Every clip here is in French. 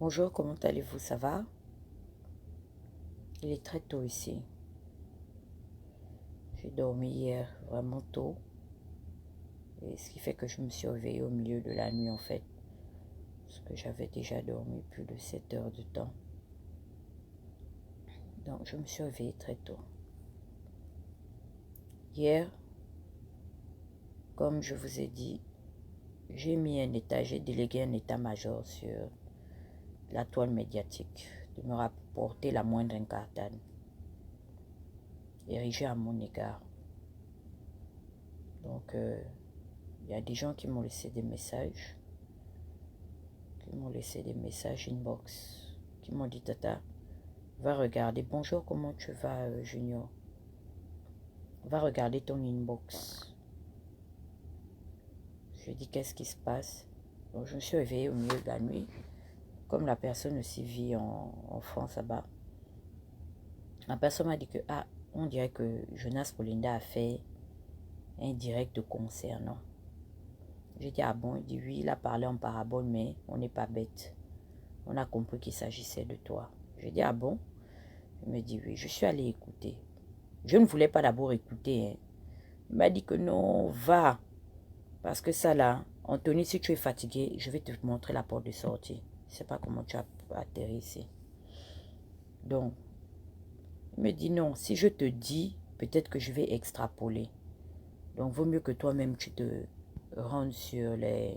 Bonjour, comment allez-vous? Ça va? Il est très tôt ici. J'ai dormi hier vraiment tôt. Et ce qui fait que je me suis réveillée au milieu de la nuit en fait. Parce que j'avais déjà dormi plus de 7 heures de temps. Donc je me suis réveillée très tôt. Hier, comme je vous ai dit, j'ai délégué un état-major sur la toile médiatique de me rapporter la moindre incartade érigée à mon égard. Donc, il y a des gens qui m'ont laissé des messages, inbox, qui m'ont dit, Tata, va regarder, bonjour, comment tu vas, Junior? Va regarder ton inbox. Je dis, qu'est-ce qui se passe? Donc, je me suis réveillée au milieu de la nuit, comme la personne aussi vit en France là-bas. La personne m'a dit que, on dirait que Jonas Polinda a fait un direct de concert, non? J'ai dit, ah bon? Il dit, oui, il a parlé en parabole, mais on n'est pas bête. On a compris qu'il s'agissait de toi. J'ai dit, ah bon? Il me dit, oui, je suis allé écouter. Je ne voulais pas d'abord écouter. Hein. Il m'a dit que non, va. Parce que ça là, Anthony, si tu es fatigué, je vais te montrer la porte de sortie. Je ne sais pas comment tu as atterri ici. Donc, il me dit, non, si je te dis, peut-être que je vais extrapoler. Donc, vaut mieux que toi-même, tu te rendes sur le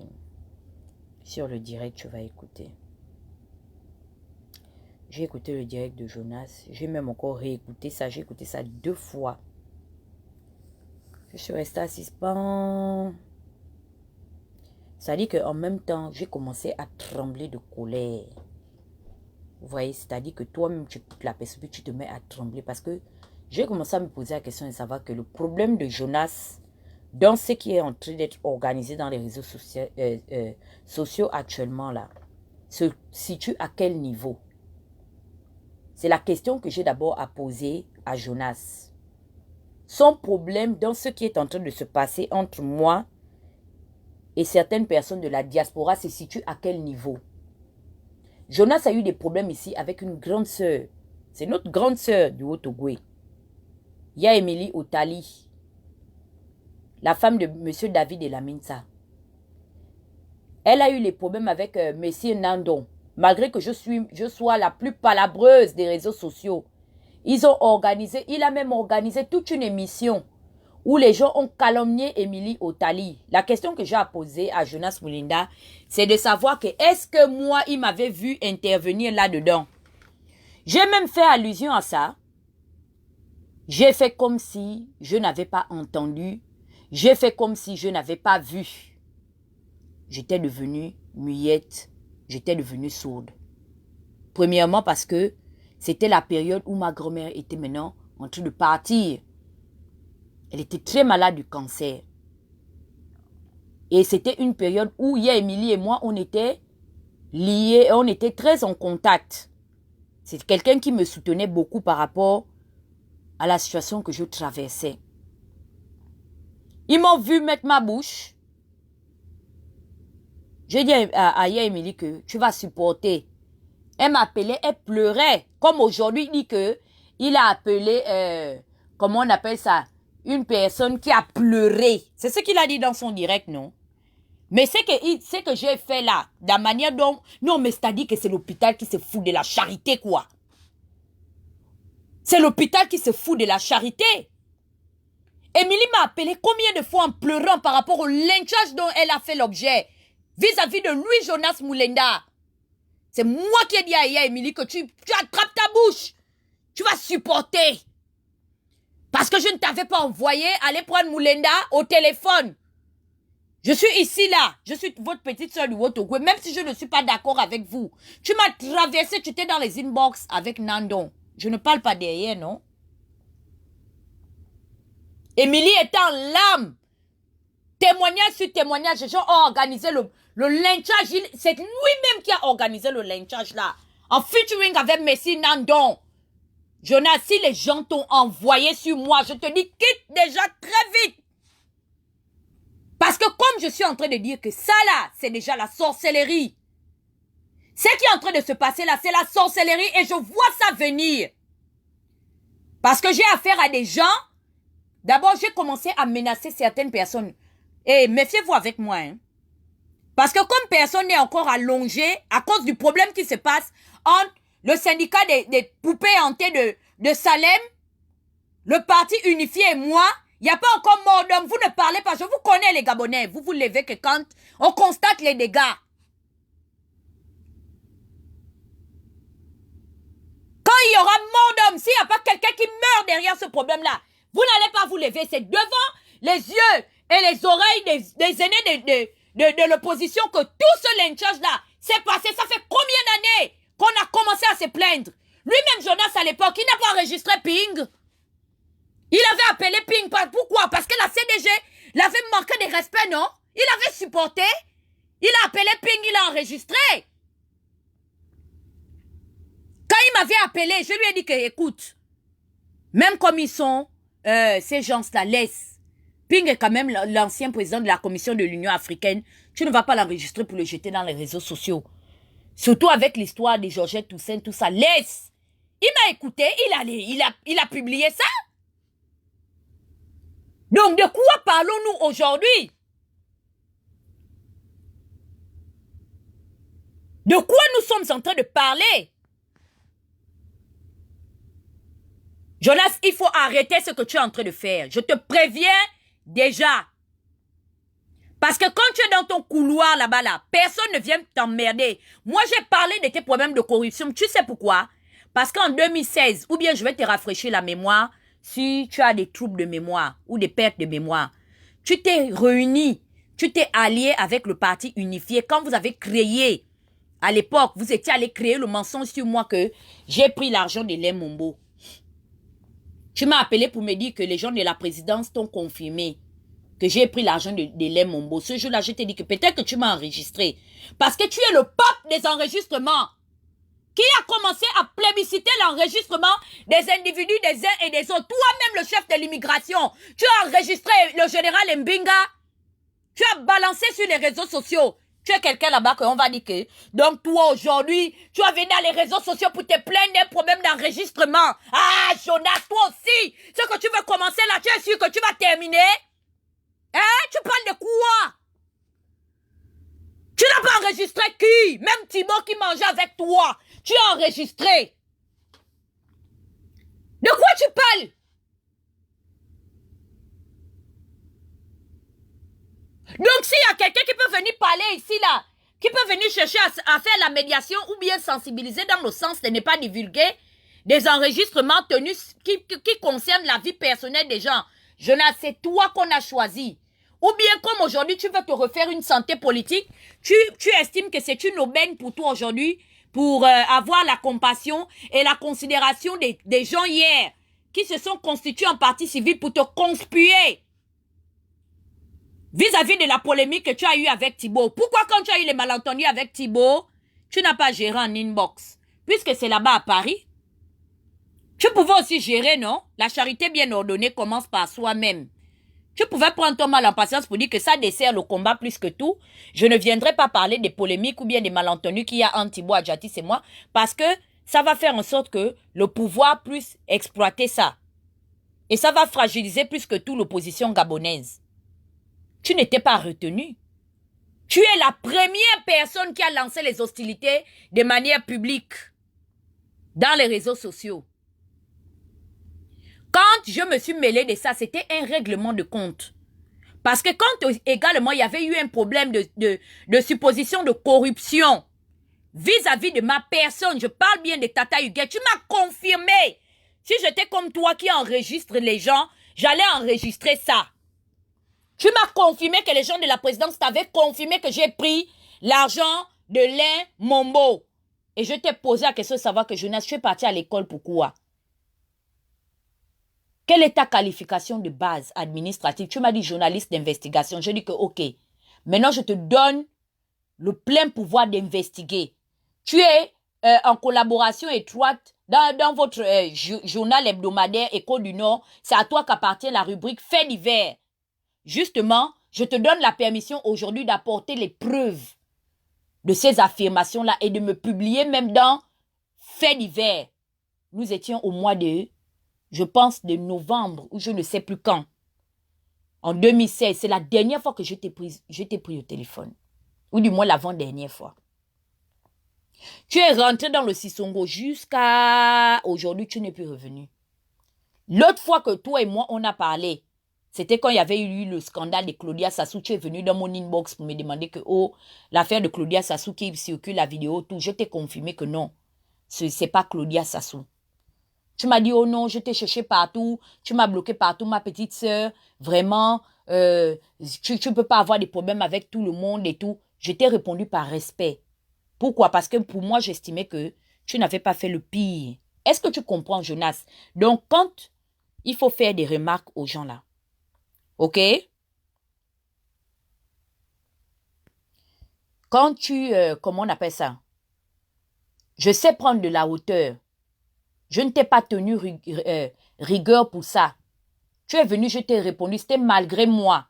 direct, tu vas écouter. J'ai écouté le direct de Jonas. J'ai même encore réécouté ça. J'ai écouté ça 2 fois. Je suis restée assise. Ça dit qu'en même temps, j'ai commencé à trembler de colère. Vous voyez, c'est-à-dire que toi-même, tu écoutes la personne, tu te mets à trembler. Parce que j'ai commencé à me poser la question de savoir que le problème de Jonas, dans ce qui est en train d'être organisé dans les réseaux sociaux actuellement, là, se situe à quel niveau? C'est la question que j'ai d'abord à poser à Jonas. Son problème dans ce qui est en train de se passer entre moi et certaines personnes de la diaspora se situe à quel niveau? Jonas a eu des problèmes ici avec une grande sœur. C'est notre grande sœur du Haut-Togo. Il y a Émilie Otali, la femme de M. David Elaminsa. Elle a eu les problèmes avec Messier Nandon. Malgré que je sois la plus palabreuse des réseaux sociaux. Il a même organisé toute une émission où les gens ont calomnié Émilie Otali. La question que j'ai à poser à Jonas Polinda, c'est de savoir que est-ce que moi, il m'avait vu intervenir là-dedans? J'ai même fait allusion à ça. J'ai fait comme si je n'avais pas entendu. J'ai fait comme si je n'avais pas vu. J'étais devenue muette. J'étais devenue sourde. Premièrement parce que c'était la période où ma grand-mère était maintenant en train de partir. Elle était très malade du cancer. Et c'était une période où Émilie et moi, on était liés, on était très en contact. C'est quelqu'un qui me soutenait beaucoup par rapport à la situation que je traversais. Ils m'ont vu mettre ma bouche. J'ai dit à Émilie que tu vas supporter. Elle m'appelait, elle pleurait. Comme aujourd'hui, il dit qu'il a appelé, comment on appelle ça? Une personne qui a pleuré. C'est ce qu'il a dit dans son direct, non? Mais ce que j'ai fait là, de la manière dont... Non, mais c'est-à-dire que c'est l'hôpital qui se fout de la charité, quoi. C'est l'hôpital qui se fout de la charité. Émilie m'a appelé combien de fois en pleurant par rapport au lynchage dont elle a fait l'objet vis-à-vis de lui, Jonas Moulenda. C'est moi qui ai dit à Émilie que tu attrapes ta bouche. Tu vas supporter. Parce que je ne t'avais pas envoyé aller prendre Moulenda au téléphone. Je suis ici, là. Je suis votre petite soeur du Haut-Togo. Même si je ne suis pas d'accord avec vous. Tu m'as traversé, tu étais dans les inbox avec Nandon. Je ne parle pas derrière, non? Émilie était en larmes. Témoignage sur témoignage. Les gens ont organisé le lynchage. C'est lui-même qui a organisé le lynchage, là. En featuring avec Messi Nandon. Jonas, si les gens t'ont envoyé sur moi, je te dis, quitte déjà très vite. Parce que comme je suis en train de dire que ça là, c'est déjà la sorcellerie. Ce qui est en train de se passer là, c'est la sorcellerie et je vois ça venir. Parce que j'ai affaire à des gens. D'abord, j'ai commencé à menacer certaines personnes. Et méfiez-vous avec moi. Hein. Parce que comme personne n'est encore allongé à cause du problème qui se passe entre le syndicat des poupées hantées de Salem, le parti unifié et moi, il n'y a pas encore mort d'homme. Vous ne parlez pas. Je vous connais les Gabonais. Vous vous levez que quand on constate les dégâts. Quand il y aura mort d'homme, s'il n'y a pas quelqu'un qui meurt derrière ce problème-là, vous n'allez pas vous lever. C'est devant les yeux et les oreilles des aînés de l'opposition que tout ce lynchage-là s'est passé. Ça fait combien d'années qu'on a commencé à se plaindre? Lui-même, Jonas, à l'époque, il n'a pas enregistré Ping. Il avait appelé Ping. Pourquoi? Parce que la CDG l'avait manqué de respect, non? Il avait supporté. Il a appelé Ping, il a enregistré. Quand il m'avait appelé, je lui ai dit que, écoute, même comme ils sont, ces gens-là, laisse. Ping est quand même l'ancien président de la Commission de l'Union africaine. Tu ne vas pas l'enregistrer pour le jeter dans les réseaux sociaux. Surtout avec l'histoire de Georgette Toussaint, tout ça. Laisse. Il m'a écouté, il a publié ça. Donc, de quoi parlons-nous aujourd'hui? De quoi nous sommes en train de parler? Jonas, il faut arrêter ce que tu es en train de faire. Je te préviens déjà. Parce que quand tu es dans ton couloir là-bas, là, personne ne vient t'emmerder. Moi, j'ai parlé de tes problèmes de corruption. Tu sais pourquoi? Parce qu'en 2016, ou bien je vais te rafraîchir la mémoire, si tu as des troubles de mémoire ou des pertes de mémoire, tu t'es réuni, tu t'es allié avec le parti unifié. Quand vous avez créé, à l'époque, vous étiez allé créer le mensonge sur moi que j'ai pris l'argent de Lem Mombo. Tu m'as appelé pour me dire que les gens de la présidence t'ont confirmé que j'ai pris l'argent de Lem Mombo. Ce jour-là, je t'ai dit que peut-être que tu m'as enregistré. Parce que tu es le pape des enregistrements. Qui a commencé à plébisciter l'enregistrement des individus des uns et des autres. Toi-même, le chef de l'immigration, tu as enregistré le général Mbinga. Tu as balancé sur les réseaux sociaux. Tu es quelqu'un là-bas qu'on va dire que... Donc toi, aujourd'hui, tu as venu dans les réseaux sociaux pour te plaindre d'un problème d'enregistrement. Ah, Jonas, toi aussi. Ce que tu veux commencer là, tu es sûr que tu vas terminer? Hein? Tu parles de quoi? Tu n'as pas enregistré qui? Même Thibaut qui mangeait avec toi. Tu as enregistré. De quoi tu parles? Donc s'il y a quelqu'un qui peut venir parler ici là, qui peut venir chercher à faire la médiation ou bien sensibiliser dans le sens de ne pas divulguer des enregistrements tenus qui concernent la vie personnelle des gens. Jonas, c'est toi qu'on a choisi. Ou bien comme aujourd'hui tu veux te refaire une santé politique, tu estimes que c'est une aubaine pour toi aujourd'hui pour avoir la compassion et la considération des gens hier qui se sont constitués en partie civile pour te conspuer vis-à-vis de la polémique que tu as eue avec Thibaut. Pourquoi quand tu as eu les malentendus avec Thibaut, tu n'as pas géré en inbox? Puisque c'est là-bas à Paris. Tu pouvais aussi gérer, non? La charité bien ordonnée commence par soi-même. Tu pouvais prendre ton mal en patience pour dire que ça dessert le combat plus que tout. Je ne viendrai pas parler des polémiques ou bien des malentendus qu'il y a entre Thibaut Adjatis et moi, parce que ça va faire en sorte que le pouvoir puisse exploiter ça. Et ça va fragiliser plus que tout l'opposition gabonaise. Tu n'étais pas retenu. Tu es la première personne qui a lancé les hostilités de manière publique dans les réseaux sociaux. Quand je me suis mêlée de ça, c'était un règlement de compte. Parce que quand également il y avait eu un problème de supposition de corruption vis-à-vis de ma personne, je parle bien de Tata Huguet, tu m'as confirmé. Si j'étais comme toi qui enregistre les gens, j'allais enregistrer ça. Tu m'as confirmé que les gens de la présidence t'avaient confirmé que j'ai pris l'argent de Lem Mombo. Et je t'ai posé la question de savoir que Jonas, tu es parti à l'école pourquoi? Quelle est ta qualification de base administrative? Tu m'as dit journaliste d'investigation. Je dis que ok. Maintenant, je te donne le plein pouvoir d'investiguer. Tu es en collaboration étroite dans votre journal hebdomadaire Écho du Nord. C'est à toi qu'appartient la rubrique Faits divers. Justement, je te donne la permission aujourd'hui d'apporter les preuves de ces affirmations-là et de me publier même dans Faits divers. Nous étions au mois de, je pense, de novembre ou je ne sais plus quand. En 2016, c'est la dernière fois que je t'ai pris au téléphone. Ou du moins l'avant-dernière fois. Tu es rentré dans le Sissongo jusqu'à aujourd'hui, tu n'es plus revenu. L'autre fois que toi et moi, on a parlé, c'était quand il y avait eu le scandale de Claudia Sassou. Tu es venu dans mon inbox pour me demander que, oh, l'affaire de Claudia Sassou qui circule la vidéo, tout. Je t'ai confirmé que non, ce n'est pas Claudia Sassou. Tu m'as dit, oh non, je t'ai cherché partout, tu m'as bloqué partout, ma petite sœur, vraiment, tu ne peux pas avoir des problèmes avec tout le monde et tout. Je t'ai répondu par respect. Pourquoi? Parce que pour moi, j'estimais que tu n'avais pas fait le pire. Est-ce que tu comprends, Jonas? Donc, quand il faut faire des remarques aux gens là, ok? Quand tu, comment on appelle ça? Je sais prendre de la hauteur. Je ne t'ai pas tenu rigueur pour ça. Tu es venu, je t'ai répondu, c'était malgré moi.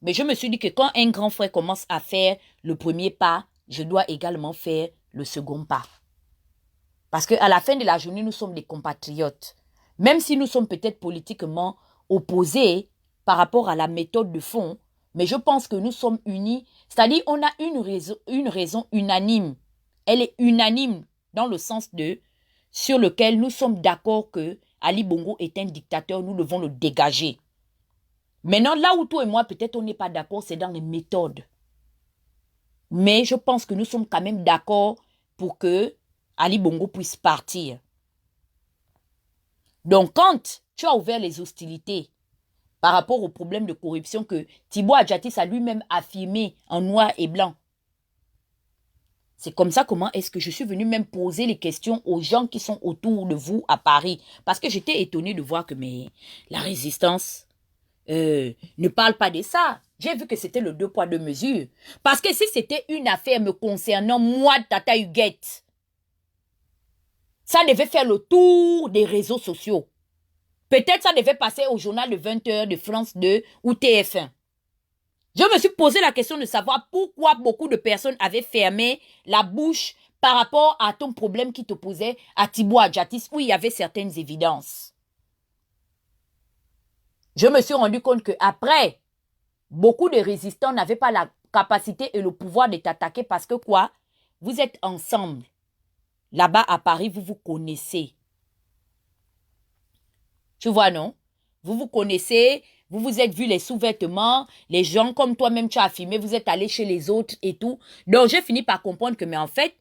Mais je me suis dit que quand un grand frère commence à faire le premier pas, je dois également faire le second pas. Parce qu'à la fin de la journée, nous sommes des compatriotes. Même si nous sommes peut-être politiquement opposés par rapport à la méthode de fond, mais je pense que nous sommes unis. C'est-à-dire on a une raison unanime. Elle est unanime dans le sens de sur lequel nous sommes d'accord que Ali Bongo est un dictateur, nous devons le dégager. Maintenant, là où toi et moi, peut-être on n'est pas d'accord, c'est dans les méthodes. Mais je pense que nous sommes quand même d'accord pour que Ali Bongo puisse partir. Donc, quand tu as ouvert les hostilités par rapport au problème de corruption que Thibaut Adjatis a lui-même affirmé en noir et blanc, c'est comme ça comment est-ce que je suis venu même poser les questions aux gens qui sont autour de vous à Paris. Parce que j'étais étonnée de voir que la résistance ne parle pas de ça. J'ai vu que c'était le 2 poids 2 mesures. Parce que si c'était une affaire me concernant, moi, Tata Huguette, ça devait faire le tour des réseaux sociaux. Peut-être ça devait passer au journal de 20h de France 2 ou TF1. Je me suis posé la question de savoir pourquoi beaucoup de personnes avaient fermé la bouche par rapport à ton problème qui t'opposait à Thibaut Adjatis, où il y avait certaines évidences. Je me suis rendu compte qu'après, beaucoup de résistants n'avaient pas la capacité et le pouvoir de t'attaquer parce que quoi? Vous êtes ensemble. Là-bas à Paris, vous vous connaissez. Tu vois, non? Vous vous connaissez, vous vous êtes vu les sous-vêtements, les gens comme toi-même tu as affirmé, vous êtes allé chez les autres et tout. Donc, j'ai fini par comprendre que, mais en fait,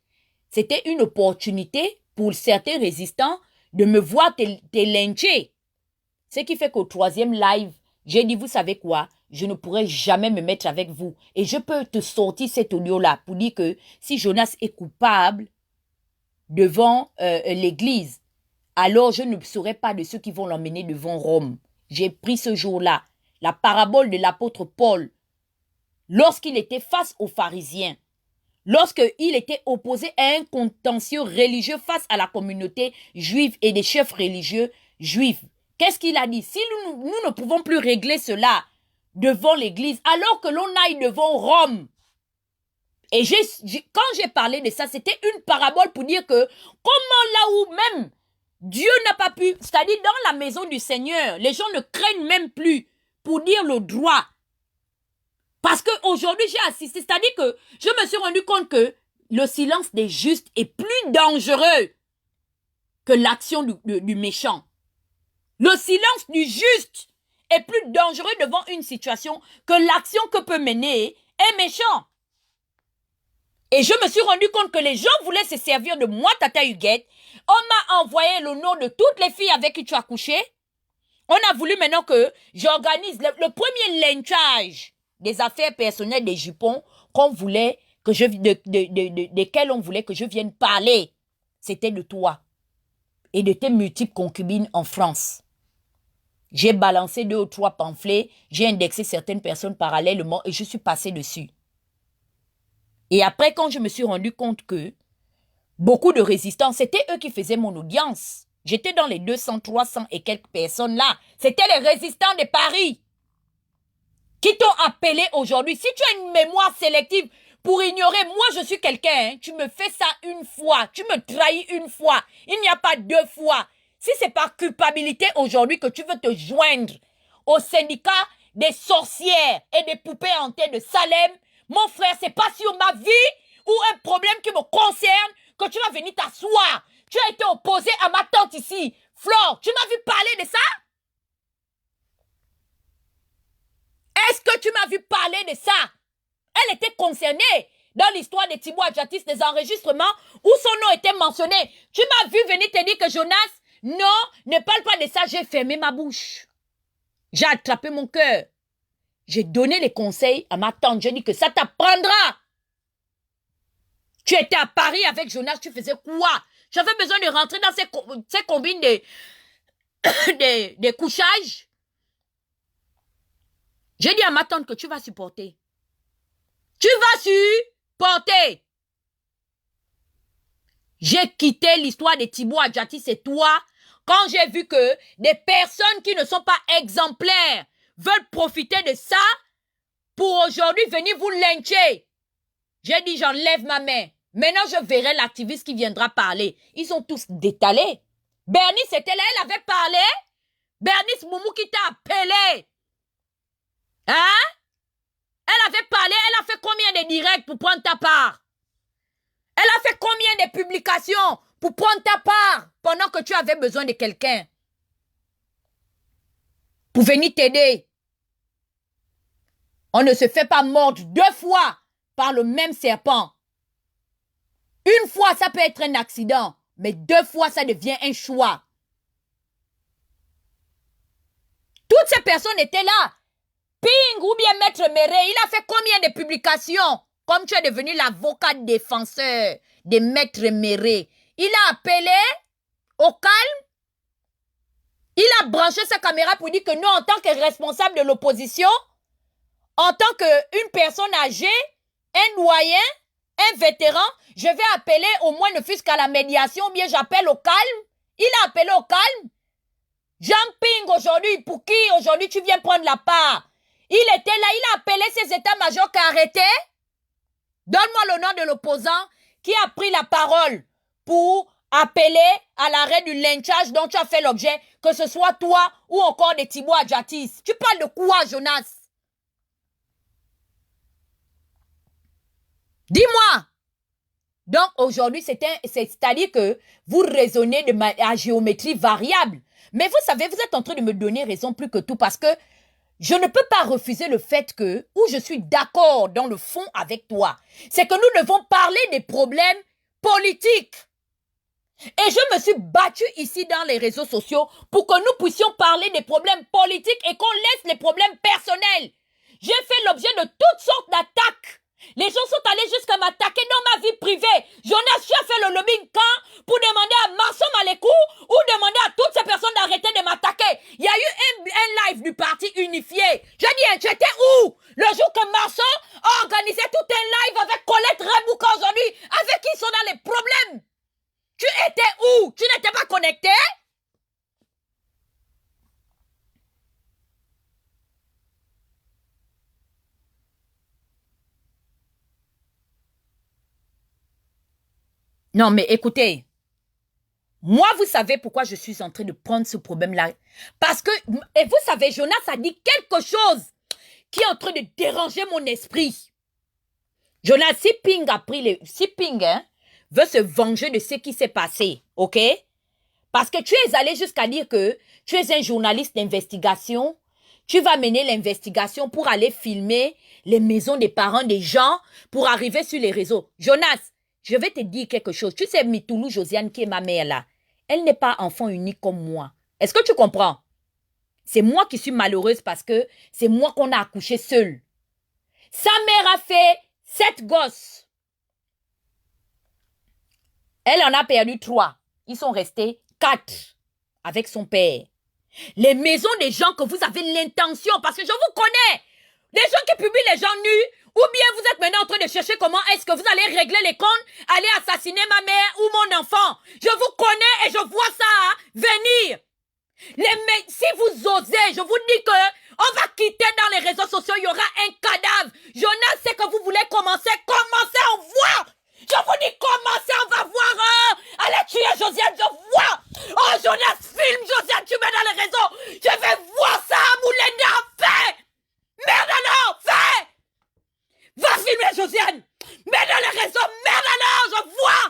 c'était une opportunité pour certains résistants de me voir te lyncher. Ce qui fait qu'au 3e live, j'ai dit, vous savez quoi? Je ne pourrai jamais me mettre avec vous. Et je peux te sortir cet audio-là pour dire que si Jonas est coupable devant l'église, alors je ne serai pas de ceux qui vont l'emmener devant Rome. J'ai pris ce jour-là la parabole de l'apôtre Paul lorsqu'il était face aux pharisiens, lorsqu'il était opposé à un contentieux religieux face à la communauté juive et des chefs religieux juifs. Qu'est-ce qu'il a dit? Si nous ne pouvons plus régler cela devant l'église, alors que l'on aille devant Rome. Et quand j'ai parlé de ça, c'était une parabole pour dire que comment là où même Dieu n'a pas pu, c'est-à-dire dans la maison du Seigneur, les gens ne craignent même plus pour dire le droit. Parce qu'aujourd'hui, j'ai assisté, c'est-à-dire que je me suis rendu compte que le silence des justes est plus dangereux que l'action du méchant. Le silence du juste est plus dangereux devant une situation que l'action que peut mener un méchant. Et je me suis rendu compte que les gens voulaient se servir de moi, Tata Huguette. On m'a envoyé le nom de toutes les filles avec qui tu as couché. On a voulu maintenant que j'organise le premier lynchage des affaires personnelles des jupons qu'on voulait que desquels on voulait que je vienne parler. C'était de toi et de tes multiples concubines en France. J'ai balancé 2 ou 3 pamphlets, j'ai indexé certaines personnes parallèlement et je suis passé dessus. Et après, quand je me suis rendu compte que beaucoup de résistants, c'était eux qui faisaient mon audience. J'étais dans les 200, 300 et quelques personnes là. C'était les résistants de Paris qui t'ont appelé aujourd'hui. Si tu as une mémoire sélective, pour ignorer. Moi, je suis quelqu'un, hein. Tu me fais ça une fois, tu me trahis une fois. Il n'y a pas deux fois. Si c'est par culpabilité aujourd'hui que tu veux te joindre au syndicat des sorcières et des poupées hantées de Salem, mon frère, c'est pas sur ma vie ou un problème qui me concerne que tu vas venir t'asseoir. Tu as été opposé à ma tante ici. Flore, tu m'as vu parler de ça? Est-ce que tu m'as vu parler de ça? Elle était concernée dans l'histoire de Thibaut Adjatis, des enregistrements où son nom était mentionné. Tu m'as vu venir te dire que Jonas, non, ne parle pas de ça. J'ai fermé ma bouche. J'ai attrapé mon cœur. J'ai donné les conseils à ma tante. J'ai dit que ça t'apprendra. Tu étais à Paris avec Jonas, tu faisais quoi? J'avais besoin de rentrer dans ces combines de couchages. J'ai dit à ma tante que tu vas supporter. Tu vas supporter. J'ai quitté l'histoire de Thibaut Adjatis et toi quand j'ai vu que des personnes qui ne sont pas exemplaires veulent profiter de ça pour aujourd'hui venir vous lyncher. J'ai dit j'enlève ma main. Maintenant je verrai l'activiste qui viendra parler. Ils sont tous détalés. Bernice était là, elle avait parlé. Bernice Moumou qui t'a appelé. Hein? Elle avait parlé, elle a fait combien de directs pour prendre ta part? Elle a fait combien de publications pour prendre ta part pendant que tu avais besoin de quelqu'un? Pour venir t'aider. On ne se fait pas mordre deux fois par le même serpent. Une fois, ça peut être un accident, mais deux fois, ça devient un choix. Toutes ces personnes étaient là. Ping ou bien Maître Méré, il a fait combien de publications? Comme tu es devenu l'avocat défenseur de Maître Méré. Il a appelé au calme. Il a branché sa caméra pour dire que nous, en tant que responsable de l'opposition, en tant qu'une personne âgée, un doyen, un vétéran, je vais appeler au moins ne fût-ce qu'à la médiation, ou bien j'appelle au calme. Il a appelé au calme. Jean Ping aujourd'hui, pour qui aujourd'hui tu viens prendre la part? Il était là, il a appelé ses états-majors qui arrêtaient. Donne-moi le nom de l'opposant qui a pris la parole pour appeler à l'arrêt du lynchage dont tu as fait l'objet, que ce soit toi ou encore des Thibaut Adjatis. Tu parles de quoi, Jonas? Dis-moi. Donc aujourd'hui, c'est-à-dire que vous raisonnez à géométrie variable. Mais vous savez, vous êtes en train de me donner raison plus que tout parce que je ne peux pas refuser le fait que, où je suis d'accord dans le fond avec toi, c'est que nous devons parler des problèmes politiques. Et je me suis battue ici dans les réseaux sociaux pour que nous puissions parler des problèmes politiques et qu'on laisse les problèmes personnels. J'ai fait l'objet de toutes sortes d'attaques. Les gens sont allés jusqu'à m'attaquer dans ma vie privée. Jonas, tu as fait le lobbying quand pour demander à Marceau Malécou ou demander à toutes ces personnes d'arrêter de m'attaquer. Il y a eu un live du parti unifié. J'ai dit, tu étais où? Le jour que Marceau a organisé tout un live avec Colette Rebouka aujourd'hui, avec qui ils sont dans les problèmes. Tu étais où? Tu n'étais pas connecté? Non, mais écoutez, moi, vous savez pourquoi je suis en train de prendre ce problème-là. Parce que, et vous savez, Jonas a dit quelque chose qui est en train de déranger mon esprit. Jonas, si Ping a pris si Ping veut se venger de ce qui s'est passé, ok? Parce que tu es allé jusqu'à dire que tu es un journaliste d'investigation. Tu vas mener l'investigation pour aller filmer les maisons des parents des gens pour arriver sur les réseaux. Jonas, je vais te dire quelque chose. Tu sais, Mitoulou Josiane, qui est ma mère là, elle n'est pas enfant unique comme moi. Est-ce que tu comprends? C'est moi qui suis malheureuse parce que c'est moi qu'on a accouché seule. Sa mère a fait 7 gosses. Elle en a perdu 3. Ils sont restés 4 avec son père. Les maisons des gens que vous avez l'intention, parce que je vous connais, les gens qui publient les gens nus, ou bien vous êtes maintenant en train de chercher comment est-ce que vous allez régler les comptes, aller assassiner ma mère ou mon enfant. Je vous connais et je vois ça venir. Si vous osez, je vous dis que on va quitter dans les réseaux sociaux, il y aura un cadavre. Jonas sait que vous voulez commencer vous dis commencez, on va voir. Allez tuer Josiane, je vois. Oh, Jonas, filme Josiane, tu mets dans les réseaux. Je vais voir ça, Moulenda, fais. Merde alors, fais. Va filmer Josiane. Mets dans les réseaux, merde alors, je vois.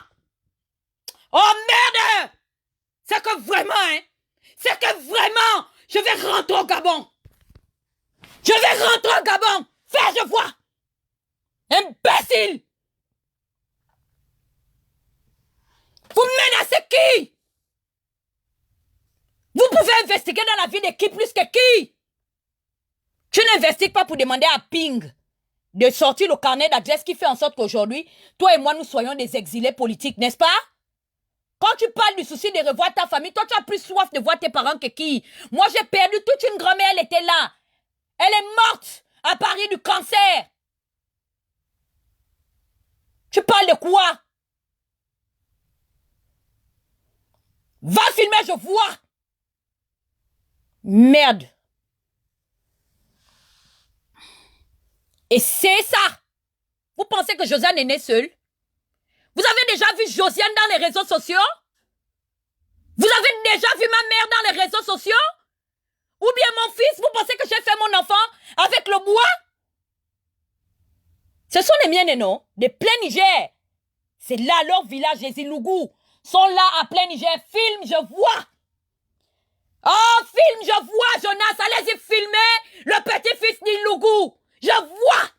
Oh merde. C'est que vraiment, hein. C'est que vraiment, je vais rentrer au Gabon. Je vais rentrer au Gabon. Fais, je vois. Imbécile. Vous menacez qui? Vous pouvez investiguer dans la vie de qui plus que qui? Tu n'investigues pas pour demander à Ping de sortir le carnet d'adresse qui fait en sorte qu'aujourd'hui, toi et moi, nous soyons des exilés politiques, n'est-ce pas? Quand tu parles du souci de revoir ta famille, toi, tu as plus soif de voir tes parents que qui? Moi, j'ai perdu toute une grand-mère, elle était là. Elle est morte à Paris du cancer. Tu parles de quoi? Va filmer, je vois. Merde. Et c'est ça. Vous pensez que Josiane est née seule? Vous avez déjà vu Josiane dans les réseaux sociaux? Vous avez déjà vu ma mère dans les réseaux sociaux? Ou bien mon fils, vous pensez que j'ai fait mon enfant avec le bois? Ce sont les miennes, non? De plein Niger. C'est là leur village, les Ilougou. Sont là à plein Niger. Filme, je vois. Oh, filme, je vois, Jonas. Allez-y filmer le petit-fils d'Ilougou. Je vois.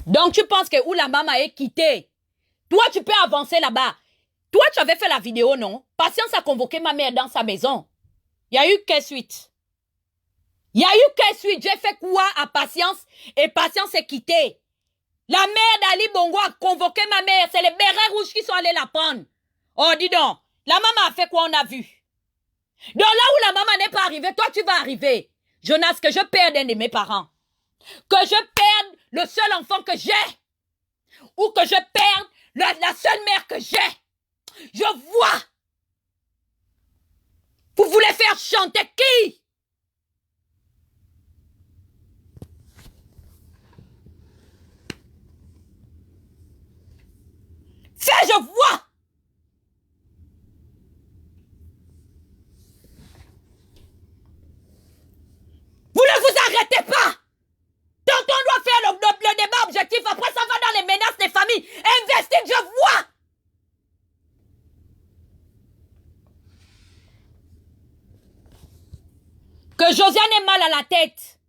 Donc, tu penses que où la maman est quittée? Toi, tu peux avancer là-bas. Toi, tu avais fait la vidéo, non? Patience a convoqué ma mère dans sa maison. Il y a eu quelle suite? Il y a eu quelle suite? J'ai fait quoi à Patience? Et Patience est quittée. La mère d'Ali Bongo a convoqué ma mère. C'est les bérets rouges qui sont allés la prendre. Oh, dis donc. La maman a fait quoi, on a vu? Donc là où la maman n'est pas arrivée, toi, tu vas arriver. Jonas, que je perde un de mes parents. Que je perde le seul enfant que j'ai. Ou que je perde la seule mère que j'ai. Je vois. Vous voulez faire chanter qui? Fais, je vois. Vous ne vous arrêtez pas. Tantôt on doit faire le débat objectif. Après ça va dans les menaces des familles. Investigue, je vois. Que Josiane ait mal à la tête.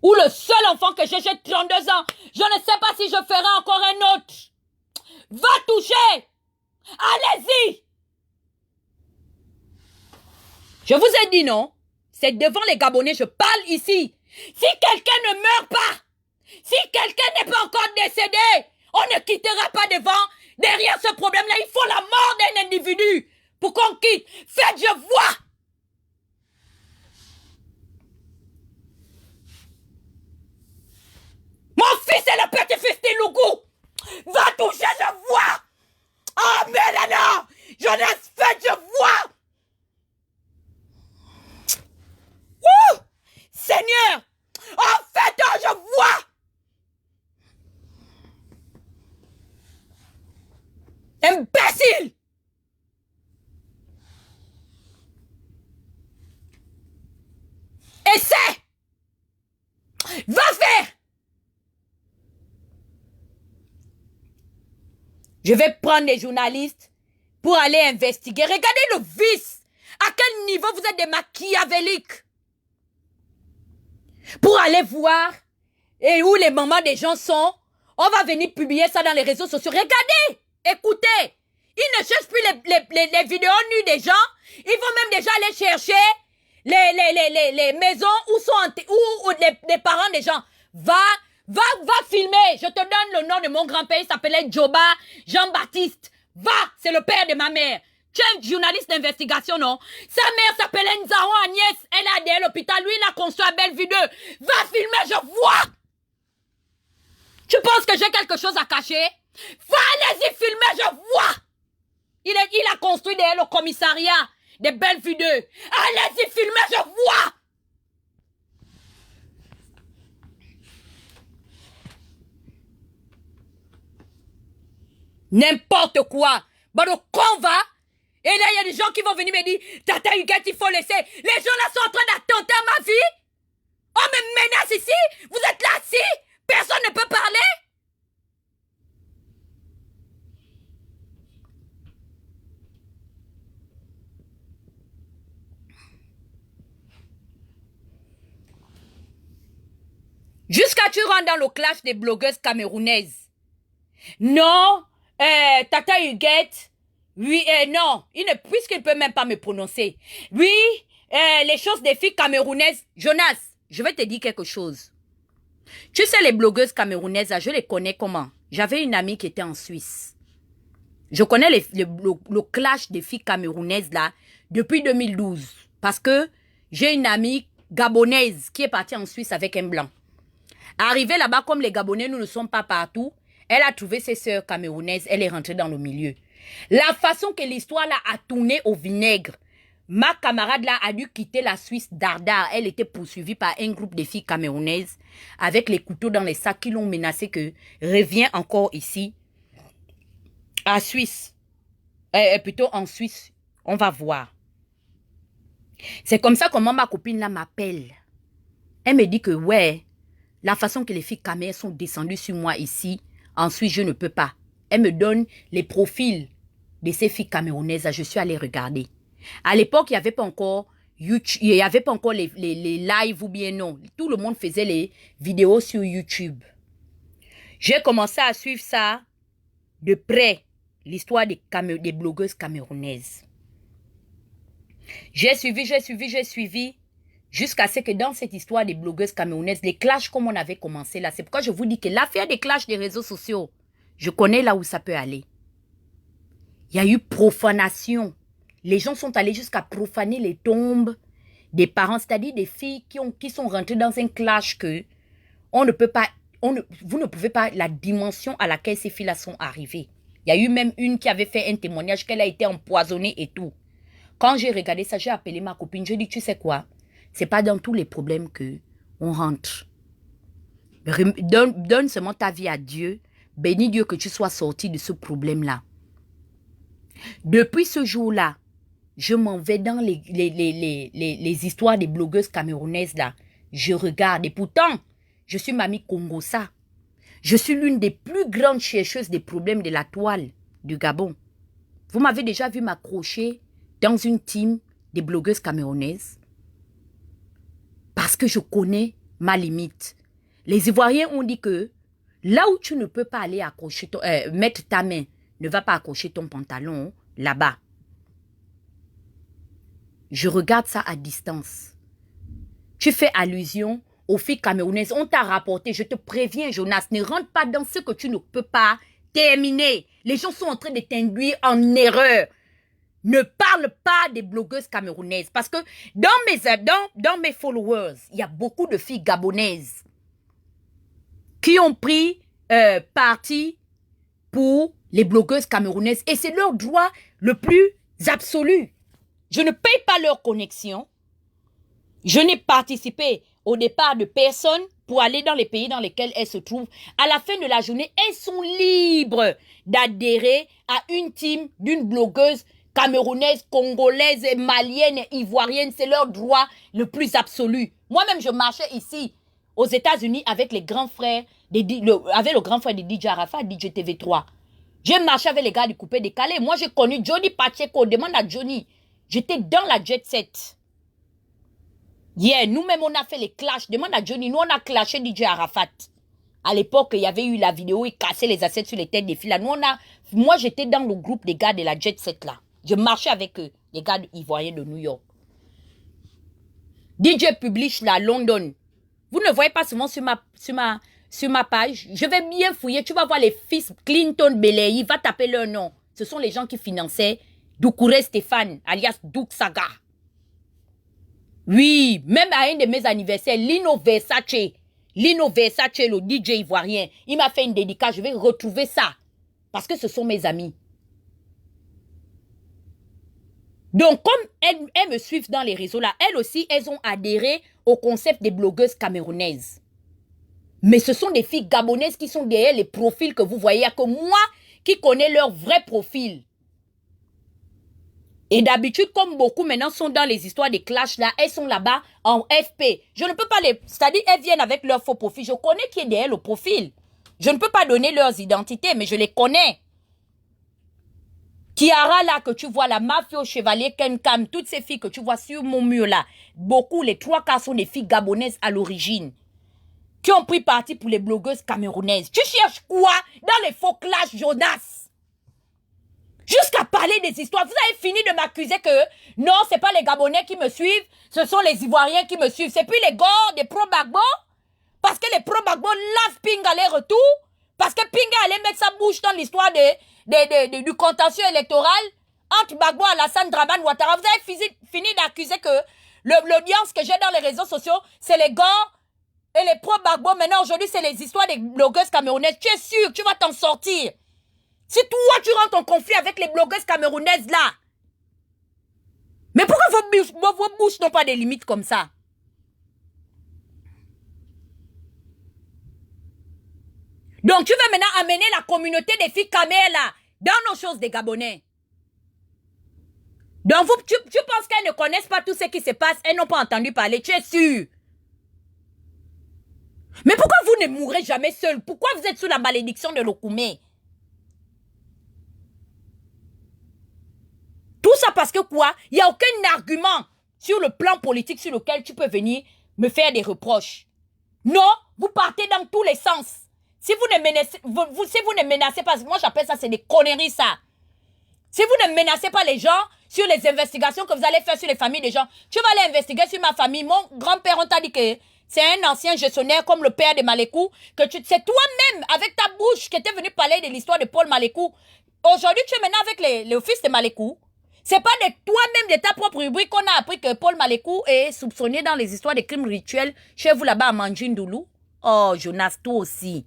Ou le seul enfant que j'ai 32 ans. Je ne sais pas si je ferai encore un autre. Va toucher. Allez-y. Je vous ai dit non. C'est devant les Gabonais, je parle ici. Si quelqu'un ne meurt pas, si quelqu'un n'est pas encore décédé, on ne quittera pas derrière ce problème-là. Il faut la mort d'un individu pour qu'on quitte. Faites, je vois. Mon fils est le petit-fils d'Ilougou. Va toucher, je vois. Oh, mais là, non. Jonas, faites, je vois. Ouh! Seigneur! En fait, je vois! Imbécile! Essaie! Va faire! Je vais prendre les journalistes pour aller investiguer. Regardez le vice! À quel niveau vous êtes des machiavéliques? Pour aller voir et où les mamans des gens sont, on va venir publier ça dans les réseaux sociaux. Regardez, écoutez, ils ne cherchent plus les vidéos nues des gens. Ils vont même déjà aller chercher les maisons où sont les parents des gens. Va filmer. Je te donne le nom de mon grand-père. Il s'appelait Djoba Jean-Baptiste. Va, c'est le père de ma mère. Tu es un journaliste d'investigation, non? Sa mère s'appelait Nzaro Agnès. Elle a aidé l'hôpital. Lui, il a construit à Bellevue 2. Va filmer, je vois! Tu penses que j'ai quelque chose à cacher? Va, allez-y filmer, je vois! Il a construit derrière le commissariat de Bellevue 2. Allez-y filmer, je vois! N'importe quoi. Bah, donc, on va. Et là, il y a des gens qui vont venir me dire, Tata Huguette, il faut laisser. Les gens là sont en train d'attenter à ma vie. On me menace ici. Vous êtes là, si. Personne ne peut parler. Jusqu'à tu rentres dans le clash des blogueuses camerounaises. Non, Tata Huguette, oui, non, puisqu'il ne peut même pas me prononcer. Oui, les choses des filles camerounaises. Jonas, je vais te dire quelque chose. Tu sais, les blogueuses camerounaises, je les connais comment? J'avais une amie qui était en Suisse. Je connais le clash des filles camerounaises là depuis 2012. Parce que j'ai une amie gabonaise qui est partie en Suisse avec un blanc. Arrivée là-bas, comme les Gabonais, nous ne sommes pas partout, elle a trouvé ses sœurs camerounaises, elle est rentrée dans le milieu. La façon que l'histoire là a tourné au vinaigre, ma camarade là a dû quitter la Suisse dardard. Elle était poursuivie par un groupe de filles camerounaises avec les couteaux dans les sacs qui l'ont menacé que reviens encore ici, à Suisse, plutôt en Suisse, on va voir. C'est comme ça que ma copine là m'appelle. Elle me dit que ouais, la façon que les filles camerounaises sont descendues sur moi ici, ensuite je ne peux pas. Elle me donne les profils de ces filles camerounaises. Je suis allée regarder. À l'époque, il n'y avait pas encore YouTube, il n'y avait pas encore les lives ou bien non. Tout le monde faisait les vidéos sur YouTube. J'ai commencé à suivre ça de près, l'histoire des blogueuses camerounaises. J'ai suivi. Jusqu'à ce que dans cette histoire des blogueuses camerounaises, les clashs comme on avait commencé là, c'est pourquoi je vous dis que l'affaire des clashs des réseaux sociaux, je connais là où ça peut aller. Il y a eu profanation. Les gens sont allés jusqu'à profaner les tombes des parents, c'est-à-dire des filles qui sont rentrées dans un clash que on ne peut pas, vous ne pouvez pas la dimension à laquelle ces filles-là sont arrivées. Il y a eu même une qui avait fait un témoignage qu'elle a été empoisonnée et tout. Quand j'ai regardé ça, j'ai appelé ma copine, je dis, tu sais quoi? C'est pas dans tous les problèmes que on rentre. Donne seulement ta vie à Dieu. Bénis Dieu que tu sois sorti de ce problème-là. Depuis ce jour-là, je m'en vais dans les histoires des blogueuses camerounaises là. Je regarde. Et pourtant, je suis Mamie Congossa. Je suis l'une des plus grandes chercheuses des problèmes de la toile du Gabon. Vous m'avez déjà vu m'accrocher dans une team des blogueuses camerounaises. Parce que je connais ma limite. Les Ivoiriens ont dit que là où tu ne peux pas aller accrocher mettre ta main, ne va pas accrocher ton pantalon là-bas. Je regarde ça à distance. Tu fais allusion aux filles camerounaises. On t'a rapporté, je te préviens Jonas, ne rentre pas dans ce que tu ne peux pas terminer. Les gens sont en train de t'induire en erreur. Ne parle pas des blogueuses camerounaises. Parce que dans mes followers, il y a beaucoup de filles gabonaises qui ont pris parti pour les blogueuses camerounaises. Et c'est leur droit le plus absolu. Je ne paye pas leur connexion. Je n'ai participé au départ de personne pour aller dans les pays dans lesquels elles se trouvent. À la fin de la journée, elles sont libres d'adhérer à une team d'une blogueuse camerounaise, congolaise, malienne, ivoirienne. C'est leur droit le plus absolu. Moi-même, je marchais ici aux États-Unis avec les grands frères, avec le grand frère de DJ Arafat, DJ TV3. J'ai marché avec les gars du coupé décalé. Moi, j'ai connu Johnny Pacheco. Demande à Johnny. J'étais dans la jet set. Yeah, nous-mêmes, on a fait les clashs. Demande à Johnny. Nous, on a clashé DJ Arafat. À l'époque, il y avait eu la vidéo, il cassait les assiettes sur les têtes des filles. Là, moi, j'étais dans le groupe des gars de la jet set là. Je marchais avec eux, les gars ivoiriens de New York. DJ Publish là, London. Vous ne voyez pas souvent sur ma page. Je vais bien fouiller. Tu vas voir les fils Clinton Belay. Va taper leur nom. Ce sont les gens qui finançaient Doucouré Stéphane, alias Douk Saga. Oui, même à un de mes anniversaires, Lino Versace, le DJ ivoirien, il m'a fait une dédicace. Je vais retrouver ça. Parce que ce sont mes amis. Donc, comme elles me suivent dans les réseaux là, elles aussi, elles ont adhéré au concept des blogueuses camerounaises. Mais ce sont des filles gabonaises qui sont derrière les profils que vous voyez. Que moi, qui connaît leur vrai profil. Et d'habitude, comme beaucoup maintenant sont dans les histoires des clashs là, elles sont là-bas en FP. Je ne peux pas les... C'est-à-dire, elles viennent avec leur faux profil. Je connais qui est derrière le profil. Je ne peux pas donner leurs identités, mais je les connais. Kiara là que tu vois, la mafia chevalier Kenkam, toutes ces filles que tu vois sur mon mur là, beaucoup, les 3 quarts sont des filles gabonaises à l'origine, qui ont pris parti pour les blogueuses camerounaises. Tu cherches quoi dans les faux clashs, Jonas? Jusqu'à parler des histoires. Vous avez fini de m'accuser que non, c'est pas les Gabonais qui me suivent, ce sont les Ivoiriens qui me suivent. C'est puis les gars des pro-Bagbo, parce que les pro-Bagbo lavent Pinga les retours, parce que Pinga allait mettre sa bouche dans l'histoire du contentieux électoral entre Bagbo et Alassane Dramane Ouattara. Vous avez fini d'accuser que l'audience que j'ai dans les réseaux sociaux, c'est les gars et les pro-Bagbo. Maintenant, aujourd'hui, c'est les histoires des blogueuses camerounaises. Tu es sûr que tu vas t'en sortir? Si toi, tu rentres en conflit avec les blogueuses camerounaises là. Mais pourquoi vos bouches n'ont pas des limites comme ça? Donc, tu veux maintenant amener la communauté des filles camées là dans nos choses des Gabonais. Donc, tu penses qu'elles ne connaissent pas tout ce qui se passe? Elles n'ont pas entendu parler, tu es sûr? Mais pourquoi vous ne mourrez jamais seul? Pourquoi vous êtes sous la malédiction de l'Okoumé? Tout ça parce que quoi? Il n'y a aucun argument sur le plan politique sur lequel tu peux venir me faire des reproches. Non, vous partez dans tous les sens. Si vous ne menacez pas, moi j'appelle ça, c'est des conneries ça. Si vous ne menacez pas les gens sur les investigations que vous allez faire sur les familles des gens, tu vas aller investiguer sur ma famille. Mon grand-père, on t'a dit que c'est un ancien gestionnaire comme le père de Malékou, que c'est toi-même, avec ta bouche, qui étais venu parler de l'histoire de Paul Malékou. Aujourd'hui, tu es maintenant avec le fils de Malékou. C'est pas de toi-même, de ta propre rubrique, qu'on a appris que Paul Malékou est soupçonné dans les histoires de crimes rituels chez vous là-bas à Mandjindoulou. Oh, Jonas, toi aussi.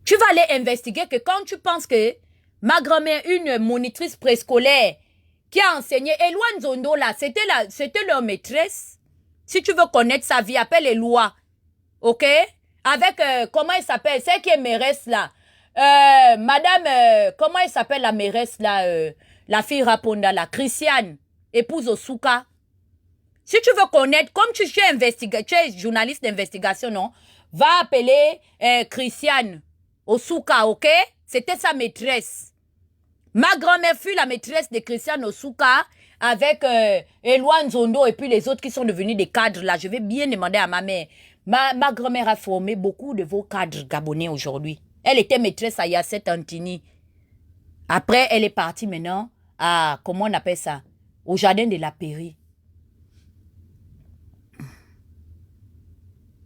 Tu vas aller investiguer que quand tu penses que ma grand-mère, une monitrice préscolaire qui a enseigné, Eloane Zondo là, c'était leur maîtresse. Si tu veux connaître sa vie, appelle Eloi. Ok? Avec, comment elle s'appelle? Celle qui est mairesse là. Madame, comment elle s'appelle la mairesse là? La fille Raponda là. Christiane, épouse Osuka. Si tu veux connaître, comme tu es journaliste d'investigation, non? Va appeler Christiane Osuka, ok? C'était sa maîtresse. Ma grand-mère fut la maîtresse de Christiane Osuka avec Eloane Zondo et puis les autres qui sont devenus des cadres là. Je vais bien demander à ma mère. Ma grand-mère a formé beaucoup de vos cadres gabonais aujourd'hui. Elle était maîtresse à Yasset Antini. Après, elle est partie maintenant à, comment on appelle ça? Au jardin de la Pairie.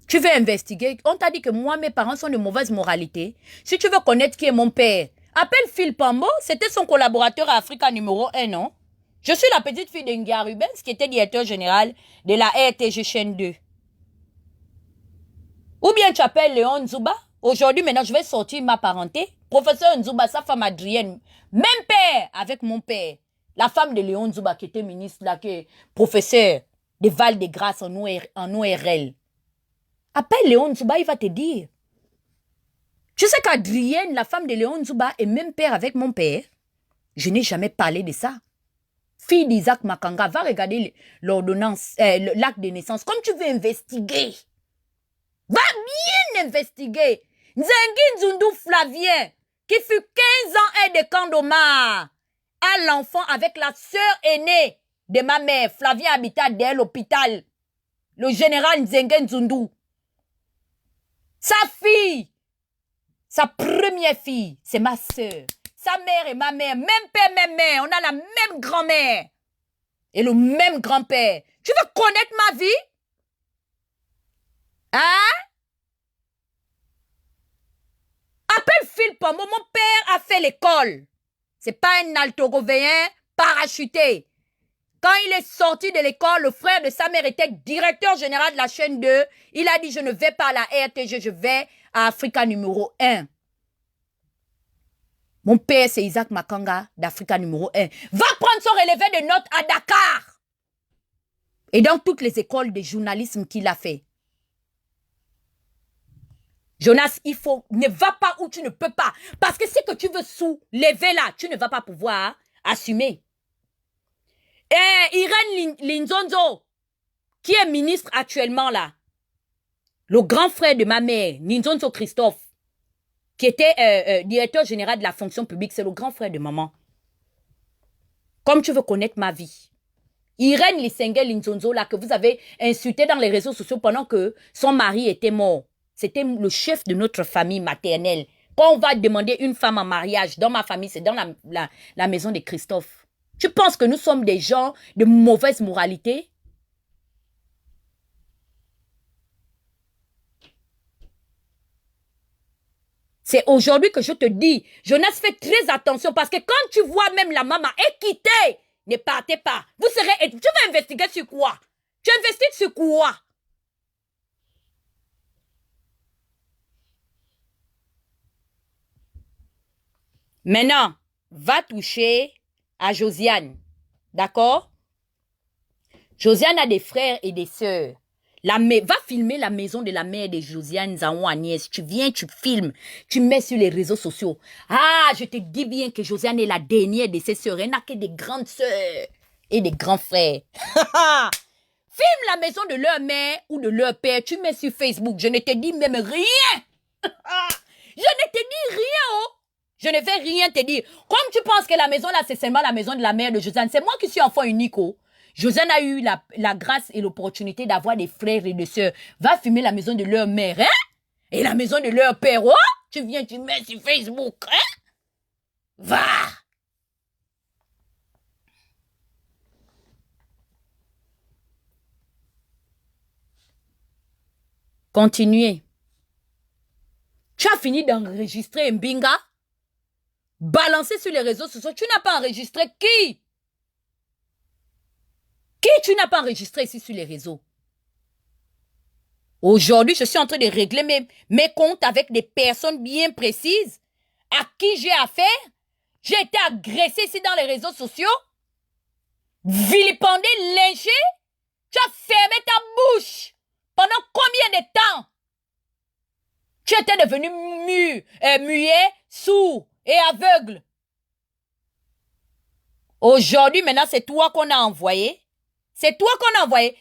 Tu veux investiguer? On t'a dit que moi, mes parents sont de mauvaise moralité. Si tu veux connaître qui est mon père, appelle Phil Pambo. C'était son collaborateur à Africa numéro 1, non? Je suis la petite fille d'Engia Rubens, qui était directeur général de la RTG chaîne 2. Ou bien tu appelles Léon Nzouba. Aujourd'hui, maintenant, je vais sortir ma parenté. Professeur Nzouba, sa femme Adrienne. Même père avec mon père. La femme de Léon Nzouba, qui était ministre, là, qui est professeur de Val-de-Grâce en ORL. Appelle Léon Nzouba, il va te dire. Tu sais qu'Adrienne, la femme de Léon Nzouba, est même père avec mon père. Je n'ai jamais parlé de ça. Fille d'Isaac Makanga, va regarder l'ordonnance, l'acte de naissance. Comme tu veux investiguer. Va bien investiguer. Nzengi Nzundu Flavien, qui fut 15 ans aide de Kandomar, à l'enfant avec la sœur aînée de ma mère. Flavien habitait derrière l'hôpital. Le général Nzengi Nzundu. Sa fille, sa première fille, c'est ma sœur. Sa mère et ma mère, même père, même mère. On a la même grand-mère et le même grand-père. Tu veux connaître ma vie? Hein? Appelle Phil Pambo, mon père a fait l'école. C'est pas un altogovéen parachuté. Quand il est sorti de l'école, le frère de sa mère était directeur général de la chaîne 2. Il a dit, je ne vais pas à la RTG, je vais à Africa numéro 1. Mon père, c'est Isaac Makanga d'Africa numéro 1. Va prendre son relevé de notes à Dakar. Et dans toutes les écoles de journalisme qu'il a fait. Jonas, ne va pas où tu ne peux pas. Parce que ce que tu veux soulever là, tu ne vas pas pouvoir assumer. Et Irène Linzonzo, qui est ministre actuellement là, le grand frère de ma mère, Linzonzo Christophe, qui était directeur général de la fonction publique, c'est le grand frère de maman. Comme tu veux connaître ma vie. Irène Linzonzo là, que vous avez insulté dans les réseaux sociaux pendant que son mari était mort. C'était le chef de notre famille maternelle. Quand on va demander une femme en mariage, dans ma famille, c'est dans la maison de Christophe. Tu penses que nous sommes des gens de mauvaise moralité? C'est aujourd'hui que je te dis, Jonas, fais très attention parce que quand tu vois même la maman est quittée, ne partez pas. Tu vas investiguer sur quoi? Tu investigues sur quoi? Maintenant, va toucher à Josiane. D'accord? Josiane a des frères et des sœurs. Va filmer la maison de la mère de Josiane Zaon Agnès. Tu viens, tu filmes, tu mets sur les réseaux sociaux. Ah, je te dis bien que Josiane est la dernière de ses sœurs. Elle n'a que des grandes sœurs et des grands frères. Filme la maison de leur mère ou de leur père. Tu mets sur Facebook. Je ne te dis même rien. Je ne te dis rien, oh. Je ne vais rien te dire. Comme tu penses que la maison là, c'est seulement la maison de la mère de Josiane. C'est moi qui suis enfant unique, oh. Josiane a eu la grâce et l'opportunité d'avoir des frères et des sœurs. Va filmer la maison de leur mère, hein? Et la maison de leur père, oh? Tu viens, tu mets sur Facebook, hein? Va! Continuez. Tu as fini d'enregistrer Mbinga? Balancer sur les réseaux sociaux. Tu n'as pas enregistré qui? Qui tu n'as pas enregistré ici sur les réseaux? Aujourd'hui, je suis en train de régler mes comptes avec des personnes bien précises à qui j'ai affaire. J'ai été agressé ici dans les réseaux sociaux. Vilipendé, lynché. Tu as fermé ta bouche. Pendant combien de temps? Tu étais devenu muet, sourd et aveugle. Aujourd'hui, maintenant, c'est toi qu'on a envoyé. C'est toi qu'on a envoyé.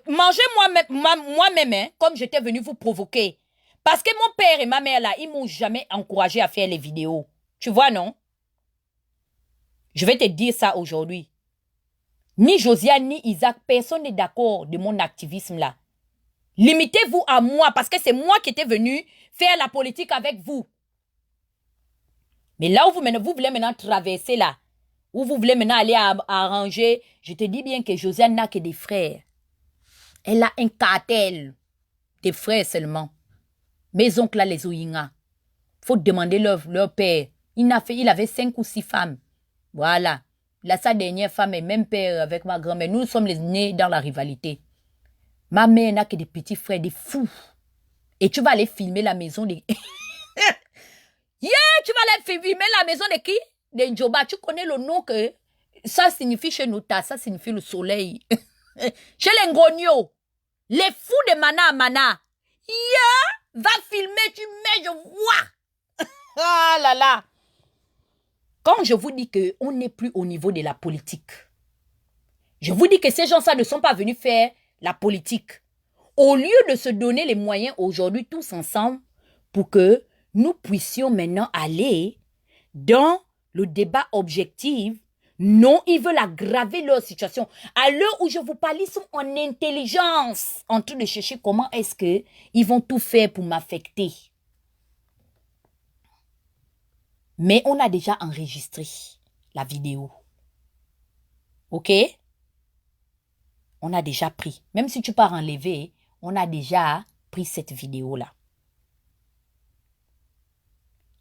Mangez moi-même, hein, comme j'étais venu vous provoquer. Parce que mon père et ma mère, là, ils m'ont jamais encouragé à faire les vidéos. Tu vois, non? Je vais te dire ça aujourd'hui. Ni Josiane, ni Isaac, personne n'est d'accord de mon activisme, là. Limitez-vous à moi, parce que c'est moi qui étais venu faire la politique avec vous. Mais là où vous voulez maintenant traverser, là, où vous voulez maintenant aller arranger, je te dis bien que Josiane n'a que des frères. Elle a un cartel. Des frères seulement. Mes oncles là, les Oyinga. Faut demander leur père. Il avait 5 ou 6 femmes. Voilà. Là, sa dernière femme est même père avec ma grand-mère. Nous sommes les nés dans la rivalité. Ma mère n'a que des petits frères, des fous. Et tu vas aller filmer la maison de... Yeah, tu vas aller filmer la maison de qui? De Njoba. Tu connais le nom que... Ça signifie chez nous, ça signifie le soleil. Chez les Ngogno. Les fous de Mana à Mana. Yeah, va filmer, tu mets, je vois. Ah là là. Quand je vous dis qu'on n'est plus au niveau de la politique, je vous dis que ces gens-là ne sont pas venus faire la politique. Au lieu de se donner les moyens aujourd'hui tous ensemble pour que nous puissions maintenant aller dans le débat objectif, non, ils veulent aggraver leur situation. À l'heure où je vous parle, ils sont en intelligence, en train de chercher comment est-ce qu'ils vont tout faire pour m'affecter. Mais on a déjà enregistré la vidéo. OK? On a déjà pris. Même si tu pars enlever, on a déjà pris cette vidéo-là.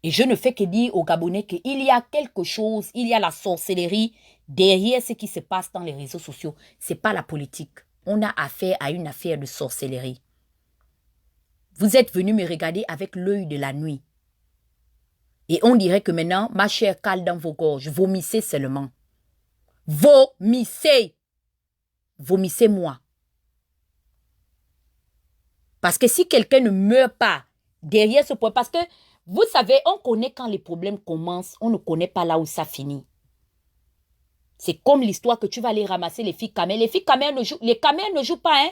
Et je ne fais que dire aux Gabonais qu'il y a quelque chose, il y a la sorcellerie derrière ce qui se passe dans les réseaux sociaux. Ce n'est pas la politique. On a affaire à une affaire de sorcellerie. Vous êtes venus me regarder avec l'œil de la nuit. Et on dirait que maintenant, ma chair cale dans vos gorges. Vomissez seulement. Vomissez. Vomissez-moi. Parce que si quelqu'un ne meurt pas derrière ce point, parce que vous savez, on connaît quand les problèmes commencent, on ne connaît pas là où ça finit. C'est comme l'histoire que tu vas aller ramasser les filles camères. Les filles camères ne jouent, les camères ne jouent pas, hein.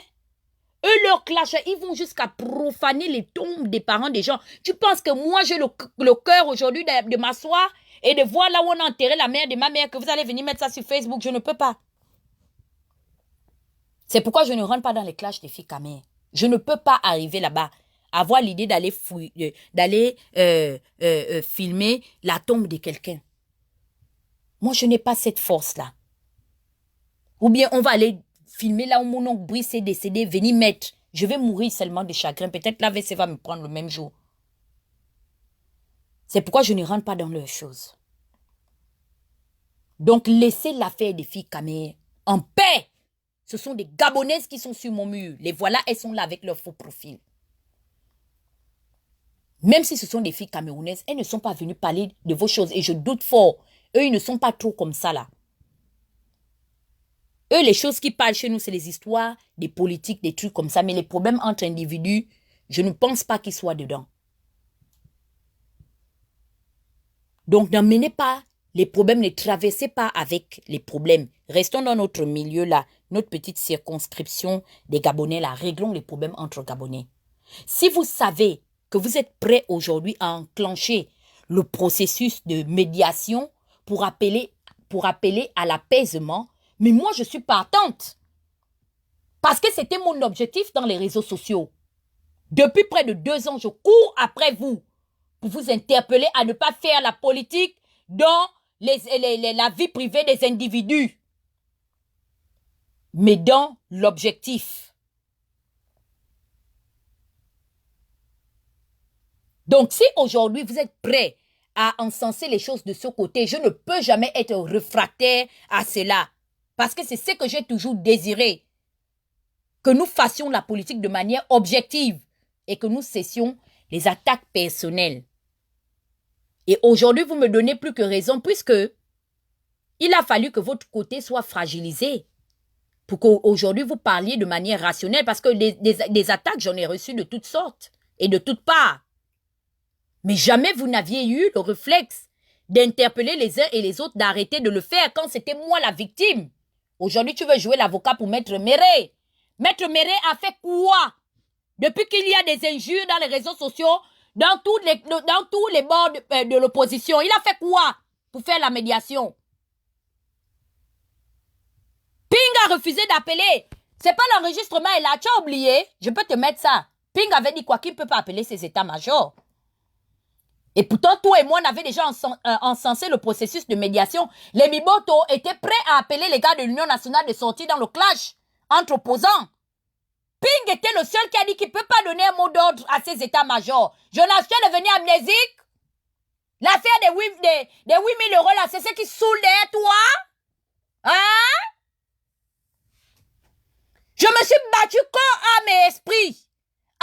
Eux, leur clash, ils vont jusqu'à profaner les tombes des parents des gens. Tu penses que moi, j'ai le cœur aujourd'hui de m'asseoir et de voir là où on a enterré la mère de ma mère, que vous allez venir mettre ça sur Facebook? Je ne peux pas. C'est pourquoi je ne rentre pas dans les clashs des filles camères. Je ne peux pas arriver là-bas, avoir l'idée d'aller filmer la tombe de quelqu'un. Moi, je n'ai pas cette force-là. Ou bien on va aller filmer là où mon oncle Brice est décédé, venir mettre. Je vais mourir seulement de chagrin. Peut-être l'AVC va me prendre le même jour. C'est pourquoi je ne rentre pas dans leurs choses. Donc, laissez l'affaire des filles camères en paix. Ce sont des Gabonaises qui sont sur mon mur. Les voilà, elles sont là avec leur faux profil. Même si ce sont des filles camerounaises, elles ne sont pas venues parler de vos choses. Et je doute fort. Eux, ils ne sont pas trop comme ça là. Eux, les choses qui parlent chez nous, c'est les histoires, des politiques, des trucs comme ça. Mais les problèmes entre individus, je ne pense pas qu'ils soient dedans. Donc, n'emmenez pas les problèmes, ne traversez pas avec les problèmes. Restons dans notre milieu là, notre petite circonscription des Gabonais là. Réglons les problèmes entre Gabonais. Si vous savez que vous êtes prêts aujourd'hui à enclencher le processus de médiation pour appeler à l'apaisement, mais moi, je suis partante. Parce que c'était mon objectif dans les réseaux sociaux. Depuis près de 2 ans, je cours après vous pour vous interpeller à ne pas faire la politique dans la vie privée des individus, mais dans l'objectif. Donc, si aujourd'hui vous êtes prêts à encenser les choses de ce côté, je ne peux jamais être réfractaire à cela. Parce que c'est ce que j'ai toujours désiré. Que nous fassions la politique de manière objective et que nous cessions les attaques personnelles. Et aujourd'hui, vous me donnez plus que raison puisque il a fallu que votre côté soit fragilisé pour qu'aujourd'hui vous parliez de manière rationnelle parce que des attaques, j'en ai reçues de toutes sortes et de toutes parts. Mais jamais vous n'aviez eu le réflexe d'interpeller les uns et les autres, d'arrêter de le faire quand c'était moi la victime. Aujourd'hui, tu veux jouer l'avocat pour Maître Méré. Maître Méré a fait quoi? Depuis qu'il y a des injures dans les réseaux sociaux, dans tous les bords de l'opposition, il a fait quoi pour faire la médiation? Ping a refusé d'appeler. C'est pas l'enregistrement, et là, tu as oublié. Je peux te mettre ça. Ping avait dit quoi? Qu'il ne peut pas appeler ses états-majors. Et pourtant, toi et moi, on avait déjà encensé le processus de médiation. Les Miboto étaient prêts à appeler les gars de l'Union nationale de sortir dans le clash entre opposants. Ping était le seul qui a dit qu'il ne peut pas donner un mot d'ordre à ses états-majors. Jonas est devenu amnésique. L'affaire des 8 000 euros, là, c'est ce qui saoule derrière toi. Hein? Je me suis battu corps, âme et esprit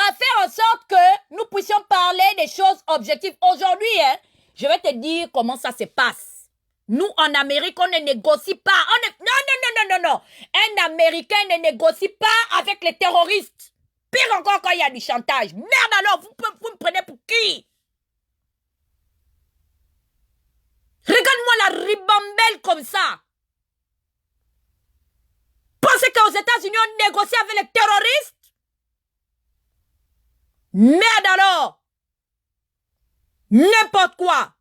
à faire en sorte que nous puissions parler des choses objectives. Aujourd'hui, hein, je vais te dire comment ça se passe. Nous, en Amérique, on ne négocie pas. Non. Un Américain ne négocie pas avec les terroristes. Pire encore quand il y a du chantage. Merde alors, vous me prenez pour qui? Regarde-moi la ribambelle comme ça. Pensez qu'aux États-Unis, on négocie avec les terroristes? Merde alors! N'importe quoi!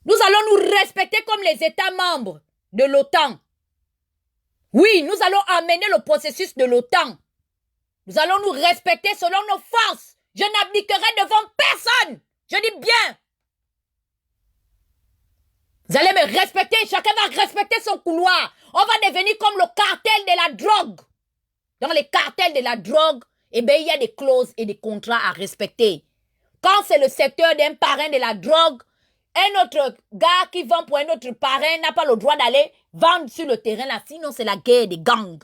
Nous allons nous respecter comme les États membres de l'OTAN. Oui, nous allons amener le processus de l'OTAN. Nous allons nous respecter selon nos forces. Je n'abdiquerai devant personne. Je dis bien. Vous allez me respecter, chacun va respecter son couloir. On va devenir comme le cartel de la drogue. Dans les cartels de la drogue, eh bien, il y a des clauses et des contrats à respecter. Quand c'est le secteur d'un parrain de la drogue, un autre gars qui vend pour un autre parrain n'a pas le droit d'aller vendre sur le terrain là, sinon c'est la guerre des gangs.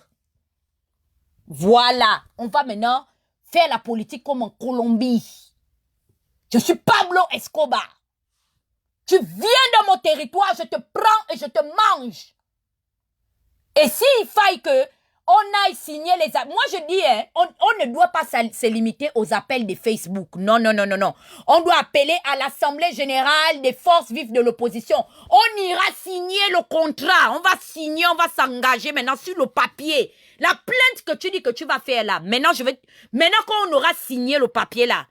Voilà, on va maintenant faire la politique comme en Colombie. Je suis Pablo Escobar. Tu viens dans mon territoire, je te prends et je te mange. Et s'il faille que on aille signer les... Moi, je dis, hein, on ne doit pas se limiter aux appels de Facebook. Non, non, non, non, non. On doit appeler à l'Assemblée générale des forces vives de l'opposition. On ira signer le contrat. On va signer, on va s'engager maintenant sur le papier. La plainte que tu dis que tu vas faire là, maintenant, quand on aura signé le papier là,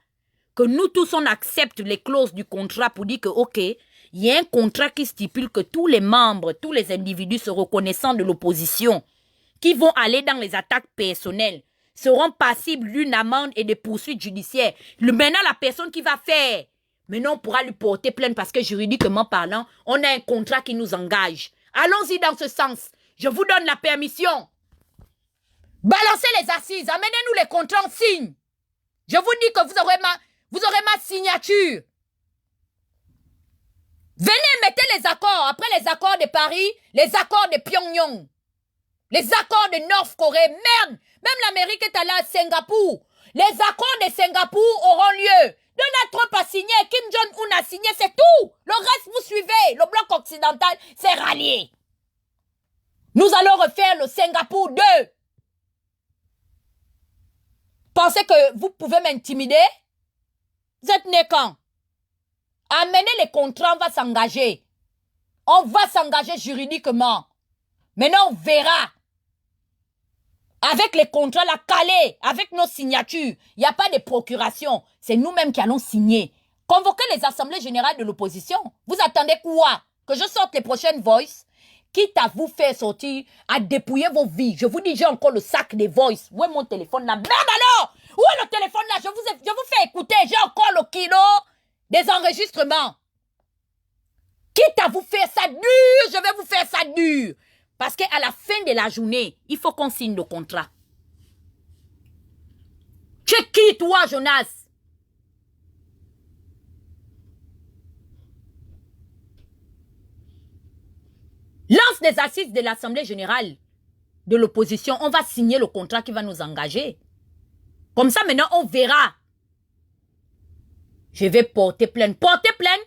que nous tous, on accepte les clauses du contrat pour dire que, OK, il y a un contrat qui stipule que tous les membres, tous les individus se reconnaissant de l'opposition, qui vont aller dans les attaques personnelles, seront passibles d'une amende et de poursuites judiciaires. Maintenant, la personne qui va faire, maintenant, on pourra lui porter plainte parce que juridiquement parlant, on a un contrat qui nous engage. Allons-y dans ce sens. Je vous donne la permission. Balancez les assises, amenez-nous les contrats, on signe. Je vous dis que vous aurez ma signature. Venez, mettez les accords. Après les accords de Paris, les accords de Pyongyang. Les accords de North Corée, merde, même l'Amérique est allée à Singapour. Les accords de Singapour auront lieu. Donald Trump a signé, Kim Jong-un a signé, c'est tout. Le reste, vous suivez. Le bloc occidental s'est rallié. Nous allons refaire le Singapour 2. Pensez que vous pouvez m'intimider? Vous êtes né quand? Amenez les contrats, on va s'engager. On va s'engager juridiquement. Maintenant, on verra. Avec les contrats, la calée, avec nos signatures, il n'y a pas de procuration. C'est nous-mêmes qui allons signer. Convoquer les assemblées générales de l'opposition. Vous attendez quoi? Que je sorte les prochaines voices? Quitte à vous faire sortir, à dépouiller vos vies. Je vous dis, j'ai encore le sac des voices. Où est mon téléphone là? Merde alors! Où est le téléphone là? Je vous fais écouter. J'ai encore le kilo des enregistrements. Quitte à vous faire ça dur, je vais vous faire ça dur. Parce qu'à la fin de la journée, il faut qu'on signe le contrat. Tu es qui, toi, Jonas? Lance des assises de l'Assemblée générale de l'opposition. On va signer le contrat qui va nous engager. Comme ça, maintenant, on verra. Je vais porter plainte. Porter plainte?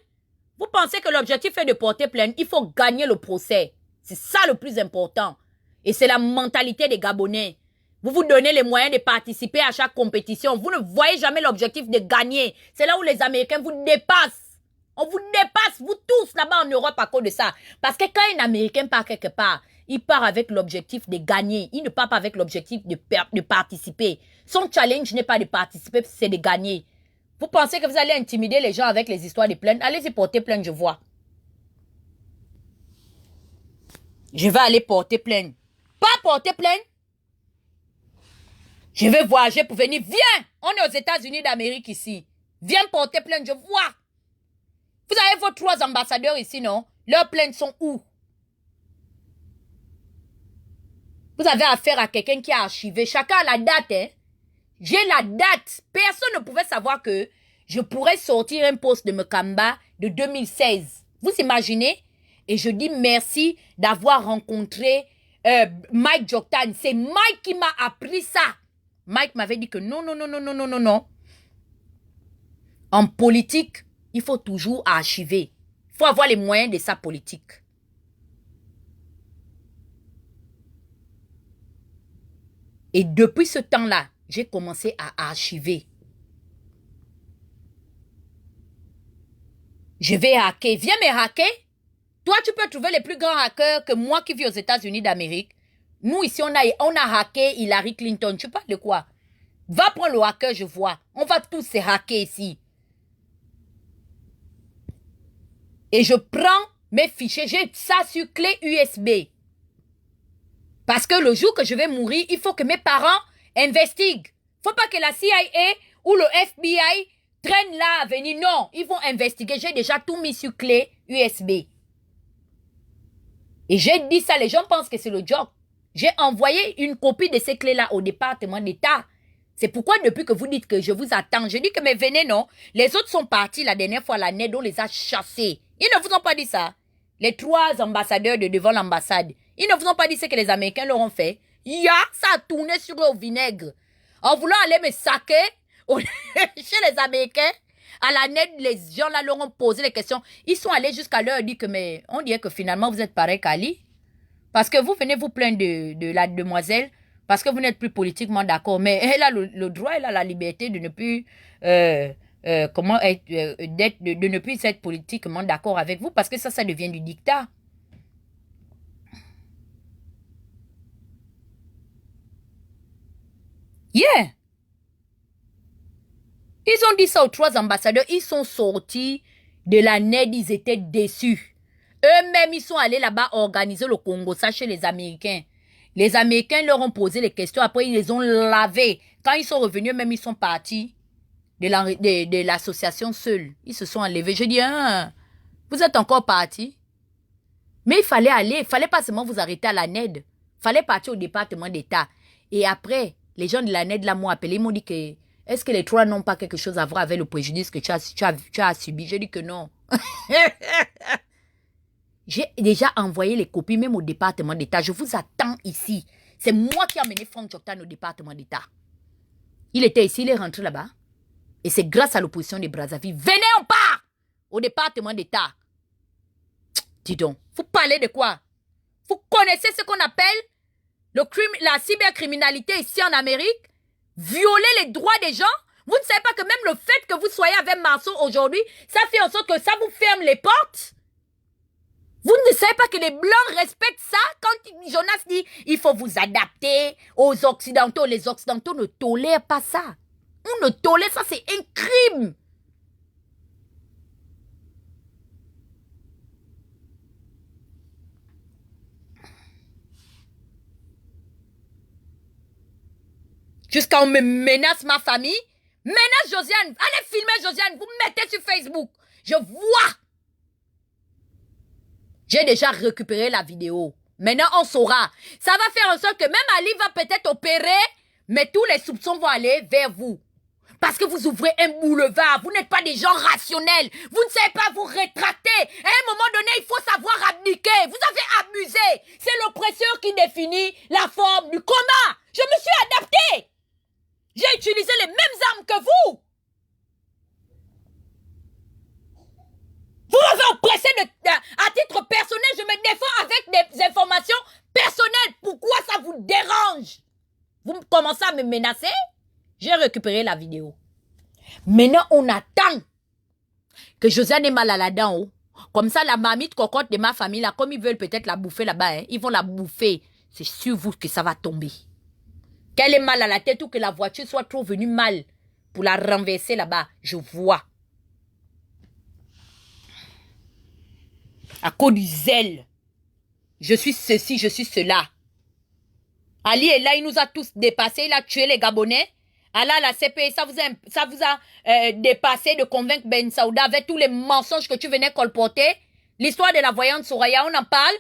Vous pensez que l'objectif est de porter plainte? Il faut gagner le procès. C'est ça le plus important. Et c'est la mentalité des Gabonais. Vous vous donnez les moyens de participer à chaque compétition. Vous ne voyez jamais l'objectif de gagner. C'est là où les Américains vous dépassent. On vous dépasse, vous tous là-bas en Europe à cause de ça. Parce que quand un Américain part quelque part, il part avec l'objectif de gagner. Il ne part pas avec l'objectif de participer. Son challenge n'est pas de participer, c'est de gagner. Vous pensez que vous allez intimider les gens avec les histoires de plainte? Allez-y porter plainte, je vois. Je vais aller porter plainte. Pas porter plainte. Je vais voyager pour venir. Viens. On est aux États-Unis d'Amérique ici. Viens porter plainte, je vois. Vous avez vos 3 ambassadeurs ici, non? Leurs plaintes sont où? Vous avez affaire à quelqu'un qui a archivé. Chacun a la date, hein? J'ai la date. Personne ne pouvait savoir que je pourrais sortir un post de Mekamba de 2016. Vous imaginez? Et je dis merci d'avoir rencontré Mike Joktan. C'est Mike qui m'a appris ça. Mike m'avait dit que non, non, non, non, non, non, non, non. En politique, il faut toujours archiver. Il faut avoir les moyens de sa politique. Et depuis ce temps-là, j'ai commencé à archiver. Je vais hacker. Viens me hacker. Toi, tu peux trouver les plus grands hackers que moi qui vis aux États-Unis d'Amérique. Nous, ici, on a hacké Hillary Clinton. Tu parles de quoi? Va prendre le hacker, je vois. On va tous se hacker ici. Et je prends mes fichiers. J'ai ça sur clé USB. Parce que le jour que je vais mourir, il faut que mes parents investiguent. Il ne faut pas que la CIA ou le FBI traînent là à venir. Non, ils vont investiguer. J'ai déjà tout mis sur clé USB. Et j'ai dit ça, les gens pensent que c'est le job. J'ai envoyé une copie de ces clés-là au département d'État. C'est pourquoi depuis que vous dites que je vous attends, je dis que mais venez, non. Les autres sont partis la dernière fois, la NEDO les a chassés. Ils ne vous ont pas dit ça. Les 3 ambassadeurs de devant l'ambassade. Ils ne vous ont pas dit ce que les Américains leur ont fait. Ça a tourné sur eux au vinaigre. En voulant aller me saquer chez les Américains, à la NED, les gens là leur ont posé les questions. Ils sont allés jusqu'à leur dire que, mais on dirait que finalement vous êtes pareil qu'Ali. Parce que vous venez vous plaindre de la demoiselle. parce que vous n'êtes plus politiquement d'accord. Mais elle a le droit, elle a la liberté de ne plus... comment être, de ne plus être politiquement d'accord avec vous, parce que ça devient du dictat. Yeah. Ils ont dit ça aux 3 ambassadeurs. Ils sont sortis de la NED. Ils étaient déçus. Eux-mêmes, ils sont allés là-bas organiser le Congo, ça chez les Américains. Les Américains leur ont posé les questions. Après, ils les ont lavés. Quand ils sont revenus, même ils sont partis de l'association seuls. Ils se sont enlevés. Je dis, vous êtes encore partis. Mais il fallait aller. Il fallait pas seulement vous arrêter à la NED. Il fallait partir au département d'État. Et après, les gens de la NED là m'ont appelé. Ils m'ont dit que est-ce que les 3 n'ont pas quelque chose à voir avec le préjudice que tu as subi? J'ai dit que non. J'ai déjà envoyé les copies même au département d'État. Je vous attends ici. C'est moi qui ai amené Franck Choktan au département d'État. Il était ici, il est rentré là-bas. Et c'est grâce à l'opposition de Brazzaville. Venez, on part au département d'État. Dis donc, vous parlez de quoi? Vous connaissez ce qu'on appelle la cybercriminalité ici en Amérique? Violer les droits des gens? Vous ne savez pas que même le fait que vous soyez avec Marceau aujourd'hui, ça fait en sorte que ça vous ferme les portes? Vous ne savez pas que les Blancs respectent ça? Quand Jonas dit il faut vous adapter aux Occidentaux, les Occidentaux ne tolèrent pas ça. On ne tolère ça, c'est un crime. Jusqu'à on me menace ma famille. Menace Josiane. Allez filmer Josiane. Vous mettez sur Facebook. Je vois. J'ai déjà récupéré la vidéo. Maintenant, on saura. Ça va faire en sorte que même Ali va peut-être opérer, mais tous les soupçons vont aller vers vous. Parce que vous ouvrez un boulevard. Vous n'êtes pas des gens rationnels. Vous ne savez pas vous rétracter. À un moment donné, il faut savoir abdiquer. Vous avez abusé. C'est l'oppresseur qui définit la forme du coma. Je me suis adapté. J'ai utilisé les mêmes armes que vous. Vous m'avez oppressé à titre personnel. Je me défends avec des informations personnelles. Pourquoi ça vous dérange? Vous commencez à me menacer? J'ai récupéré la vidéo. Maintenant, on attend que Josiane ait mal à la dent. Oh. Comme ça, la mamite cocotte de ma famille, là, comme ils veulent peut-être la bouffer là-bas, hein, ils vont la bouffer. C'est sur vous que ça va tomber. Qu'elle ait mal à la tête ou que la voiture soit trop venue mal pour la renverser là-bas. Je vois. À cause du zèle. Je suis ceci, je suis cela. Ali est là, il nous a tous dépassés. Il a tué les Gabonais. Allah, la CPI, ça vous a dépassé de convaincre Ben Saouda avec tous les mensonges que tu venais colporter. L'histoire de la voyante Soraya, on en parle?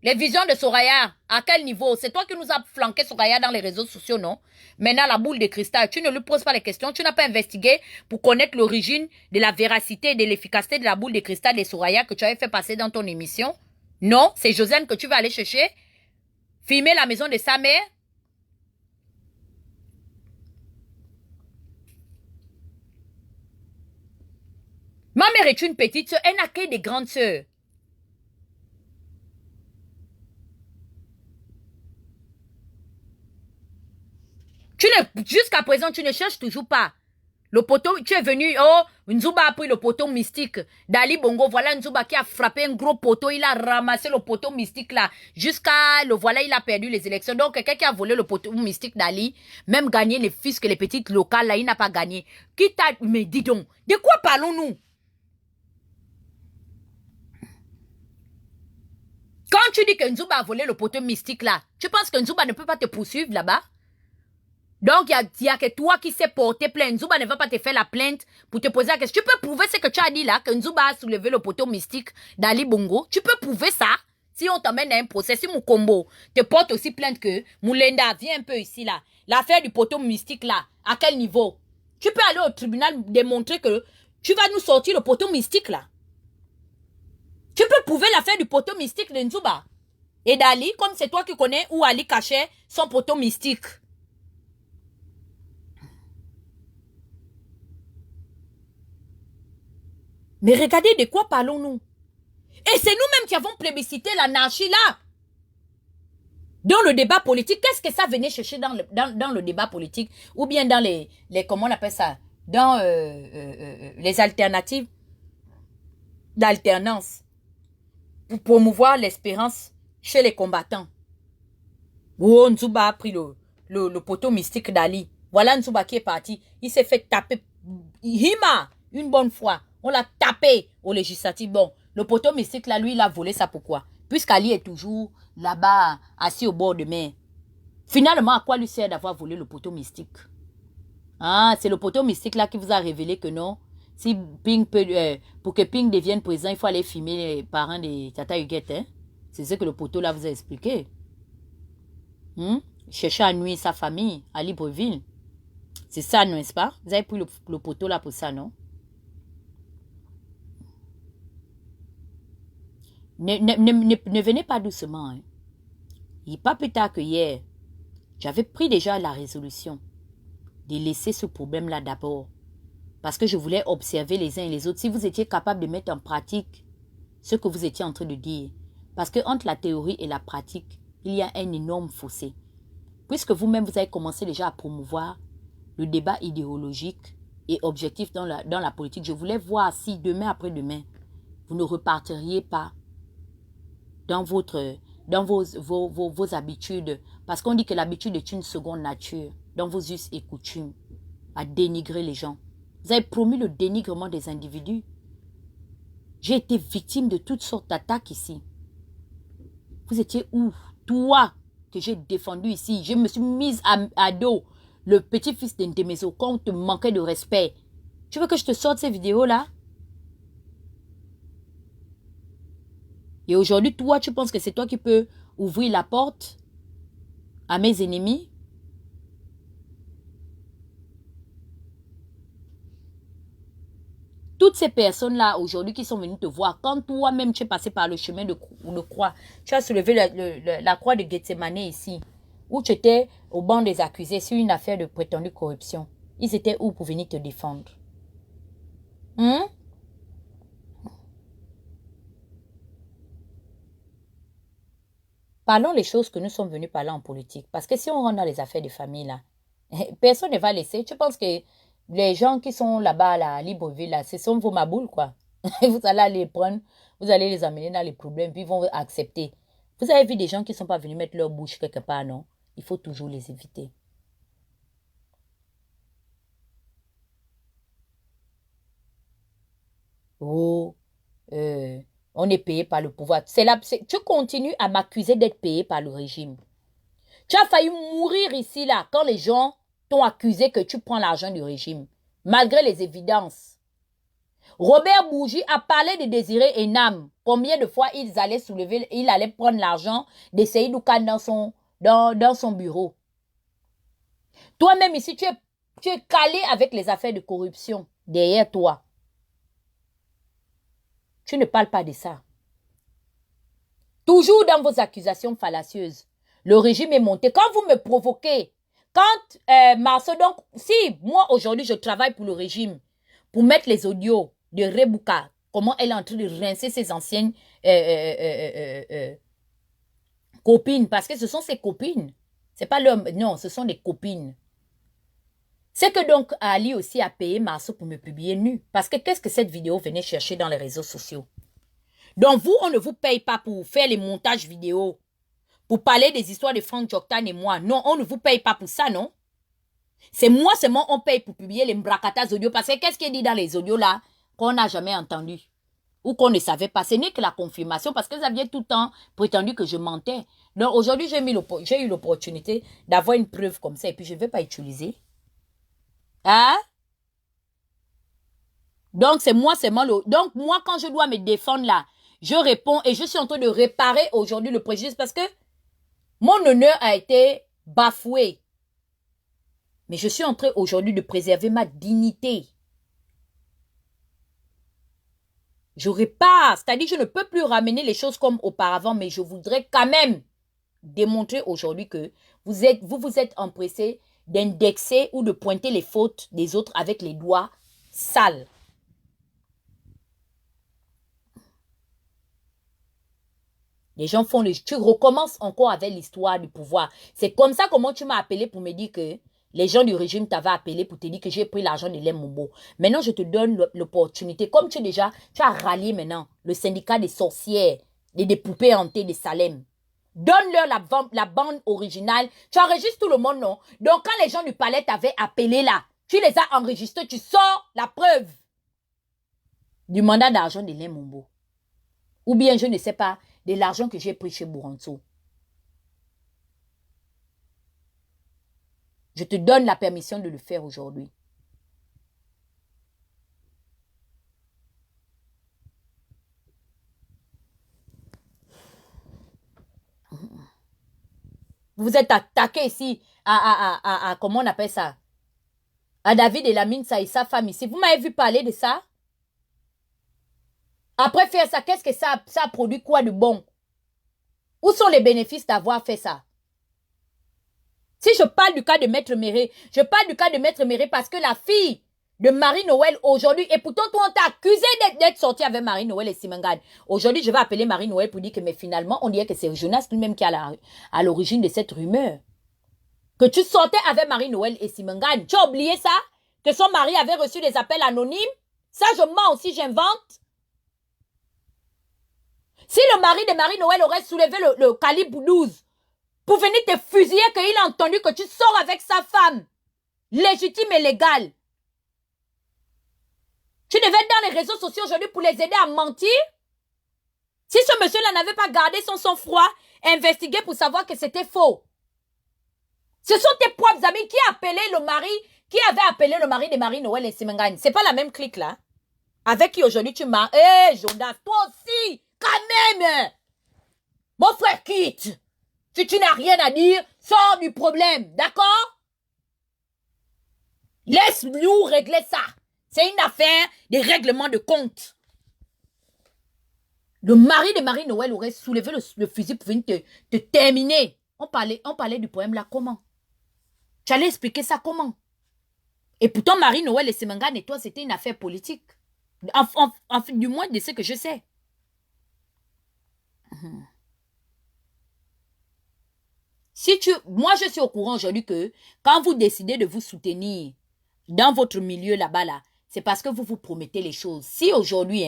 Les visions de Soraya, à quel niveau? C'est toi qui nous as flanqué Soraya dans les réseaux sociaux, non? Maintenant, la boule de cristal, tu ne lui poses pas les questions. Tu n'as pas investigué pour connaître l'origine de la véracité et de l'efficacité de la boule de cristal de Soraya que tu avais fait passer dans ton émission? Non, c'est Josiane que tu vas aller chercher. Filmer la maison de sa mère. Ma mère est une petite soeur, elle n'a que des grandes sœurs. Jusqu'à présent, tu ne cherches toujours pas. Le poteau, tu es venu, oh, Nzouba a pris le poteau mystique d'Ali Bongo. Voilà Nzouba qui a frappé un gros poteau. Il a ramassé le poteau mystique là. Jusqu'à le voilà, il a perdu les élections. Donc, quelqu'un qui a volé le poteau mystique d'Ali, même gagné les fils que les petites locales là, il n'a pas gagné. Qui t'a... Mais dis donc, de quoi parlons-nous? Quand tu dis que Nzouba a volé le poteau mystique là, tu penses que Nzouba ne peut pas te poursuivre là-bas? Donc, il y a que toi qui sais porter plainte. Nzouba ne va pas te faire la plainte pour te poser la question. Tu peux prouver ce que tu as dit là, que Nzouba a soulevé le poteau mystique d'Ali Bongo. Tu peux prouver ça si on t'emmène à un procès. Si Mukombo te porte aussi plainte que Moulenda, viens un peu ici là. L'affaire du poteau mystique là, à quel niveau? Tu peux aller au tribunal démontrer que tu vas nous sortir le poteau mystique là. Tu peux prouver l'affaire du poteau mystique de Nzouba et d'Ali, comme c'est toi qui connais où Ali cachait son poteau mystique. Mais regardez de quoi parlons-nous. Et c'est nous-mêmes qui avons plébiscité l'anarchie là. Dans le débat politique, qu'est-ce que ça venait chercher dans le débat politique? Ou bien dans les comment on appelle ça? Dans les alternatives d'alternance. Pour promouvoir l'espérance chez les combattants. Oh, Nzouba a pris le poteau mystique d'Ali. Voilà Nzouba qui est parti. Il s'est fait taper. Hima, une bonne fois. On l'a tapé au législatif. Bon, le poteau mystique là, lui, il a volé ça pourquoi? Puisqu'Ali est toujours là-bas, assis au bord de mer. Finalement, à quoi lui sert d'avoir volé le poteau mystique? Ah, c'est le poteau mystique là qui vous a révélé que non. Si Ping peut, pour que Ping devienne président, il faut aller filmer les parents de Tata Huguette. Hein? C'est ce que le poteau là vous a expliqué. Chercher à nuire sa famille à Libreville. C'est ça, n'est-ce pas? Vous avez pris le poteau là pour ça, non? Ne venez pas doucement. Hein. Et pas plus tard que hier, j'avais pris déjà la résolution de laisser ce problème-là d'abord. Parce que je voulais observer les uns et les autres. Si vous étiez capable de mettre en pratique ce que vous étiez en train de dire. Parce que entre la théorie et la pratique, il y a un énorme fossé. Puisque vous-même, vous avez commencé déjà à promouvoir le débat idéologique et objectif dans la politique. Je voulais voir si demain après-demain, vous ne repartiriez pas dans vos habitudes. Parce qu'on dit que l'habitude est une seconde nature. Dans vos us et coutumes. À dénigrer les gens. Vous avez promis le dénigrement des individus. J'ai été victime de toutes sortes d'attaques ici. Vous étiez où? Toi que j'ai défendu ici. Je me suis mise à dos le petit-fils d'Ndemezo quand on te manquait de respect. Tu veux que je te sorte ces vidéos-là? Et aujourd'hui, toi, tu penses que c'est toi qui peux ouvrir la porte à mes ennemis? Toutes ces personnes-là, aujourd'hui, qui sont venues te voir, quand toi-même, tu es passé par le chemin de croix, tu as soulevé la croix de Gethsemane ici, où tu étais au banc des accusés sur une affaire de prétendue corruption. Ils étaient où pour venir te défendre? Parlons les choses que nous sommes venus parler en politique. Parce que si on rentre dans les affaires de famille, là, personne ne va laisser. Tu penses que les gens qui sont là-bas, à Libreville, là, ce sont vos maboules, quoi. Vous allez les prendre, vous allez les amener dans les problèmes, puis ils vont accepter. Vous avez vu des gens qui ne sont pas venus mettre leur bouche quelque part, non? Il faut toujours les éviter. Oh, on est payé par le pouvoir. Tu continues à m'accuser d'être payé par le régime. Tu as failli mourir ici, là, quand les gens t'ont accusé que tu prends l'argent du régime, malgré les évidences. Robert Bourgi a parlé de Désiré Enam. Combien de fois il allait prendre l'argent de Seydou Khan dans son bureau. Toi-même ici, tu es calé avec les affaires de corruption derrière toi. Tu ne parles pas de ça. Toujours dans vos accusations fallacieuses. Le régime est monté. Quand vous me provoquez, quand Marceau, donc, si moi aujourd'hui je travaille pour le régime, pour mettre les audios de Rebouka, comment elle est en train de rincer ses anciennes copines, parce que ce sont ses copines. C'est pas l'homme, non, ce sont des copines. C'est que donc Ali aussi a payé Marceau pour me publier nu. Parce que qu'est-ce que cette vidéo venait chercher dans les réseaux sociaux? Donc vous, on ne vous paye pas pour faire les montages vidéo, pour parler des histoires de Franck Joktan et moi. Non, on ne vous paye pas pour ça, non? C'est moi seulement on paye pour publier les mbrakatas audio. Parce que qu'est-ce qu'il dit dans les audios là qu'on n'a jamais entendu? Ou qu'on ne savait pas. Ce n'est que la confirmation parce que vous aviez tout le temps prétendu que je mentais. Donc aujourd'hui, j'ai eu l'opportunité d'avoir une preuve comme ça et puis je ne vais pas utiliser. Hein? Donc c'est moi seulement Donc moi quand je dois me défendre là, je réponds et je suis en train de réparer aujourd'hui le préjudice parce que mon honneur a été bafoué. Mais je suis en train aujourd'hui de préserver ma dignité. Je répare, c'est-à-dire je ne peux plus ramener les choses comme auparavant, mais je voudrais quand même démontrer aujourd'hui que vous êtes empressé d'indexer ou de pointer les fautes des autres avec les doigts sales. Les gens font tu recommences encore avec l'histoire du pouvoir. C'est comme ça comment tu m'as appelé pour me dire que les gens du régime t'avaient appelé pour te dire que j'ai pris l'argent de l'Emombo. Maintenant, je te donne l'opportunité. Comme tu as rallié maintenant le syndicat des sorcières, des poupées hantées de Salem. Donne-leur la bande originale. Tu enregistres tout le monde, non? Donc, quand les gens du palais t'avaient appelé là, tu les as enregistrés, tu sors la preuve du mandat d'argent de l'Emombo. Ou bien, je ne sais pas, de l'argent que j'ai pris chez Buranto. Je te donne la permission de le faire aujourd'hui. Vous êtes attaqué ici à comment on appelle ça? À David et Lamine et sa femme ici. Vous m'avez vu parler de ça? Après faire ça, qu'est-ce que ça a produit quoi de bon? Où sont les bénéfices d'avoir fait ça? Si je parle du cas de Maître Méré, je parle du cas de Maître Méré parce que la fille de Marie-Noël aujourd'hui, et pourtant toi on t'a accusé d'être sorti avec Marie-Noël et Simengane. Aujourd'hui, je vais appeler Marie-Noël pour dire que mais finalement, on dirait que c'est Jonas lui-même qui est à l'origine de cette rumeur. Que tu sortais avec Marie-Noël et Simengane. Tu as oublié ça? Que son mari avait reçu des appels anonymes? Ça, je mens aussi, j'invente. Si le mari de Marie-Noël aurait soulevé le calibre 12 pour venir te fusiller, qu'il a entendu que tu sors avec sa femme, légitime et légale, tu devais être dans les réseaux sociaux aujourd'hui pour les aider à mentir? Si ce monsieur-là n'avait pas gardé son sang-froid, investigué pour savoir que c'était faux. Ce sont tes propres amis qui avaient appelé le mari de Marie-Noël et Simengane. C'est pas la même clique là. Avec qui aujourd'hui tu m'as... Hé, Jonas, toi aussi, quand même. Mon frère quitte. Si tu n'as rien à dire, sors du problème, d'accord? Laisse-nous régler ça. C'est une affaire de règlement de compte. Le mari de Marie-Noël aurait soulevé le fusil pour venir te terminer. On parlait du problème là, comment? Tu allais expliquer ça comment? Et pourtant, Marie-Noël et Simengane et toi, c'était une affaire politique. Du moins de ce que je sais. Moi, je suis au courant aujourd'hui que quand vous décidez de vous soutenir dans votre milieu là-bas, là, c'est parce que vous vous promettez les choses. Si aujourd'hui,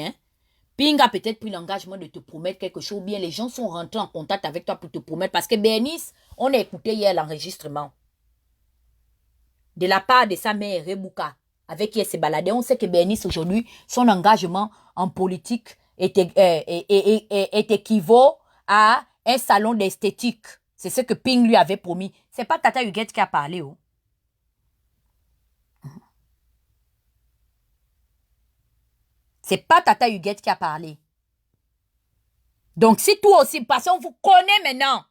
Ping a peut-être pris l'engagement de te promettre quelque chose, ou bien les gens sont rentrés en contact avec toi pour te promettre. Parce que Bernice, on a écouté hier l'enregistrement de la part de sa mère, Rebouka, avec qui elle s'est baladée. On sait que Bernice, aujourd'hui, son engagement en politique est équivaut à un salon d'esthétique. C'est ce que Ping lui avait promis. C'est pas Tata Huguette qui a parlé. Oh. C'est pas Tata Huguette qui a parlé. Donc, si toi aussi, parce qu'on vous connaît maintenant.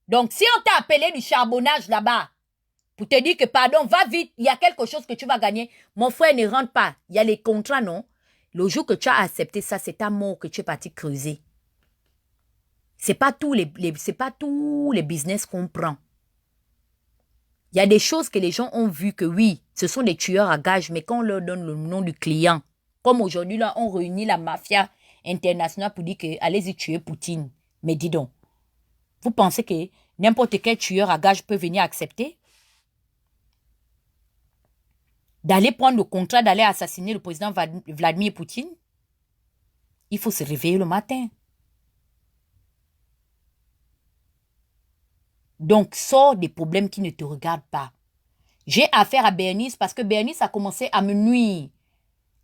Donc, si on t'a appelé du charbonnage là-bas, pour te dire que, pardon, va vite, il y a quelque chose que tu vas gagner. Mon frère, ne rentre pas. Il y a les contrats, non? Le jour que tu as accepté ça, c'est ta mort que tu es parti creuser. C'est pas tous les business qu'on prend. Il y a des choses que les gens ont vu que oui, ce sont des tueurs à gages, mais quand on leur donne le nom du client, comme aujourd'hui, là, on réunit la mafia internationale pour dire que allez-y tuer Poutine. Mais dis donc, vous pensez que n'importe quel tueur à gages peut venir accepter? D'aller prendre le contrat, d'aller assassiner le président Vladimir Poutine? Il faut se réveiller le matin. Donc, sors des problèmes qui ne te regardent pas. J'ai affaire à Bernice parce que Bernice a commencé à me nuire.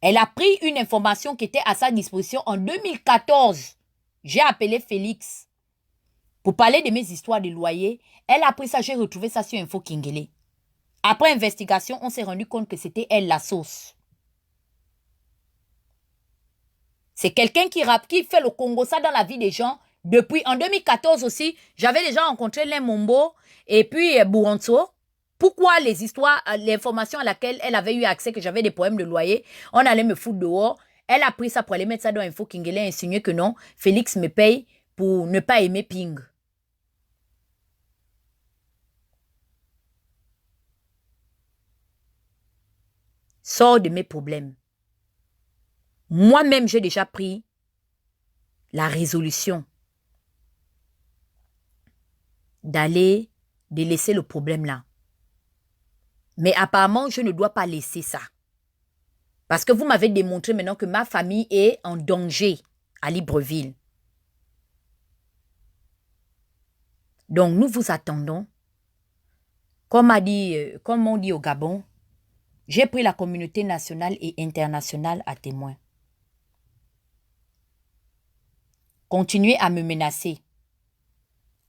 Elle a pris une information qui était à sa disposition en 2014. J'ai appelé Félix pour parler de mes histoires de loyer. Elle a pris ça, j'ai retrouvé ça sur Info Kingele. Après investigation, on s'est rendu compte que c'était elle la sauce. C'est quelqu'un qui fait le Congo ça dans la vie des gens. Depuis, en 2014 aussi, j'avais déjà rencontré Lemombo et puis Buronto. Pourquoi les histoires, l'information à laquelle elle avait eu accès, que j'avais des problèmes de loyer, on allait me foutre dehors. Elle a pris ça pour aller mettre ça dans Info Kingele et insinuer que non, Félix me paye pour ne pas aimer Ping. Sors de mes problèmes. Moi-même, j'ai déjà pris la résolution d'aller délaisser le problème là. Mais apparemment, je ne dois pas laisser ça. Parce que vous m'avez démontré maintenant que ma famille est en danger à Libreville. Donc, nous vous attendons. Comme on dit au Gabon, j'ai pris la communauté nationale et internationale à témoin. Continuez à me menacer.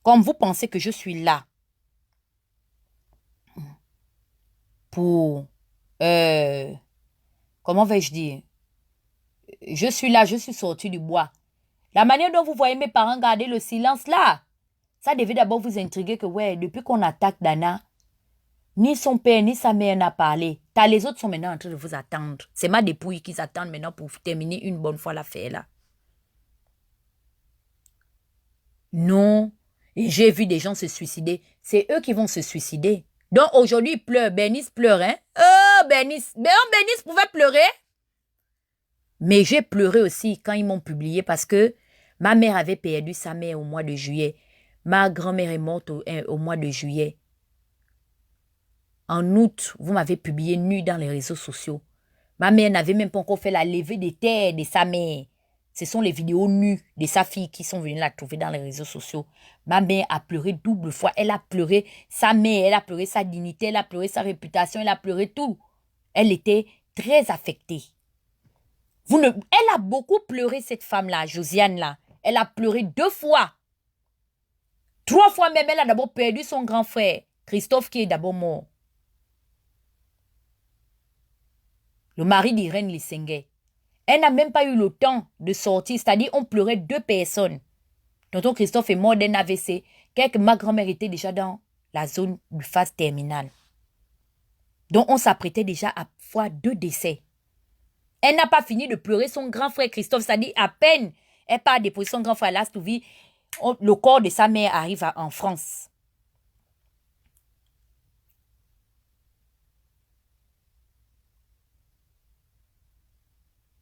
Comme vous pensez que je suis là pour... comment vais-je dire? Je suis là, je suis sorti du bois. La manière dont vous voyez mes parents garder le silence là, ça devait d'abord vous intriguer que ouais, depuis qu'on attaque Dana, ni son père ni sa mère n'a parlé. Les autres sont maintenant en train de vous attendre. C'est ma dépouille qu'ils attendent maintenant pour terminer une bonne fois l'affaire là. Non, et j'ai vu des gens se suicider. C'est eux qui vont se suicider. Donc aujourd'hui, ils pleurent. Bernice pleure, hein? Oh, Bernice. Bernice pouvait pleurer. Mais j'ai pleuré aussi quand ils m'ont publié parce que ma mère avait perdu sa mère au mois de juillet. Ma grand-mère est morte au mois de juillet. En août, vous m'avez publié nue dans les réseaux sociaux. Ma mère n'avait même pas encore fait la levée des terres de sa mère. Ce sont les vidéos nues de sa fille qui sont venues la trouver dans les réseaux sociaux. Ma mère a pleuré double fois. Elle a pleuré sa mère, elle a pleuré sa dignité, elle a pleuré sa réputation, elle a pleuré tout. Elle était très affectée. Elle a beaucoup pleuré, cette femme-là, Josiane-là. Elle a pleuré 2 fois. 3 fois même, elle a d'abord perdu son grand frère, Christophe, qui est d'abord mort. Le mari d'Irène Lissengue. Elle n'a même pas eu le temps de sortir, c'est-à-dire on pleurait 2 personnes. Tonton Christophe est mort d'un AVC, que ma grand-mère était déjà dans la zone de phase terminale. Donc on s'apprêtait déjà à faire 2 décès. Elle n'a pas fini de pleurer son grand frère Christophe, c'est-à-dire à peine elle part déposer son grand frère à Lastouvi, le corps de sa mère arrive en France.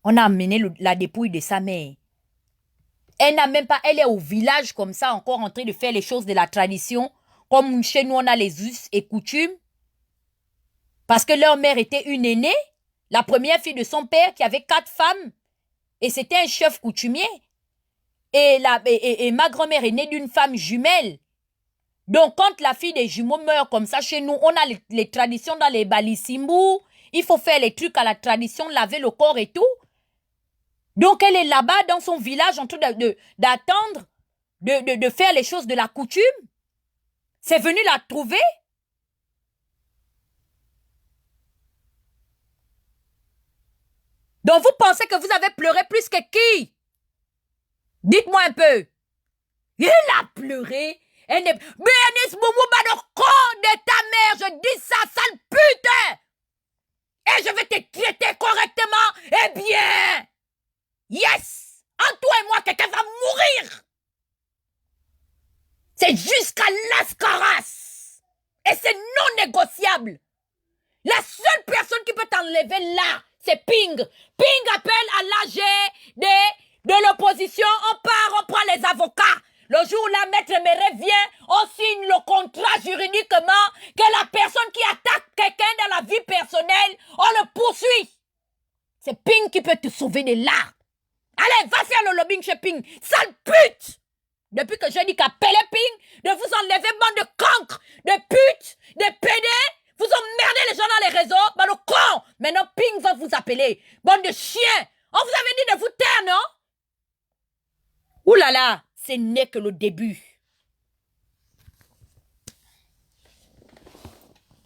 On a amené la dépouille de sa mère. Elle n'a même pas, elle est au village comme ça, encore en train de faire les choses de la tradition, comme chez nous on a les us et coutumes. Parce que leur mère était une aînée, la première fille de son père qui avait 4 femmes, et c'était un chef coutumier. Et ma grand-mère est née d'une femme jumelle. Donc quand la fille des jumeaux meurt comme ça, chez nous, on a les traditions dans les balissimbou, il faut faire les trucs à la tradition, laver le corps et tout. Donc elle est là-bas dans son village en train d'attendre, de faire les choses de la coutume. C'est venu la trouver. Donc vous pensez que vous avez pleuré plus que qui? Dites-moi un peu. Il a pleuré. Elle n'est... Béanis Moumouba, le con de ta mère, je dis ça, sale pute. Et je vais te traiter correctement. Eh bien... Yes! En toi et moi, quelqu'un va mourir! C'est jusqu'à l'ascaras! Et c'est non négociable! La seule personne qui peut t'enlever là, c'est Ping! Ping appelle à l'AG de l'opposition, on part, on prend les avocats! Le jour où la maître Méré vient, on signe le contrat juridiquement que la personne qui attaque quelqu'un dans la vie personnelle, on le poursuit! C'est Ping qui peut te sauver de là! Allez, va faire le lobbying chez Ping. Sale pute! Depuis que j'ai dit qu'appeler Ping, de vous enlever bande de cancres, de putes, de pédés, vous emmerdez les gens dans les réseaux, bah le con! Maintenant Ping va vous appeler. Bande de chiens! On vous avait dit de vous taire, non? Ouh là là, ce n'est que le début.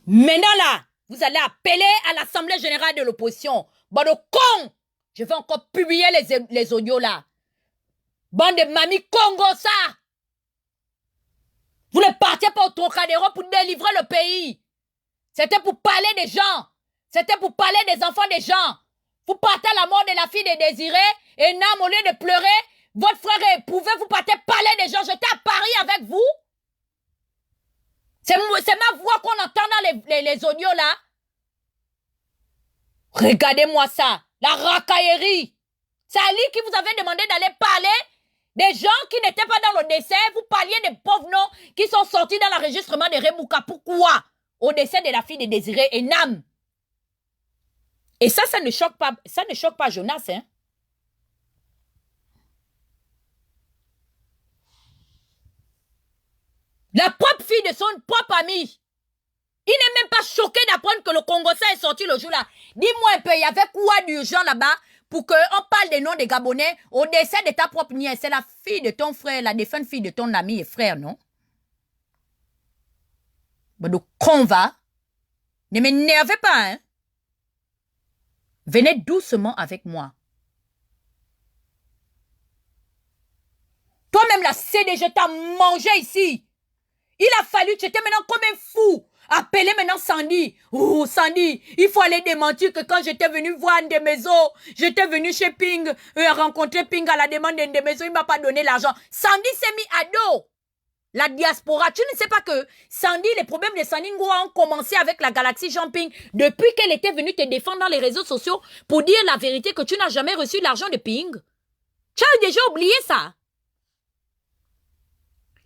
Maintenant là, vous allez appeler à l'Assemblée Générale de l'Opposition. Bande de con! Je vais encore publier les audios là. Bande de mamie Congo, ça. Vous ne partiez pas au Trocadéro pour délivrer le pays. C'était pour parler des gens. C'était pour parler des enfants des gens. Vous partez à la mort de la fille de Désiré et Nam, au lieu de pleurer, votre frère est éprouvé, vous partez parler des gens. J'étais à Paris avec vous. C'est ma voix qu'on entend dans les audios là. Regardez-moi ça. La racaillerie. C'est Ali qui vous avait demandé d'aller parler Des gens qui n'étaient pas dans le décès, vous parliez des pauvres noms qui sont sortis dans l'enregistrement de Remouka. Pourquoi? Au décès de la fille de Désiré et Nam. Et ça ne choque pas Jonas, hein? La propre fille de son propre ami. Il n'est même pas choqué d'apprendre que le Congossais est sorti le jour-là. Dis-moi un peu, il y avait quoi d'urgent là-bas pour qu'on parle des noms des Gabonais au décès de ta propre nièce? C'est la fille de ton frère, la défunte fille de ton ami et frère, non? Ben, donc, con va. Ne m'énervez pas, hein? Venez doucement avec moi. Toi-même, la CDG t'a mangé ici. Il a fallu, tu étais maintenant comme un fou. Appelez maintenant Sandy. Oh, Sandy, il faut aller démentir que quand j'étais venu voir Ndemezo, j'étais venu chez Ping, rencontrer Ping à la demande d'Ndemezo, il ne m'a pas donné l'argent. Sandy s'est mis à dos. La diaspora, tu ne sais pas que Sandy, les problèmes de Sandy Ngoa ont commencé avec la galaxie Jean-Ping depuis qu'elle était venue te défendre dans les réseaux sociaux pour dire la vérité que tu n'as jamais reçu l'argent de Ping. Tu as déjà oublié ça?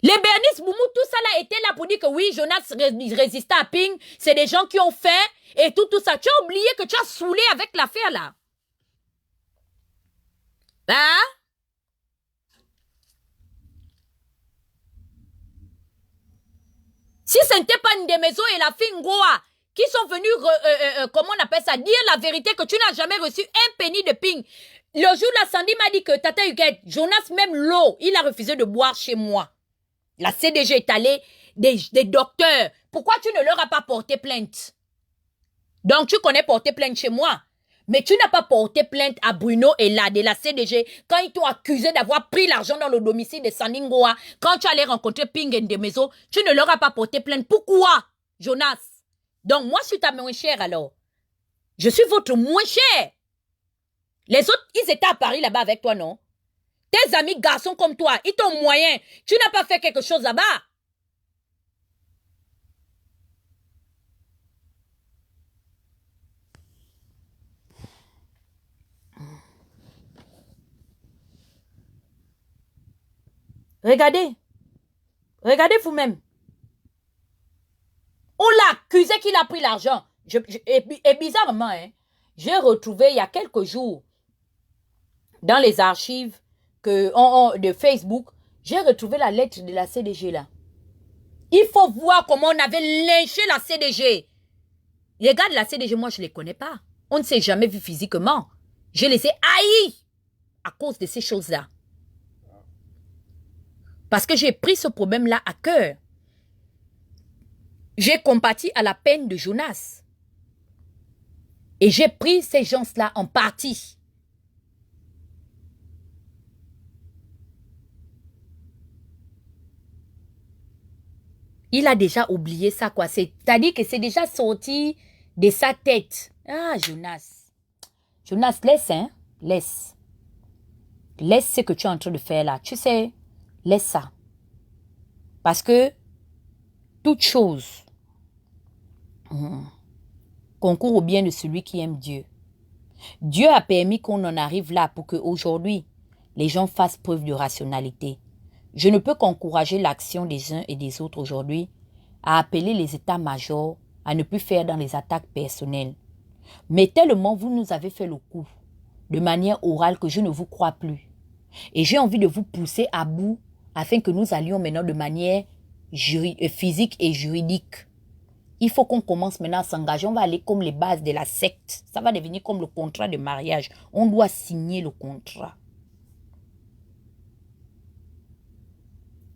Les Bernice Boumou, tout ça là était là pour dire que oui, Jonas résistait à Ping. C'est des gens qui ont fait et tout ça. Tu as oublié que tu as saoulé avec l'affaire là. Hein? Si ce n'était pas Ndemezo et la fille Ngoa qui sont venus, comment on appelle ça, dire la vérité que tu n'as jamais reçu un penny de Ping. Le jour là, Sandy m'a dit que Tata Huguette, Jonas, même l'eau, il a refusé de boire chez moi. La CDG est allée, des docteurs. Pourquoi tu ne leur as pas porté plainte? Donc, tu connais porter plainte chez moi. Mais tu n'as pas porté plainte à Bruno et là, de la CDG, quand ils t'ont accusé d'avoir pris l'argent dans le domicile de Sandingoa, quand tu allais rencontrer Ping et Ndemezo, tu ne leur as pas porté plainte. Pourquoi, Jonas? Donc, moi, je suis ta moins chère alors. Je suis votre moins chère. Les autres, ils étaient à Paris là-bas avec toi, non? Tes amis garçons comme toi, ils t'ont moyen. Tu n'as pas fait quelque chose là-bas. Regardez. Regardez vous-même. On l'a accusé qu'il a pris l'argent. Et bizarrement, hein, j'ai retrouvé il y a quelques jours dans les archives de Facebook, j'ai retrouvé la lettre de la CDG là. Il faut voir comment on avait lynché la CDG. Les gars de la CDG, moi je ne les connais pas. On ne s'est jamais vu physiquement. Je les ai haïs à cause de ces choses-là. Parce que j'ai pris ce problème-là à cœur. J'ai compati à la peine de Jonas. Et j'ai pris ces gens-là en partie. Il a déjà oublié ça, quoi. C'est-à-dire que c'est déjà sorti de sa tête. Ah, Jonas. Jonas, laisse, hein. Laisse. Laisse ce que tu es en train de faire là. Tu sais, laisse ça. Parce que toute chose concourt au bien de celui qui aime Dieu. Dieu a permis qu'on en arrive là pour qu'aujourd'hui, les gens fassent preuve de rationalité. Je ne peux qu'encourager l'action des uns et des autres aujourd'hui à appeler les états-majors à ne plus faire dans les attaques personnelles. Mais tellement vous nous avez fait le coup de manière orale que je ne vous crois plus. Et j'ai envie de vous pousser à bout afin que nous allions maintenant de manière physique et juridique. Il faut qu'on commence maintenant à s'engager. On va aller comme les bases de la secte. Ça va devenir comme le contrat de mariage. On doit signer le contrat.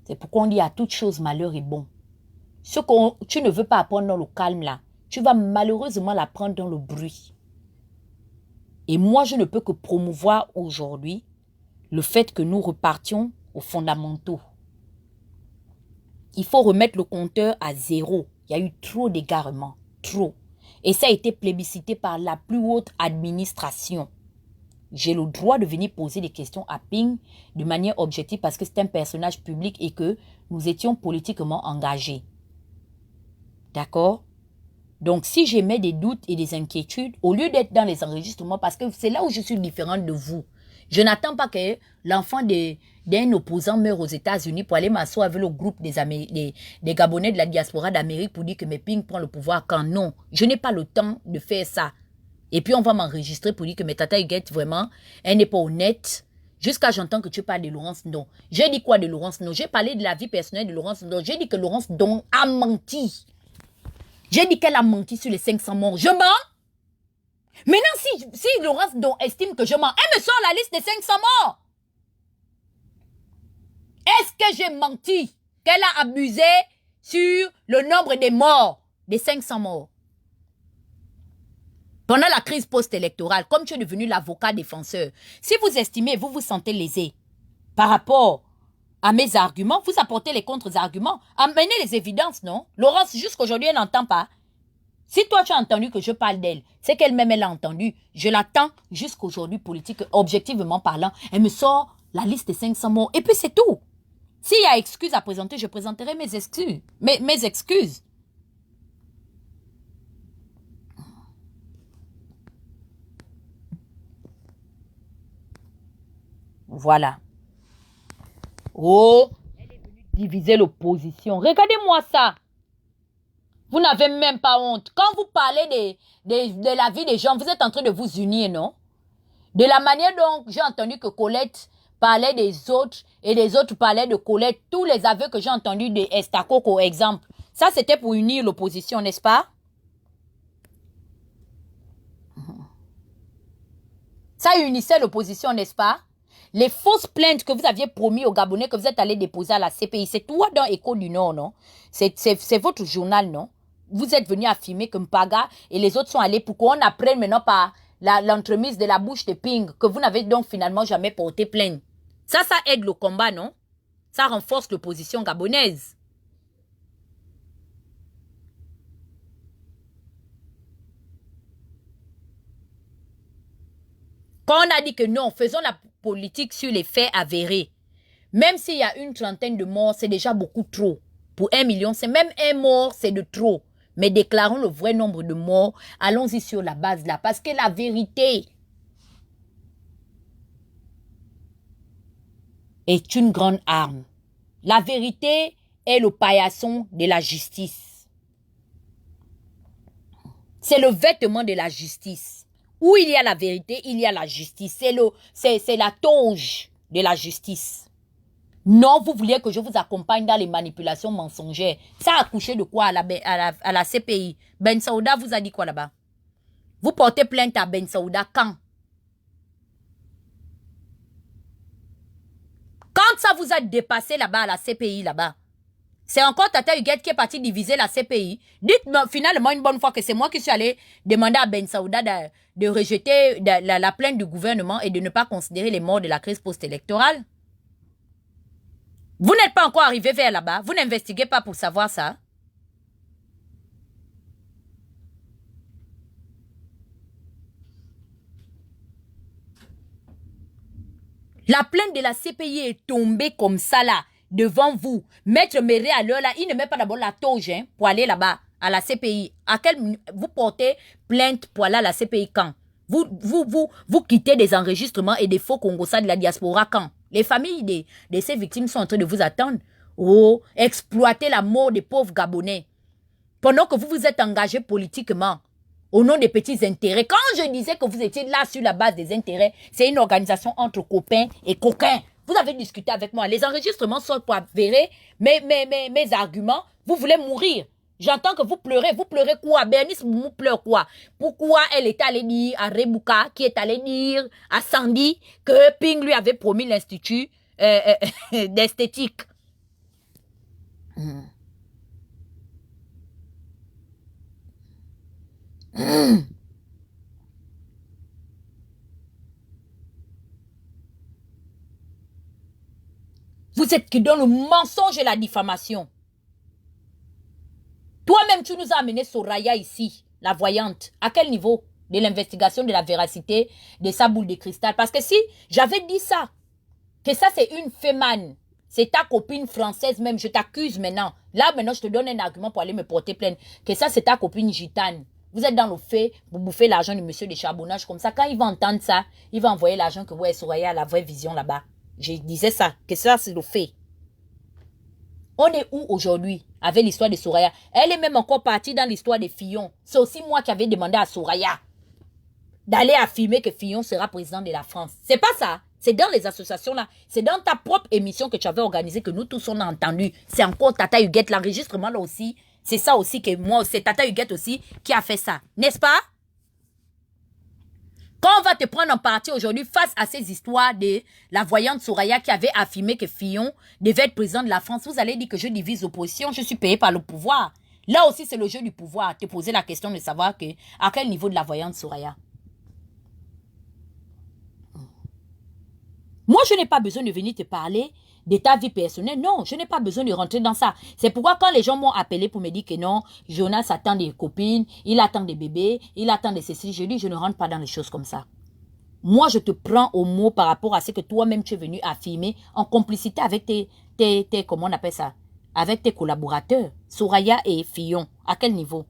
C'est pourquoi on dit à toute chose malheur est bon. Ce que tu ne veux pas apprendre dans le calme là, tu vas malheureusement l'apprendre dans le bruit. Et moi, je ne peux que promouvoir aujourd'hui le fait que nous repartions aux fondamentaux. Il faut remettre le compteur à zéro. Il y a eu trop d'égarements, trop. Et ça a été plébiscité par la plus haute administration. J'ai le droit de venir poser des questions à Ping de manière objective parce que c'est un personnage public et que nous étions politiquement engagés. D'accord? Donc, si j'émets des doutes et des inquiétudes, au lieu d'être dans les enregistrements, parce que c'est là où je suis différente de vous, Je n'attends pas que l'enfant d'un opposant meure aux États-Unis pour aller m'asseoir avec le groupe des Gabonais de la diaspora d'Amérique pour dire que mes ping prend le pouvoir quand non. Je n'ai pas le temps de faire ça. Et puis on va m'enregistrer pour dire que mes tata Huguette, vraiment, elle n'est pas honnête. Jusqu'à j'entends que tu parles de Laurence Ndong. J'ai dit quoi de Laurence Ndong? J'ai parlé de la vie personnelle de Laurence Ndong. J'ai dit que Laurence Ndong a menti. J'ai dit qu'elle a menti sur les 500 morts. Je mens? Maintenant, si Laurence Ndong estime que je mens, elle me sort la liste des 500 morts. Est-ce que j'ai menti qu'elle a abusé sur le nombre des morts, des 500 morts? Pendant la crise post-électorale, comme tu es devenu l'avocat défenseur, si vous estimez, vous vous sentez lésé par rapport à mes arguments, vous apportez les contre-arguments, amenez les évidences, non? Laurence, jusqu'aujourd'hui, elle n'entend pas. Si toi, tu as entendu que je parle d'elle, c'est qu'elle-même, elle a entendu. Je l'attends jusqu'aujourd'hui, politique, objectivement parlant. Elle me sort la liste des 500 morts. Et puis, c'est tout. S'il y a excuses à présenter, je présenterai mes excuses. Mes excuses. Voilà. Oh, elle est venue diviser l'opposition. Regardez-moi ça. Vous n'avez même pas honte. Quand vous parlez de la vie des gens, vous êtes en train de vous unir, non? De la manière dont j'ai entendu que Colette parlait des autres et les autres parlaient de Colette, tous les aveux que j'ai entendus de Estakoko, exemple, ça c'était pour unir l'opposition, n'est-ce pas? Ça unissait l'opposition, n'est-ce pas? Les fausses plaintes que vous aviez promis aux Gabonais que vous êtes allé déposer à la CPI, c'est tout dans Écho du Nord, non? C'est votre journal, non? Vous êtes venu affirmer que Mpaga et les autres sont allés pour qu'on apprenne maintenant par l'entremise de la bouche de Ping que vous n'avez donc finalement jamais porté plainte. Ça aide le combat, non? Ça renforce l'opposition gabonaise. Quand on a dit que non, faisons la politique sur les faits avérés. Même s'il y a une trentaine de morts, c'est déjà beaucoup trop. Pour 1 million, c'est même un mort, c'est de trop. Mais déclarons le vrai nombre de morts. Allons-y sur la base là. Parce que la vérité est une grande arme. La vérité est le paillasson de la justice. C'est le vêtement de la justice. Où il y a la vérité, il y a la justice. C'est la toge de la justice. Non, vous vouliez que je vous accompagne dans les manipulations mensongères. Ça a accouché de quoi à la CPI? Ben Saouda vous a dit quoi là-bas? Vous portez plainte à Ben Saouda quand? Quand ça vous a dépassé là-bas à la CPI là-bas? C'est encore Tata Huguette qui est parti diviser la CPI. Dites-moi finalement une bonne fois que c'est moi qui suis allé demander à Ben Saouda de rejeter la plainte du gouvernement et de ne pas considérer les morts de la crise post-électorale. Vous n'êtes pas encore arrivé vers là-bas. Vous n'investiguez pas pour savoir ça. La plainte de la CPI est tombée comme ça là, devant vous. Maître Méré à l'heure là, il ne met pas d'abord la toge hein, pour aller là-bas, à la CPI. Vous portez plainte pour aller à la CPI quand? Vous quittez des enregistrements et des faux Congossas de la diaspora quand? Les familles de ces victimes sont en train de vous attendre. Oh, exploiter la mort des pauvres Gabonais. Pendant que vous vous êtes engagé politiquement, au nom des petits intérêts. Quand je disais que vous étiez là sur la base des intérêts, c'est une organisation entre copains et coquins. Vous avez discuté avec moi. Les enregistrements sont pour avérer mes arguments. Vous voulez mourir. J'entends que vous pleurez. Vous pleurez quoi? Bernice vous pleure quoi? Pourquoi elle est allée dire à Rebouka, qui est allée dire à Sandy, que Ping lui avait promis l'institut d'esthétique? Vous êtes qui dans le mensonge et la diffamation. Toi-même, tu nous as amené Soraya ici, la voyante. À quel niveau de l'investigation de la véracité de sa boule de cristal? Parce que si j'avais dit ça, que ça c'est une fémane, c'est ta copine française même, je t'accuse maintenant. Là, maintenant, je te donne un argument pour aller me porter plainte. Que ça, c'est ta copine gitane. Vous êtes dans le fait pour bouffer l'argent de monsieur de charbonnage comme ça. Quand il va entendre ça, il va envoyer l'argent que ouais, Soraya a la vraie vision là-bas. Je disais ça, que ça c'est le fait. On est où aujourd'hui avec l'histoire de Soraya? Elle est même encore partie dans l'histoire de Fillon. C'est aussi moi qui avais demandé à Soraya d'aller affirmer que Fillon sera président de la France. C'est pas ça. C'est dans les associations là. C'est dans ta propre émission que tu avais organisée que nous tous on a entendu. C'est encore Tata Huguette, l'enregistrement là aussi. C'est ça aussi que moi, c'est Tata Huguette aussi qui a fait ça. N'est-ce pas? Quand on va te prendre en partie aujourd'hui face à ces histoires de la voyante Soraya qui avait affirmé que Fillon devait être président de la France, vous allez dire que je divise l'opposition, je suis payé par le pouvoir. Là aussi, c'est le jeu du pouvoir. Te poser la question de savoir que, à quel niveau de la voyante Soraya. Moi, je n'ai pas besoin de venir te parler de ta vie personnelle. Non, je n'ai pas besoin de rentrer dans ça. C'est pourquoi quand les gens m'ont appelé pour me dire que non, Jonas attend des copines, il attend des bébés, il attend des ceci, je dis, je ne rentre pas dans les choses comme ça. Moi, je te prends au mot par rapport à ce que toi-même tu es venu affirmer en complicité avec tes comment on appelle ça, avec tes collaborateurs, Soraya et Fillon. À quel niveau?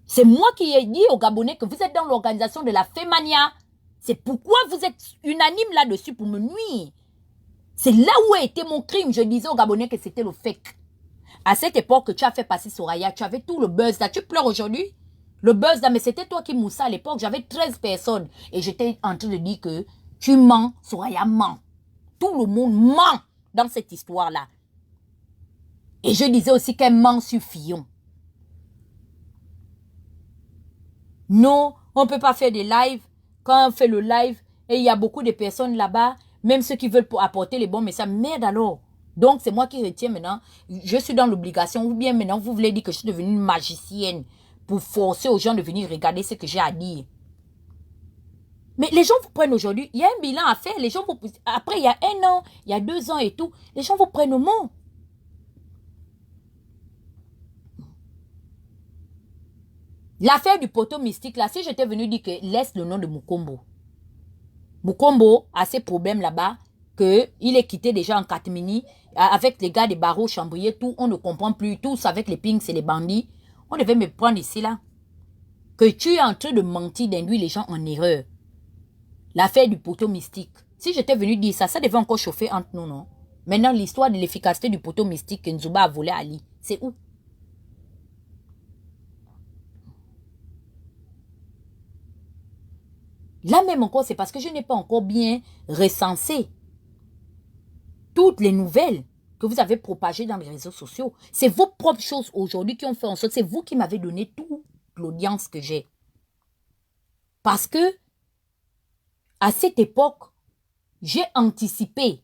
C'est moi qui ai dit aux Gabonais que vous êtes dans l'organisation de la Femania. C'est pourquoi vous êtes unanime là-dessus pour me nuire. C'est là où a été mon crime. Je disais aux Gabonais que c'était le fake. À cette époque que tu as fait passer Soraya, tu avais tout le buzz là. Tu pleures aujourd'hui? Le buzz là, mais c'était toi qui moussais à l'époque. J'avais 13 personnes. Et j'étais en train de dire que tu mens, Soraya ment. Tout le monde ment dans cette histoire-là. Et je disais aussi qu'elle ment sur Fillon. Non, on ne peut pas faire des lives. Quand on fait le live, et il y a beaucoup de personnes là-bas, même ceux qui veulent apporter les bons messages, merde alors. Donc, c'est moi qui retiens maintenant. Je suis dans l'obligation. Ou bien maintenant, vous voulez dire que je suis devenue une magicienne pour forcer aux gens de venir regarder ce que j'ai à dire. Mais les gens vous prennent aujourd'hui. Il y a un bilan à faire. Les gens vous... Après, il y a 1 an, il y a 2 ans et tout. Les gens vous prennent au mot. L'affaire du poteau mystique, là, si j'étais venu dire que laisse le nom de Mukombo. Mukombo a ses problèmes là-bas, qu'il est quitté déjà en Katmini, avec les gars des barreaux, chambriers, tout, on ne comprend plus, tous avec les pings et les bandits. On devait me prendre ici, là. Que tu es en train de mentir, d'induire les gens en erreur. L'affaire du poteau mystique. Si j'étais venu dire ça, ça devait encore chauffer entre nous, non? Maintenant, l'histoire de l'efficacité du poteau mystique que Nzouba a volé à Ali, c'est où? Là même encore, c'est parce que je n'ai pas encore bien recensé toutes les nouvelles que vous avez propagées dans les réseaux sociaux. C'est vos propres choses aujourd'hui qui ont fait en sorte, c'est vous qui m'avez donné toute l'audience que j'ai. Parce que, à cette époque, j'ai anticipé.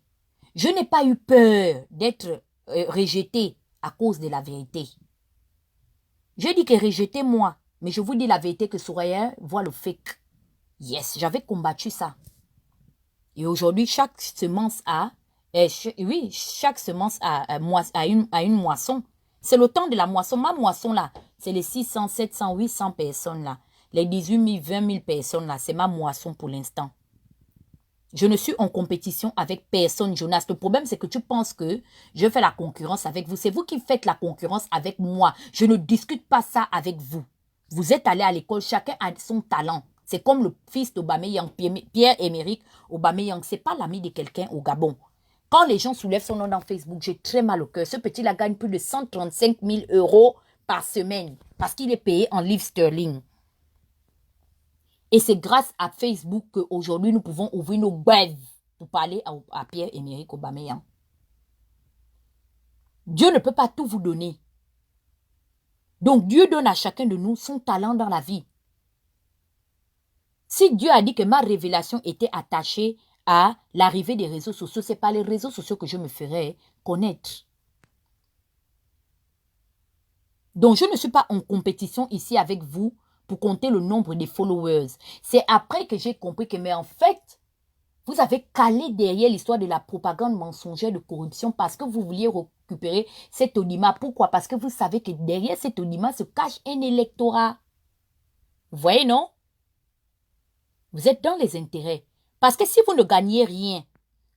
Je n'ai pas eu peur d'être rejetée à cause de la vérité. Je dis que rejetez-moi, mais je vous dis la vérité que Soraya voit le fake. Yes, j'avais combattu ça. Et aujourd'hui, chaque semence a... oui, chaque semence a une moisson. C'est le temps de la moisson. Ma moisson, là, c'est les 600, 700, 800 personnes, là. Les 18 000, 20 000 personnes, là, c'est ma moisson pour l'instant. Je ne suis en compétition avec personne, Jonas. Le problème, c'est que tu penses que je fais la concurrence avec vous. C'est vous qui faites la concurrence avec moi. Je ne discute pas ça avec vous. Vous êtes allés à l'école, chacun a son talent. C'est comme le fils d'Aubameyang, Pierre-Emerick Aubameyang. Ce n'est pas l'ami de quelqu'un au Gabon. Quand les gens soulèvent son nom dans Facebook, j'ai très mal au cœur. Ce petit-là gagne plus de 135 000 € par semaine parce qu'il est payé en livres sterling. Et c'est grâce à Facebook qu'aujourd'hui, nous pouvons ouvrir nos brèves pour parler à Pierre-Emerick Aubameyang. Dieu ne peut pas tout vous donner. Donc, Dieu donne à chacun de nous son talent dans la vie. Si Dieu a dit que ma révélation était attachée à l'arrivée des réseaux sociaux, ce n'est pas les réseaux sociaux que je me ferais connaître. Donc, je ne suis pas en compétition ici avec vous pour compter le nombre de followers. C'est après que j'ai compris que, mais en fait, vous avez calé derrière l'histoire de la propagande mensongère de corruption parce que vous vouliez récupérer cet audimat. Pourquoi? Parce que vous savez que derrière cet audimat se cache un électorat. Vous voyez, non? Vous êtes dans les intérêts. Parce que si vous ne gagnez rien,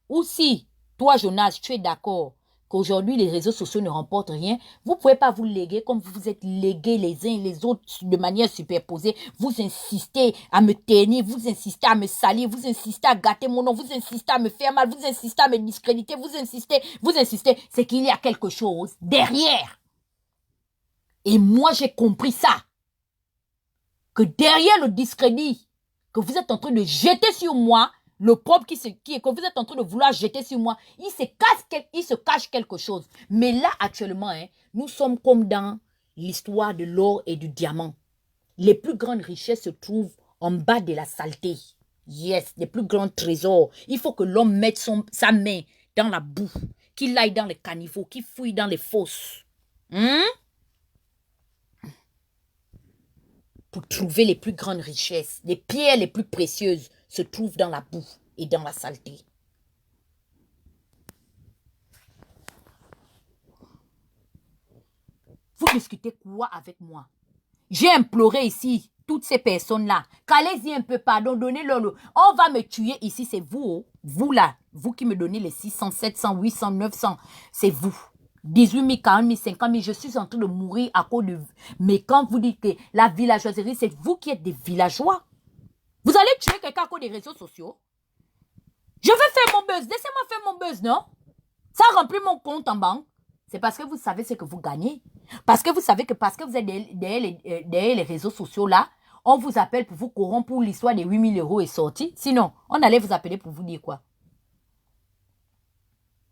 ou si, toi, Jonas, tu es d'accord qu'aujourd'hui les réseaux sociaux ne remportent rien, vous ne pouvez pas vous léguer comme vous vous êtes légués les uns et les autres de manière superposée. Vous insistez à me ternir, vous insistez à me salir, vous insistez à gâter mon nom, vous insistez à me faire mal, vous insistez à me discréditer, vous insistez. C'est qu'il y a quelque chose derrière. Et moi, j'ai compris ça. Que derrière le discrédit que vous êtes en train de jeter sur moi, le propre que vous êtes en train de vouloir jeter sur moi, il se cache quelque chose. Mais là, actuellement, hein, nous sommes comme dans l'histoire de l'or et du diamant. Les plus grandes richesses se trouvent en bas de la saleté. Yes, les plus grands trésors. Il faut que l'homme mette sa main dans la boue, qu'il aille dans les caniveaux, qu'il fouille dans les fosses. Pour trouver les plus grandes richesses, les pierres les plus précieuses se trouvent dans la boue et dans la saleté. Vous discutez quoi avec moi? J'ai imploré ici toutes ces personnes-là. Qu'allez-y un peu, pardon, donnez-leur le... On va me tuer ici, c'est vous, vous là, vous qui me donnez les 600, 700, 800, 900, c'est vous. 18 000, 40 000, 50 000, je suis en train de mourir à cause de... Mais quand vous dites que la villageoiserie, c'est vous qui êtes des villageois. Vous allez tuer quelqu'un à cause des réseaux sociaux? Je veux faire mon buzz. Laissez-moi faire mon buzz, non? Ça remplit mon compte en banque. C'est parce que vous savez ce que vous gagnez. Parce que vous savez que parce que vous êtes derrière les réseaux sociaux là, on vous appelle pour vous corrompre pour l'histoire des 8 000 € est sortie. Sinon, on allait vous appeler pour vous dire quoi?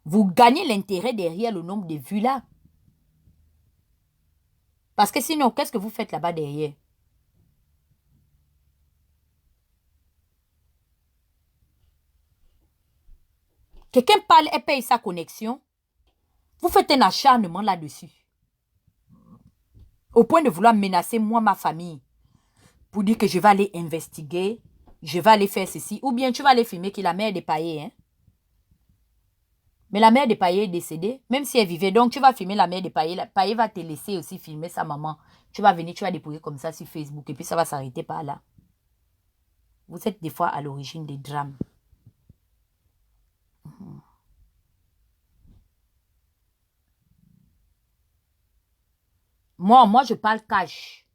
Vous gagnez l'intérêt derrière le nombre de vues là. Parce que sinon, qu'est-ce que vous faites là-bas derrière? Quelqu'un parle et paye sa connexion. Vous faites un acharnement là-dessus. Au point de vouloir menacer moi, ma famille. Pour dire que je vais aller investiguer. Je vais aller faire ceci. Ou bien tu vas aller filmer que la mère est Paillé. Hein? Mais la mère de Paillé est décédée. Même si elle vivait. Donc tu vas filmer la mère de Paillé. Paillé va te laisser aussi filmer sa maman. Tu vas venir, tu vas déposer comme ça sur Facebook. Et puis ça va s'arrêter par là. Vous êtes des fois à l'origine des drames. Moi, je parle cash.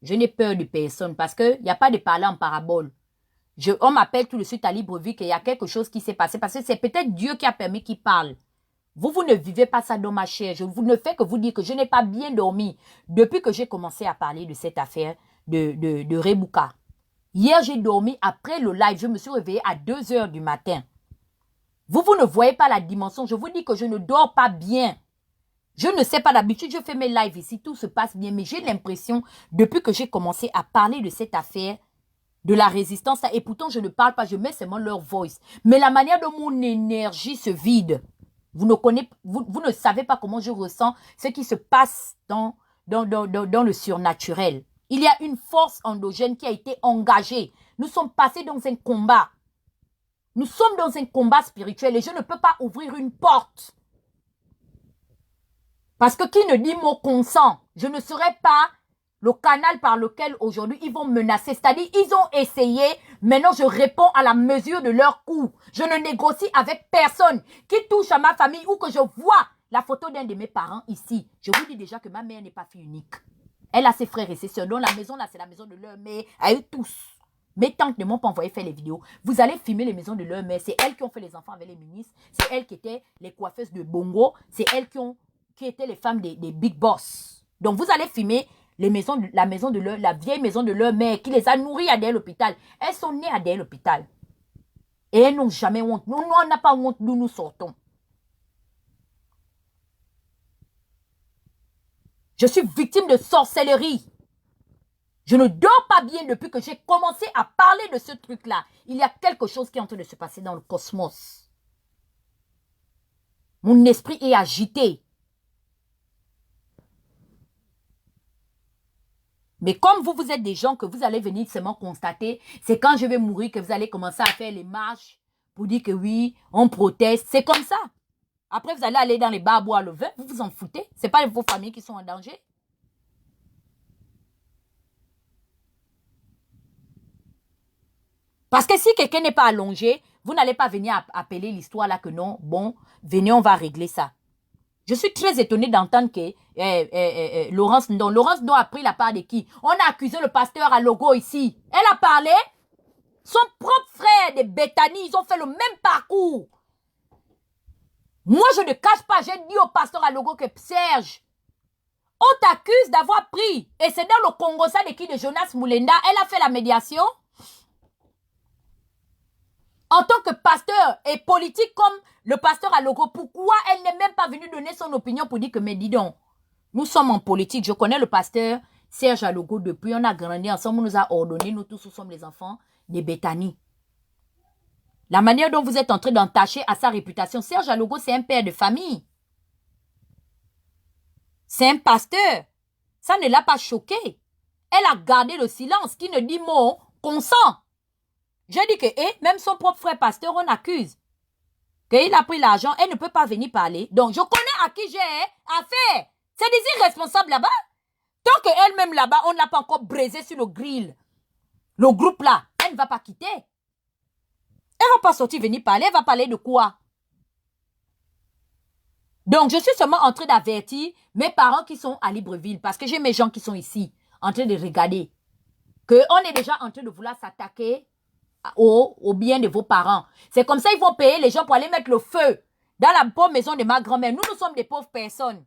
Je n'ai peur de personne parce qu'il n'y a pas de parler en parabole. On m'appelle tout de suite à Libreville qu'il y a quelque chose qui s'est passé parce que c'est peut-être Dieu qui a permis qu'il parle. Vous ne vivez pas ça dans ma chair. Je ne fais que vous dire que je n'ai pas bien dormi depuis que j'ai commencé à parler de cette affaire de Rebouka. Hier, j'ai dormi après le live. Je me suis réveillée à 2 h du matin. Vous ne voyez pas la dimension. Je vous dis que je ne dors pas bien. Je ne sais pas, d'habitude, je fais mes lives ici, tout se passe bien, mais j'ai l'impression, depuis que j'ai commencé à parler de cette affaire, de la résistance, et pourtant je ne parle pas, je mets seulement leur voice. Mais la manière dont mon énergie se vide, vous ne savez pas comment je ressens ce qui se passe dans le surnaturel. Il y a une force endogène qui a été engagée. Nous sommes passés dans un combat. Nous sommes dans un combat spirituel et je ne peux pas ouvrir une porte. Parce que qui ne dit mot consent, je ne serai pas le canal par lequel aujourd'hui ils vont menacer. C'est-à-dire, ils ont essayé, maintenant je réponds à la mesure de leur coup. Je ne négocie avec personne qui touche à ma famille ou que je vois la photo d'un de mes parents ici. Je vous dis déjà que ma mère n'est pas fille unique. Elle a ses frères et ses soeurs. Donc la maison là, c'est la maison de leur mère, à eux tous. Mes tantes ne m'ont pas envoyé faire les vidéos. Vous allez filmer les maisons de leur mère. C'est elles qui ont fait les enfants avec les ministres. C'est elles qui étaient les coiffeuses de Bongo. C'est elles qui étaient les femmes des big boss. Donc, vous allez filmer la vieille maison de leur mère qui les a nourries à derrière l'hôpital. Elles sont nées à derrière l'hôpital. Et elles n'ont jamais honte. Nous, on n'a pas honte, nous sortons. Je suis victime de sorcellerie. Je ne dors pas bien depuis que j'ai commencé à parler de ce truc-là. Il y a quelque chose qui est en train de se passer dans le cosmos. Mon esprit est agité. Mais comme vous êtes des gens que vous allez venir seulement constater, c'est quand je vais mourir que vous allez commencer à faire les marches pour dire que oui, on proteste. C'est comme ça. Après, vous allez aller dans les bars boire le vin, vous vous en foutez. Ce n'est pas vos familles qui sont en danger. Parce que si quelqu'un n'est pas allongé, vous n'allez pas venir appeler l'histoire là que non, bon, venez, on va régler ça. Je suis très étonnée d'entendre que Laurence Ndo a pris la part de qui? On a accusé le pasteur à Logo ici. Elle a parlé. Son propre frère de Bethany, ils ont fait le même parcours. Moi, je ne cache pas, j'ai dit au pasteur à Logo que Serge, on t'accuse d'avoir pris, et c'est dans le Congo ça de qui de Jonas Moulenda, elle a fait la médiation. En tant que pasteur et politique comme le pasteur à Logo, pourquoi elle n'est même pas venue donner son opinion pour dire que, mais dis donc, nous sommes en politique, je connais le pasteur Serge Alogo depuis, on a grandi ensemble, on nous a ordonné, nous tous, nous sommes les enfants de Bethany. La manière dont vous êtes en train d'entacher à sa réputation, Serge Alogo, c'est un père de famille. C'est un pasteur. Ça ne l'a pas choqué. Elle a gardé le silence, qui ne dit mot, consent. J'ai dit que, même son propre frère pasteur, on accuse. Qu'il a pris l'argent, elle ne peut pas venir parler. Donc, je connais à qui j'ai affaire. C'est des irresponsables là-bas. Tant qu'elle-même là-bas, on ne l'a pas encore braisé sur le grill. Le groupe là, elle ne va pas quitter. Elle ne va pas sortir venir parler. Elle va parler de quoi? Donc, je suis seulement en train d'avertir mes parents qui sont à Libreville. Parce que j'ai mes gens qui sont ici, en train de regarder. Qu'on est déjà en train de vouloir s'attaquer au bien de vos parents. C'est comme ça qu'ils vont payer les gens pour aller mettre le feu dans la pauvre maison de ma grand-mère. Nous sommes des pauvres personnes.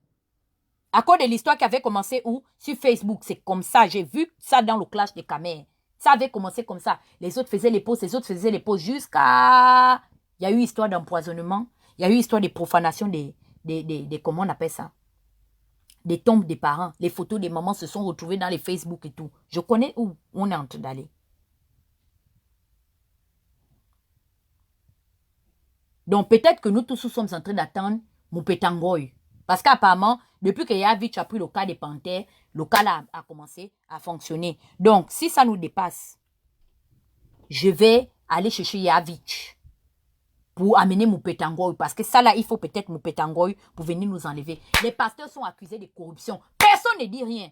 À cause de l'histoire qui avait commencé où? Sur Facebook. C'est comme ça. J'ai vu ça dans le clash des Camères. Ça avait commencé comme ça. Les autres faisaient les pauses, les autres faisaient les pauses jusqu'à... Il y a eu histoire d'empoisonnement. Il y a eu histoire de profanation des comment on appelle ça? Des tombes des parents. Les photos des mamans se sont retrouvées dans les Facebook et tout. Je connais où on est en train d'aller. Donc peut-être que nous tous sommes en train d'attendre Moupetangoy. Parce qu'apparemment, depuis que Yavich a pris le cas des panthères, le cas là a commencé à fonctionner. Donc, si ça nous dépasse, je vais aller chercher Yavich pour amener Moupetangoy. Parce que ça là, il faut peut-être Moupetangoy pour venir nous enlever. Les pasteurs sont accusés de corruption. Personne ne dit rien.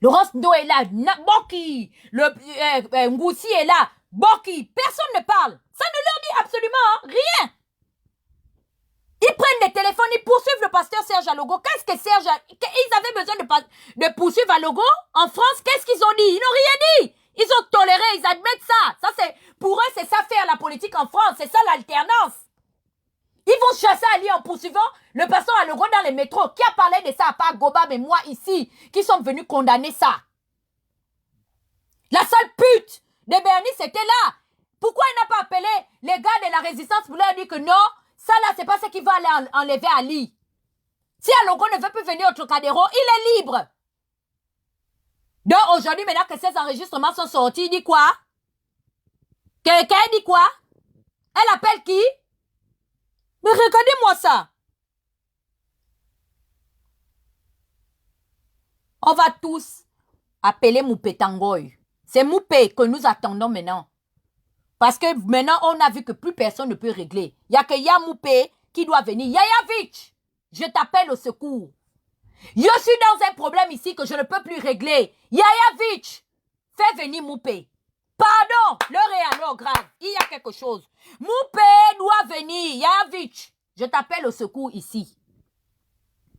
Laurence Ndo est là, Boki, Ngoussi est là, Boki, personne ne parle. Ça ne leur dit absolument rien. Ils prennent des téléphones, ils poursuivent le pasteur Serge Alogo. Qu'est-ce que Serge... Ils avaient besoin de poursuivre Alogo en France. Qu'est-ce qu'ils ont dit? Ils n'ont rien dit. Ils ont toléré, ils admettent ça. Ça c'est pour eux, c'est ça faire la politique en France. C'est ça l'alternance. Ils vont chasser Ali en poursuivant le pasteur Alogo dans les métros. Qui a parlé de ça à part Gobab et moi ici, qui sommes venus condamner ça? La seule pute de Bernice était là. Pourquoi il n'a pas appelé les gars de la résistance pour leur dire que non, ça là, c'est pas ce qui va aller enlever Ali. Si Alogo ne veut plus venir au Trocadéro, il est libre. Donc aujourd'hui, maintenant que ces enregistrements sont sortis, il dit quoi? Quelqu'un dit quoi? Elle appelle qui? Mais regardez-moi ça. On va tous appeler Moupetangoy. C'est Moupé que nous attendons maintenant. Parce que maintenant, on a vu que plus personne ne peut régler. Il n'y a que Yamoupé qui doit venir. Yayavich, je t'appelle au secours. Je suis dans un problème ici que je ne peux plus régler. Yayavich, fais venir Moupé. Pardon, l'heure est alors grave. Il y a quelque chose. Moupé doit venir. Yayavich, je t'appelle au secours ici.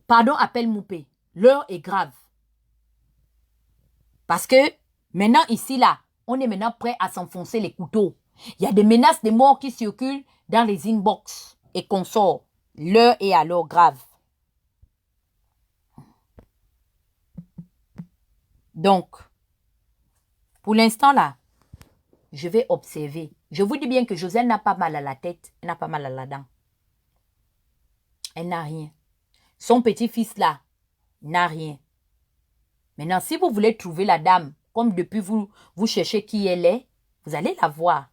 Pardon, appelle Moupé. L'heure est grave. Parce que maintenant, ici, là, on est maintenant prêt à s'enfoncer les couteaux. Il y a des menaces de mort qui circulent dans les inbox et consorts. L'heure est alors grave. Donc, pour l'instant là, je vais observer. Je vous dis bien que Joselle n'a pas mal à la tête, elle n'a pas mal à la dent. Elle n'a rien. Son petit-fils là n'a rien. Maintenant, si vous voulez trouver la dame, comme depuis vous cherchez qui elle est, vous allez la voir.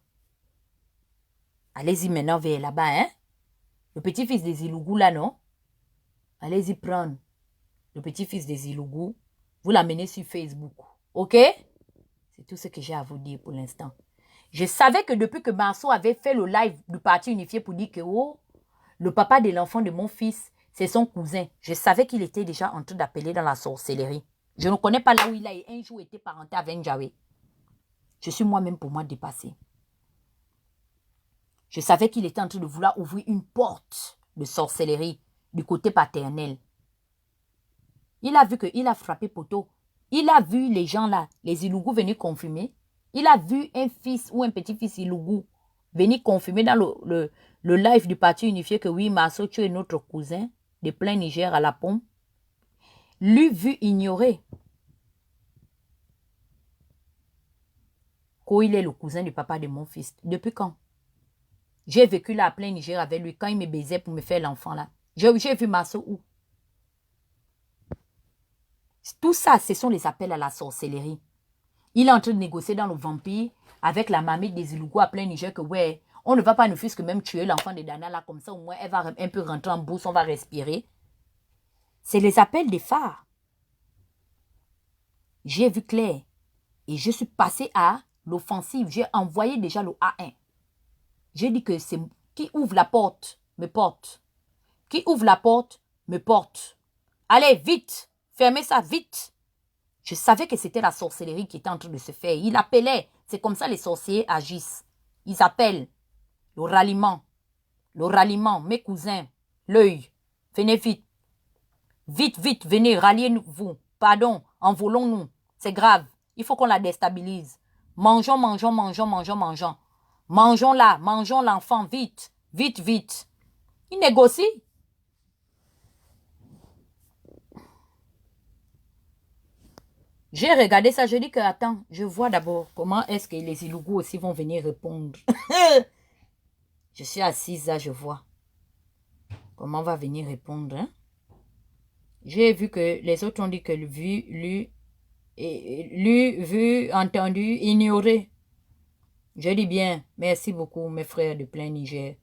Allez-y maintenant vers là-bas, hein. Le petit-fils des Ilougou là, non? Allez-y prendre le petit-fils des Ilougou. Vous l'amenez sur Facebook. Ok? C'est tout ce que j'ai à vous dire pour l'instant. Je savais que depuis que Marceau avait fait le live du Parti unifié pour dire que oh, le papa de l'enfant de mon fils, c'est son cousin. Je savais qu'il était déjà en train d'appeler dans la sorcellerie. Je ne connais pas là où il a un jour été parenté avec Njawé. Je suis moi-même pour moi dépassée. Je savais qu'il était en train de vouloir ouvrir une porte de sorcellerie. du côté paternel. Il a vu qu'il a frappé poteau. Il a vu les gens là, les Ilougou venir confirmer. Il a vu un fils ou un petit-fils Ilougou venir confirmer dans le live du parti unifié que oui, Masso, tu es notre cousin de plein Niger à la pompe. Lui vu ignorer qu'il est le cousin du papa de mon fils. Depuis quand? J'ai vécu là à plein Niger avec lui quand il me baisait pour me faire l'enfant là. J'ai vu Masso où? Tout ça, ce sont les appels à la sorcellerie. Il est en train de négocier dans le vampire avec la mamie des Ilougou à plein Niger que ouais, on ne va pas ne fût-ce que même tuer l'enfant de Dana là, comme ça au moins elle va un peu rentrer en bourse, on va respirer. C'est les appels des phares. J'ai vu clair et je suis passé à l'offensive. J'ai envoyé déjà le A1. J'ai dit que c'est qui ouvre la porte, me porte. Qui ouvre la porte, me porte. Allez, vite, fermez ça, vite. Je savais que c'était la sorcellerie qui était en train de se faire. Il appelait. C'est comme ça les sorciers agissent. Ils appellent. Le ralliement. Le ralliement. Mes cousins. L'œil. Venez vite. Vite, vite. Venez, ralliez-vous. Pardon. Envolons-nous. C'est grave. Il faut qu'on la déstabilise. Mangeons, mangeons, mangeons, mangeons, mangeons. Mangeons là. Mangeons l'enfant. Vite. Vite, vite. Ils négocient. J'ai regardé ça, je dis que attends, je vois d'abord comment est-ce que les Ilougou aussi vont venir répondre. Je suis assise là, je vois. Comment on va venir répondre. Hein? J'ai vu que les autres ont dit que vu, entendu, ignoré. Je dis bien, merci beaucoup mes frères de plein Niger.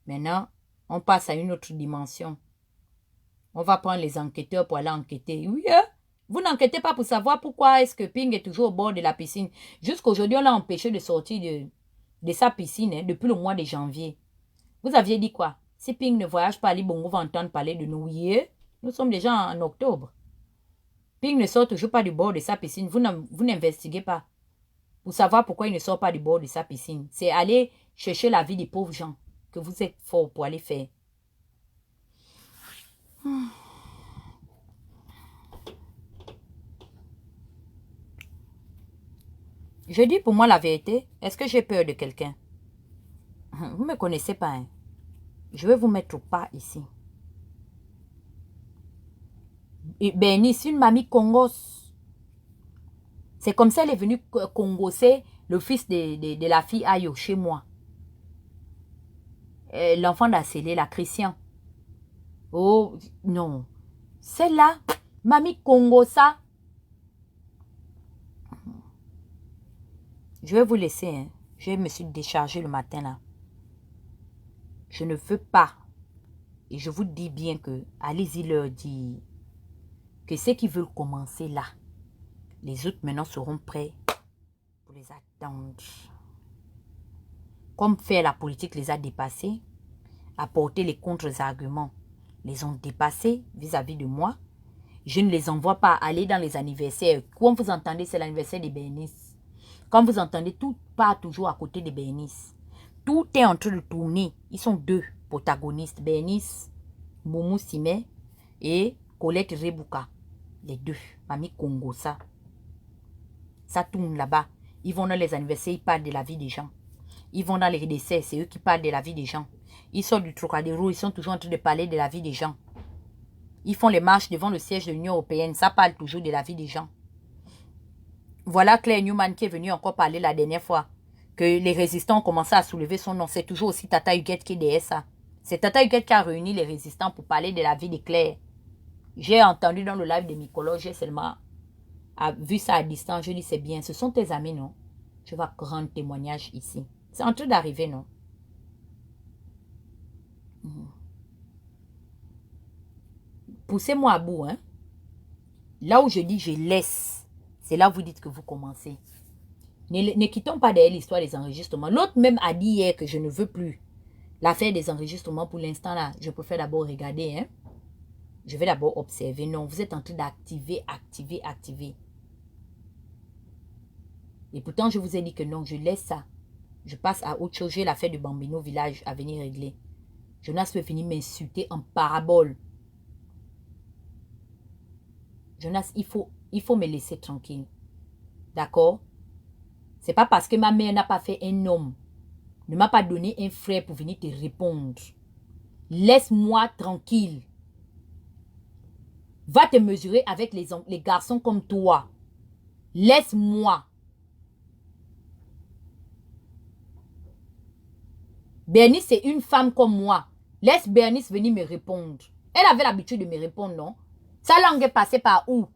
Maintenant, on passe à une autre dimension. On va prendre les enquêteurs pour aller enquêter. Oui, hein? Vous n'enquêtez pas pour savoir pourquoi est-ce que Ping est toujours au bord de la piscine. Jusqu'aujourd'hui, on l'a empêché de sortir de sa piscine hein, depuis le mois de janvier. Vous aviez dit quoi? Si Ping ne voyage pas, Ali Bongo va entendre parler de nous. Oui, nous sommes déjà en octobre. Ping ne sort toujours pas du bord de sa piscine. Vous n'investiguez pas pour savoir pourquoi il ne sort pas du bord de sa piscine. C'est aller chercher la vie des pauvres gens que vous êtes fort pour aller faire. Je dis pour moi la vérité. Est-ce que j'ai peur de quelqu'un? Vous ne me connaissez pas. Hein? Je vais vous mettre au pas ici. Et Bernice, une mamie congos. C'est comme ça elle est venue congosser le fils de la fille Ayo chez moi. L'enfant d'Acélé, la Christian. Oh, non. Celle-là, mamie congosa. Je vais vous laisser. Hein. Je me suis déchargée le matin là. Je ne veux pas. Et je vous dis bien que allez-y leur dire que ceux qui veulent commencer là, les autres maintenant seront prêts pour les attendre. Comme faire la politique les a dépassés, apporter les contre-arguments les ont dépassés vis-à-vis de moi. Je ne les envoie pas aller dans les anniversaires. Quand vous entendez, c'est l'anniversaire de Bernice. Quand vous entendez, tout part toujours à côté de Bernice. Tout est en train de tourner. Ils sont deux protagonistes. Bernice, Moumou Sime et Colette Rebouka. Les deux. Mamie Congo, ça. Ça tourne là-bas. Ils vont dans les anniversaires, ils parlent de la vie des gens. Ils vont dans les décès, c'est eux qui parlent de la vie des gens. Ils sortent du Trocadéro, ils sont toujours en train de parler de la vie des gens. Ils font les marches devant le siège de l'Union européenne, ça parle toujours de la vie des gens. Voilà Claire Newman qui est venue encore parler la dernière fois. Que les résistants ont commencé à soulever son nom. C'est toujours aussi Tata Huguette qui est derrière ça. C'est Tata Huguette qui a réuni les résistants pour parler de la vie de Claire. J'ai entendu dans le live de Mikolo, j'ai seulement vu ça à distance. Je dis c'est bien, ce sont tes amis, non? Je vais rendre témoignage ici. C'est en train d'arriver, non? Poussez-moi à bout, hein? Là où je dis je laisse, c'est là où vous dites que vous commencez. Ne quittons pas derrière l'histoire des enregistrements. L'autre même a dit hier que je ne veux plus l'affaire des enregistrements pour l'instant là. Je préfère d'abord regarder, hein? Je vais d'abord observer. Non, vous êtes en train d'activer, activer. Et pourtant, je vous ai dit que non, je laisse ça. Je passe à autre chose. J'ai l'affaire du Bambino Village à venir régler. Jonas peut venir m'insulter en parabole. Jonas, il faut me laisser tranquille. D'accord? C'est pas parce que ma mère n'a pas fait un homme, ne m'a pas donné un frère pour venir te répondre. Laisse-moi tranquille. Va te mesurer avec les garçons comme toi. Laisse-moi. Bernice, c'est une femme comme moi. Laisse Bernice venir me répondre. Elle avait l'habitude de me répondre, non? Sa langue est passée par où?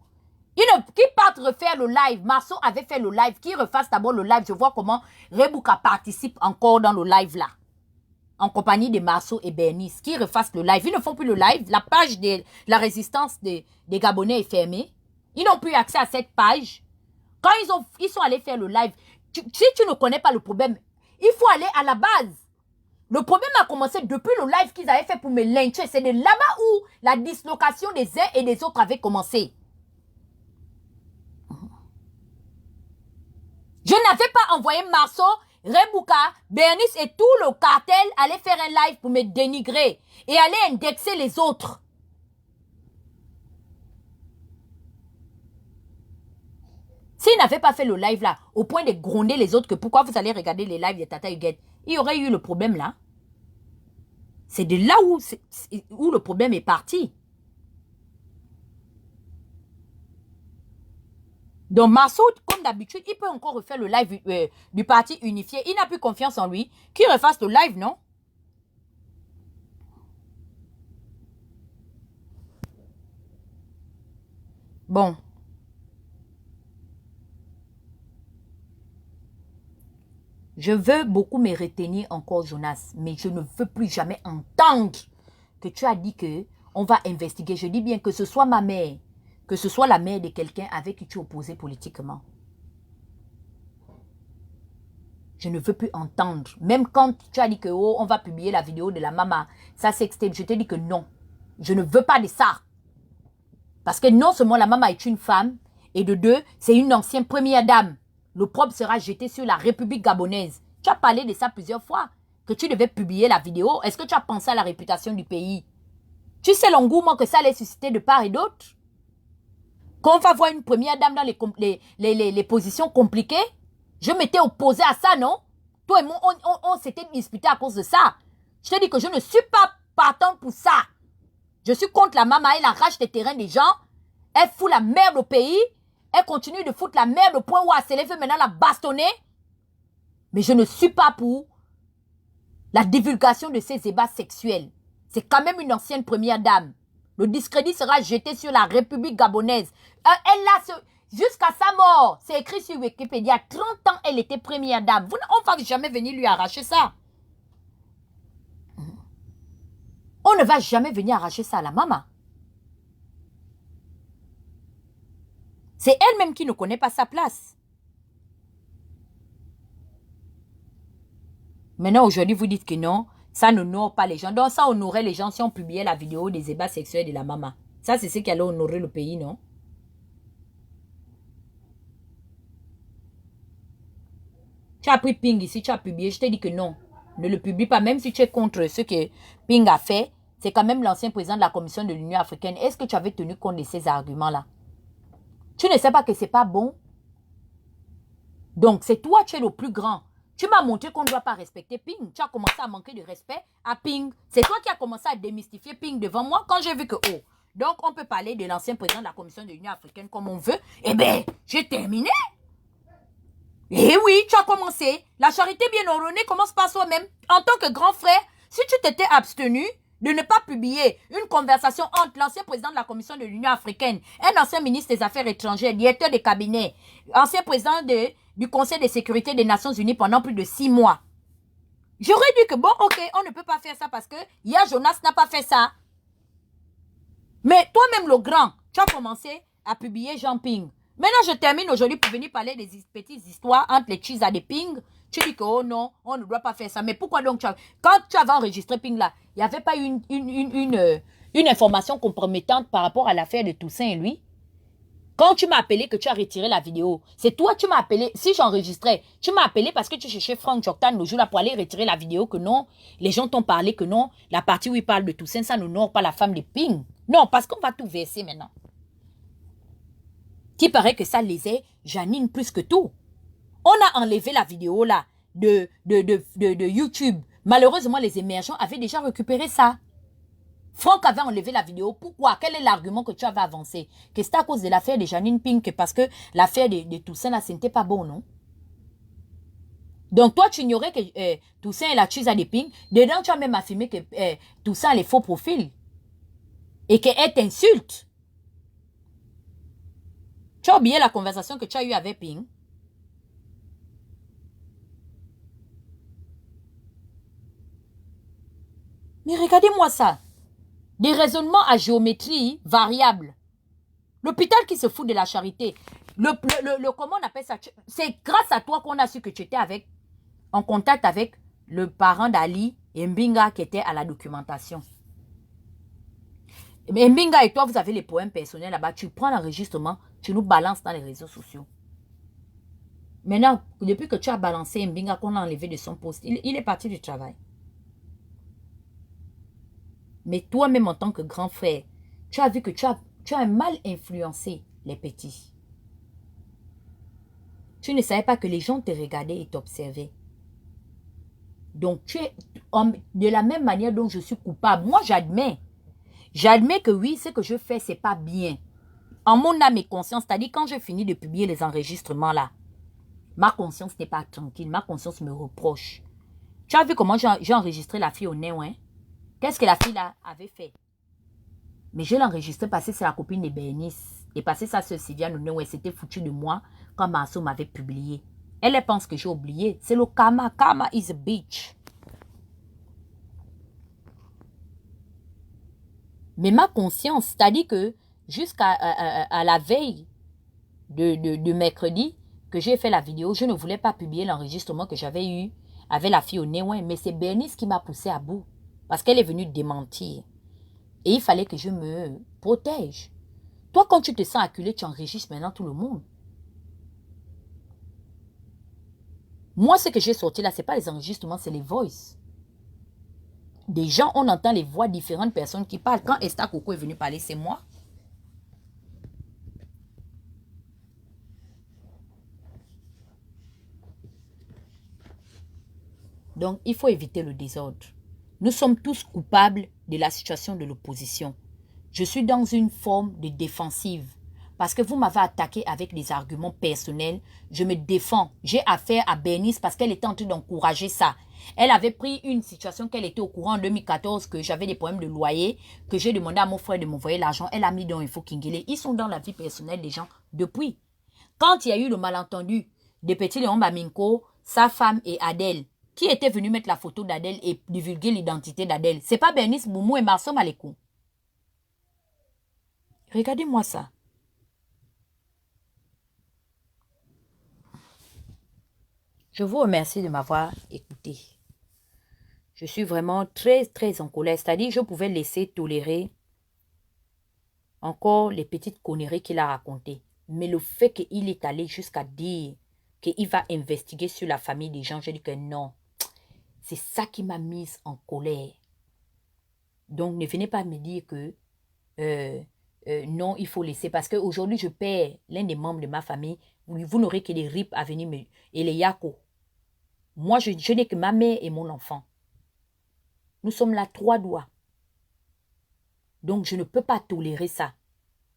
Qui parte refaire le live? Marceau avait fait le live. Qui refasse d'abord le live? Je vois comment Rebouka participe encore dans le live là. En compagnie de Marceau et Bernice. Qui refasse le live? Ils ne font plus le live. La page de la résistance des Gabonais est fermée. Ils n'ont plus accès à cette page. Quand ils sont allés faire le live, si tu ne connais pas le problème, il faut aller à la base. Le problème a commencé depuis le live qu'ils avaient fait pour me lyncher. C'est de là-bas où la dislocation des uns et des autres avait commencé. Je n'avais pas envoyé Marceau, Rebouka, Bernice et tout le cartel aller faire un live pour me dénigrer et aller indexer les autres. S'ils n'avaient pas fait le live là, au point de gronder les autres que pourquoi vous allez regarder les lives de Tata Huguette, il y aurait eu le problème là. C'est de là où le problème est parti. Donc Marceau, comme d'habitude, il peut encore refaire le live du parti unifié. Il n'a plus confiance en lui. Qu'il refasse le live, non? Bon. Je veux beaucoup me retenir encore, Jonas, mais je ne veux plus jamais entendre que tu as dit que on va investiguer. Je dis bien que ce soit ma mère, que ce soit la mère de quelqu'un avec qui tu es opposé politiquement. Je ne veux plus entendre. Même quand tu as dit que oh, on va publier la vidéo de la maman, ça sextape, je t'ai dit que non. Je ne veux pas de ça. Parce que non seulement la maman est une femme, et de deux, c'est une ancienne première dame. L'opprobre sera jeté sur la République gabonaise. Tu as parlé de ça plusieurs fois, que tu devais publier la vidéo. Est-ce que tu as pensé à la réputation du pays? Tu sais l'engouement que ça allait susciter de part et d'autre? Quand on va voir une première dame dans les positions compliquées, je m'étais opposé à ça, non? Toi et moi, on s'était disputé à cause de ça. Je te dis que je ne suis pas partant pour ça. Je suis contre la maman, elle arrache les terrains des gens, elle fout la merde au pays, elle continue de foutre la merde au point où elle s'élève maintenant la bastonner. Mais je ne suis pas pour la divulgation de ces ébats sexuels. C'est quand même une ancienne première dame. Le discrédit sera jeté sur la République gabonaise. Elle a jusqu'à sa mort, c'est écrit sur Wikipédia, 30 ans, elle était première dame. On ne va jamais venir lui arracher ça. On ne va jamais venir arracher ça à la maman. C'est elle-même qui ne connaît pas sa place. Maintenant, aujourd'hui, vous dites que non, ça n'honore pas les gens. Donc, ça honorerait les gens si on publiait la vidéo des ébats sexuels de la maman. Ça, c'est ce qui allait honorer le pays, non? Tu as pris Ping ici, tu as publié. Je t'ai dit que non. Ne le publie pas, même si tu es contre ce que Ping a fait. C'est quand même l'ancien président de la Commission de l'Union africaine. Est-ce que tu avais tenu compte de ces arguments-là? Tu ne sais pas que c'est pas bon? Donc, c'est toi, tu es le plus grand. Tu m'as montré qu'on ne doit pas respecter Ping. Tu as commencé à manquer de respect à Ping. C'est toi qui as commencé à démystifier Ping devant moi quand j'ai vu que, oh, donc on peut parler de l'ancien président de la Commission de l'Union africaine comme on veut. Eh bien, j'ai terminé. Eh oui, tu as commencé. La charité bien ordonnée commence par soi-même. En tant que grand frère, si tu t'étais abstenu de ne pas publier une conversation entre l'ancien président de la Commission de l'Union africaine, un ancien ministre des Affaires étrangères, directeur de cabinet, ancien président du Conseil de sécurité des Nations Unies pendant plus de 6 mois. J'aurais dit que bon, ok, on ne peut pas faire ça parce que hier Jonas n'a pas fait ça. Mais toi-même le grand, tu as commencé à publier Jean Ping. Maintenant, je termine aujourd'hui pour venir parler des petites histoires entre les cheese et des Ping. Tu dis que, oh non, on ne doit pas faire ça. Mais pourquoi donc quand tu avais enregistré Ping là, il n'y avait pas une information compromettante par rapport à l'affaire de Toussaint et lui? Quand tu m'as appelé que tu as retiré la vidéo, c'est toi tu m'as appelé. Si j'enregistrais, tu m'as appelé parce que tu cherchais Franck Joktan le jour là pour aller retirer la vidéo que non. Les gens t'ont parlé que non. La partie où il parle de Toussaint, ça n'honore pas la femme de Ping. Non, parce qu'on va tout verser maintenant. Qui paraît que ça lésait Janine plus que tout. On a enlevé la vidéo là de YouTube. Malheureusement, les émergents avaient déjà récupéré ça. Franck avait enlevé la vidéo. Pourquoi? Quel est l'argument que tu avais avancé? Que c'était à cause de l'affaire de Janine Ping, que parce que l'affaire de Toussaint là, ce n'était pas bon, non? Donc toi, tu ignorais que Toussaint est la tueuse des Ping. Dedans, tu as même affirmé que Toussaint a les faux profils. Et qu'elle t'insulte. Tu as oublié la conversation que tu as eue avec Ping? Mais regardez-moi ça. Des raisonnements à géométrie variable. L'hôpital qui se fout de la charité. Comment on appelle ça? C'est grâce à toi qu'on a su que tu étais en contact avec le parent d'Ali et Mbinga qui était à la documentation. Mais Mbinga et toi, vous avez les poèmes personnels là-bas. Tu prends l'enregistrement, tu nous balances dans les réseaux sociaux. Maintenant, depuis que tu as balancé Mbinga, qu'on a enlevé de son poste, il est parti du travail. Mais toi-même, en tant que grand frère, tu as vu que tu as mal influencé les petits. Tu ne savais pas que les gens te regardaient et t'observaient. Donc, tu es de la même manière dont je suis coupable. Moi, j'admets. J'admets que oui, ce que je fais, c'est pas bien. En mon âme et conscience, c'est-à-dire quand je finis de publier les enregistrements là, ma conscience n'est pas tranquille. Ma conscience me reproche. Tu as vu comment j'ai enregistré la fille au nez, hein? Qu'est-ce que la fille là avait fait? Mais je l'ai enregistré parce que c'est la copine de Bernice. Et parce que sa sœur Sylviane Oné, elle s'était foutue de moi quand Marceau m'avait publié. Elle pense que j'ai oublié. C'est le karma. Karma is a bitch. Mais ma conscience, c'est-à-dire que jusqu'à la veille de mercredi que j'ai fait la vidéo, je ne voulais pas publier l'enregistrement que j'avais eu avec la fille au nez. Mais c'est Bernice qui m'a poussé à bout. Parce qu'elle est venue démentir. Et il fallait que je me protège. Toi, quand tu te sens acculé, tu enregistres maintenant tout le monde. Moi, ce que j'ai sorti là, ce n'est pas les enregistrements, c'est les voices. Des gens, on entend les voix de différentes personnes qui parlent. Quand Esther Coco est venue parler, c'est moi. Donc, il faut éviter le désordre. Nous sommes tous coupables de la situation de l'opposition. Je suis dans une forme de défensive. Parce que vous m'avez attaqué avec des arguments personnels. Je me défends. J'ai affaire à Bernice parce qu'elle était en train d'encourager ça. Elle avait pris une situation qu'elle était au courant en 2014, que j'avais des problèmes de loyer, que j'ai demandé à mon frère de m'envoyer l'argent. Elle a mis dans Info Kingele. Ils sont dans la vie personnelle des gens depuis. Quand il y a eu le malentendu de Petit Léon Baminko, sa femme et Adèle, qui était venu mettre la photo d'Adèle et divulguer l'identité d'Adèle, c'est pas Bernice Boumou et Marceau Malekou. Regardez-moi ça. Je vous remercie de m'avoir écouté. Je suis vraiment très, très en colère. C'est-à-dire, je pouvais laisser tolérer encore les petites conneries qu'il a racontées. Mais le fait qu'il est allé jusqu'à dire qu'il va investiguer sur la famille des gens, j'ai dit que non. C'est ça qui m'a mise en colère. Donc, ne venez pas me dire que non, il faut laisser. Parce qu'aujourd'hui, je perds l'un des membres de ma famille. Vous n'aurez que les RIP à venir et les Yako. Moi, je n'ai que ma mère et mon enfant. Nous sommes là 3 doigts. Donc, je ne peux pas tolérer ça.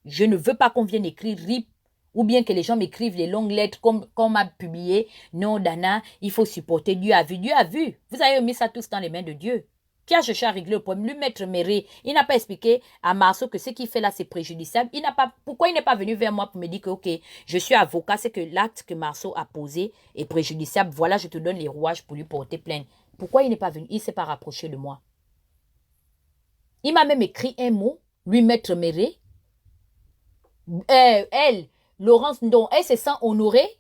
Je ne veux pas qu'on vienne écrire RIP ou bien que les gens m'écrivent les longues lettres comme on m'a publié. Non, Dana, il faut supporter. Dieu a vu. Dieu a vu. Vous avez mis ça tous dans les mains de Dieu. Qui a cherché à régler le problème? Lui, Maître Méré, il n'a pas expliqué à Marceau que ce qu'il fait là, c'est préjudiciable. Pourquoi il n'est pas venu vers moi pour me dire que, ok, je suis avocat, c'est que l'acte que Marceau a posé est préjudiciable. Voilà, je te donne les rouages pour lui porter plainte. Pourquoi il n'est pas venu? Il ne s'est pas rapproché de moi. Il m'a même écrit un mot, lui, Maître Méré. Elle, Laurence Ndon, elle se sent honorée.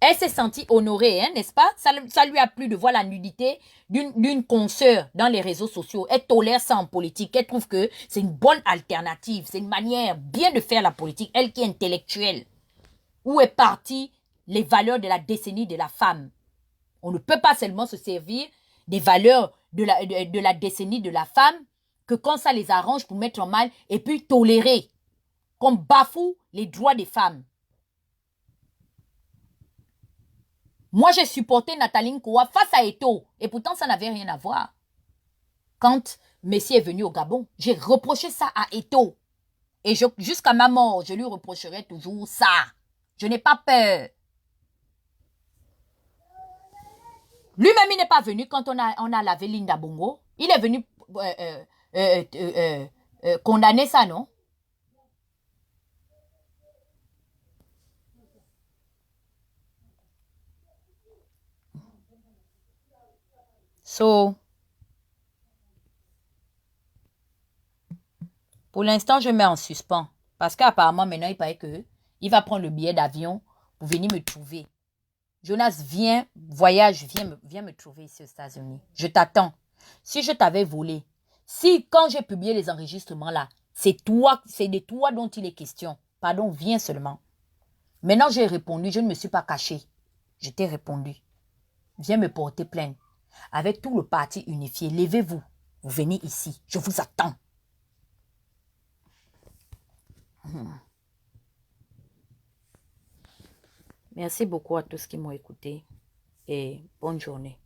Elle s'est sentie honorée, hein, n'est-ce pas? Ça lui a plu de voir la nudité d'une consoeur dans les réseaux sociaux. Elle tolère ça en politique. Elle trouve que c'est une bonne alternative. C'est une manière bien de faire la politique. Elle qui est intellectuelle. Où est partie les valeurs de la décennie de la femme? On ne peut pas seulement se servir des valeurs de la décennie de la femme que quand ça les arrange pour mettre en mal et puis tolérer qu'on bafoue les droits des femmes. Moi, j'ai supporté Nathalie Nkoa face à Eto'o. Et pourtant, ça n'avait rien à voir. Quand Messi est venu au Gabon, j'ai reproché ça à Eto'o. Et jusqu'à ma mort, je lui reprocherai toujours ça. Je n'ai pas peur. Lui-même, il n'est pas venu quand on a lavé Linda Bongo. Il est venu condamner ça, non? So, pour l'instant, je mets en suspens. Parce qu'apparemment, maintenant, il paraît qu'il va prendre le billet d'avion pour venir me trouver. Jonas, viens, voyage, viens me trouver ici aux États-Unis. Je t'attends. Si je t'avais volé, si quand j'ai publié les enregistrements là, c'est de toi dont il est question. Pardon, viens seulement. Maintenant, j'ai répondu, je ne me suis pas caché. Je t'ai répondu. Viens me porter plainte. Avec tout le parti unifié, levez-vous. Vous venez ici. Je vous attends. Merci beaucoup à tous qui m'ont écouté et bonne journée.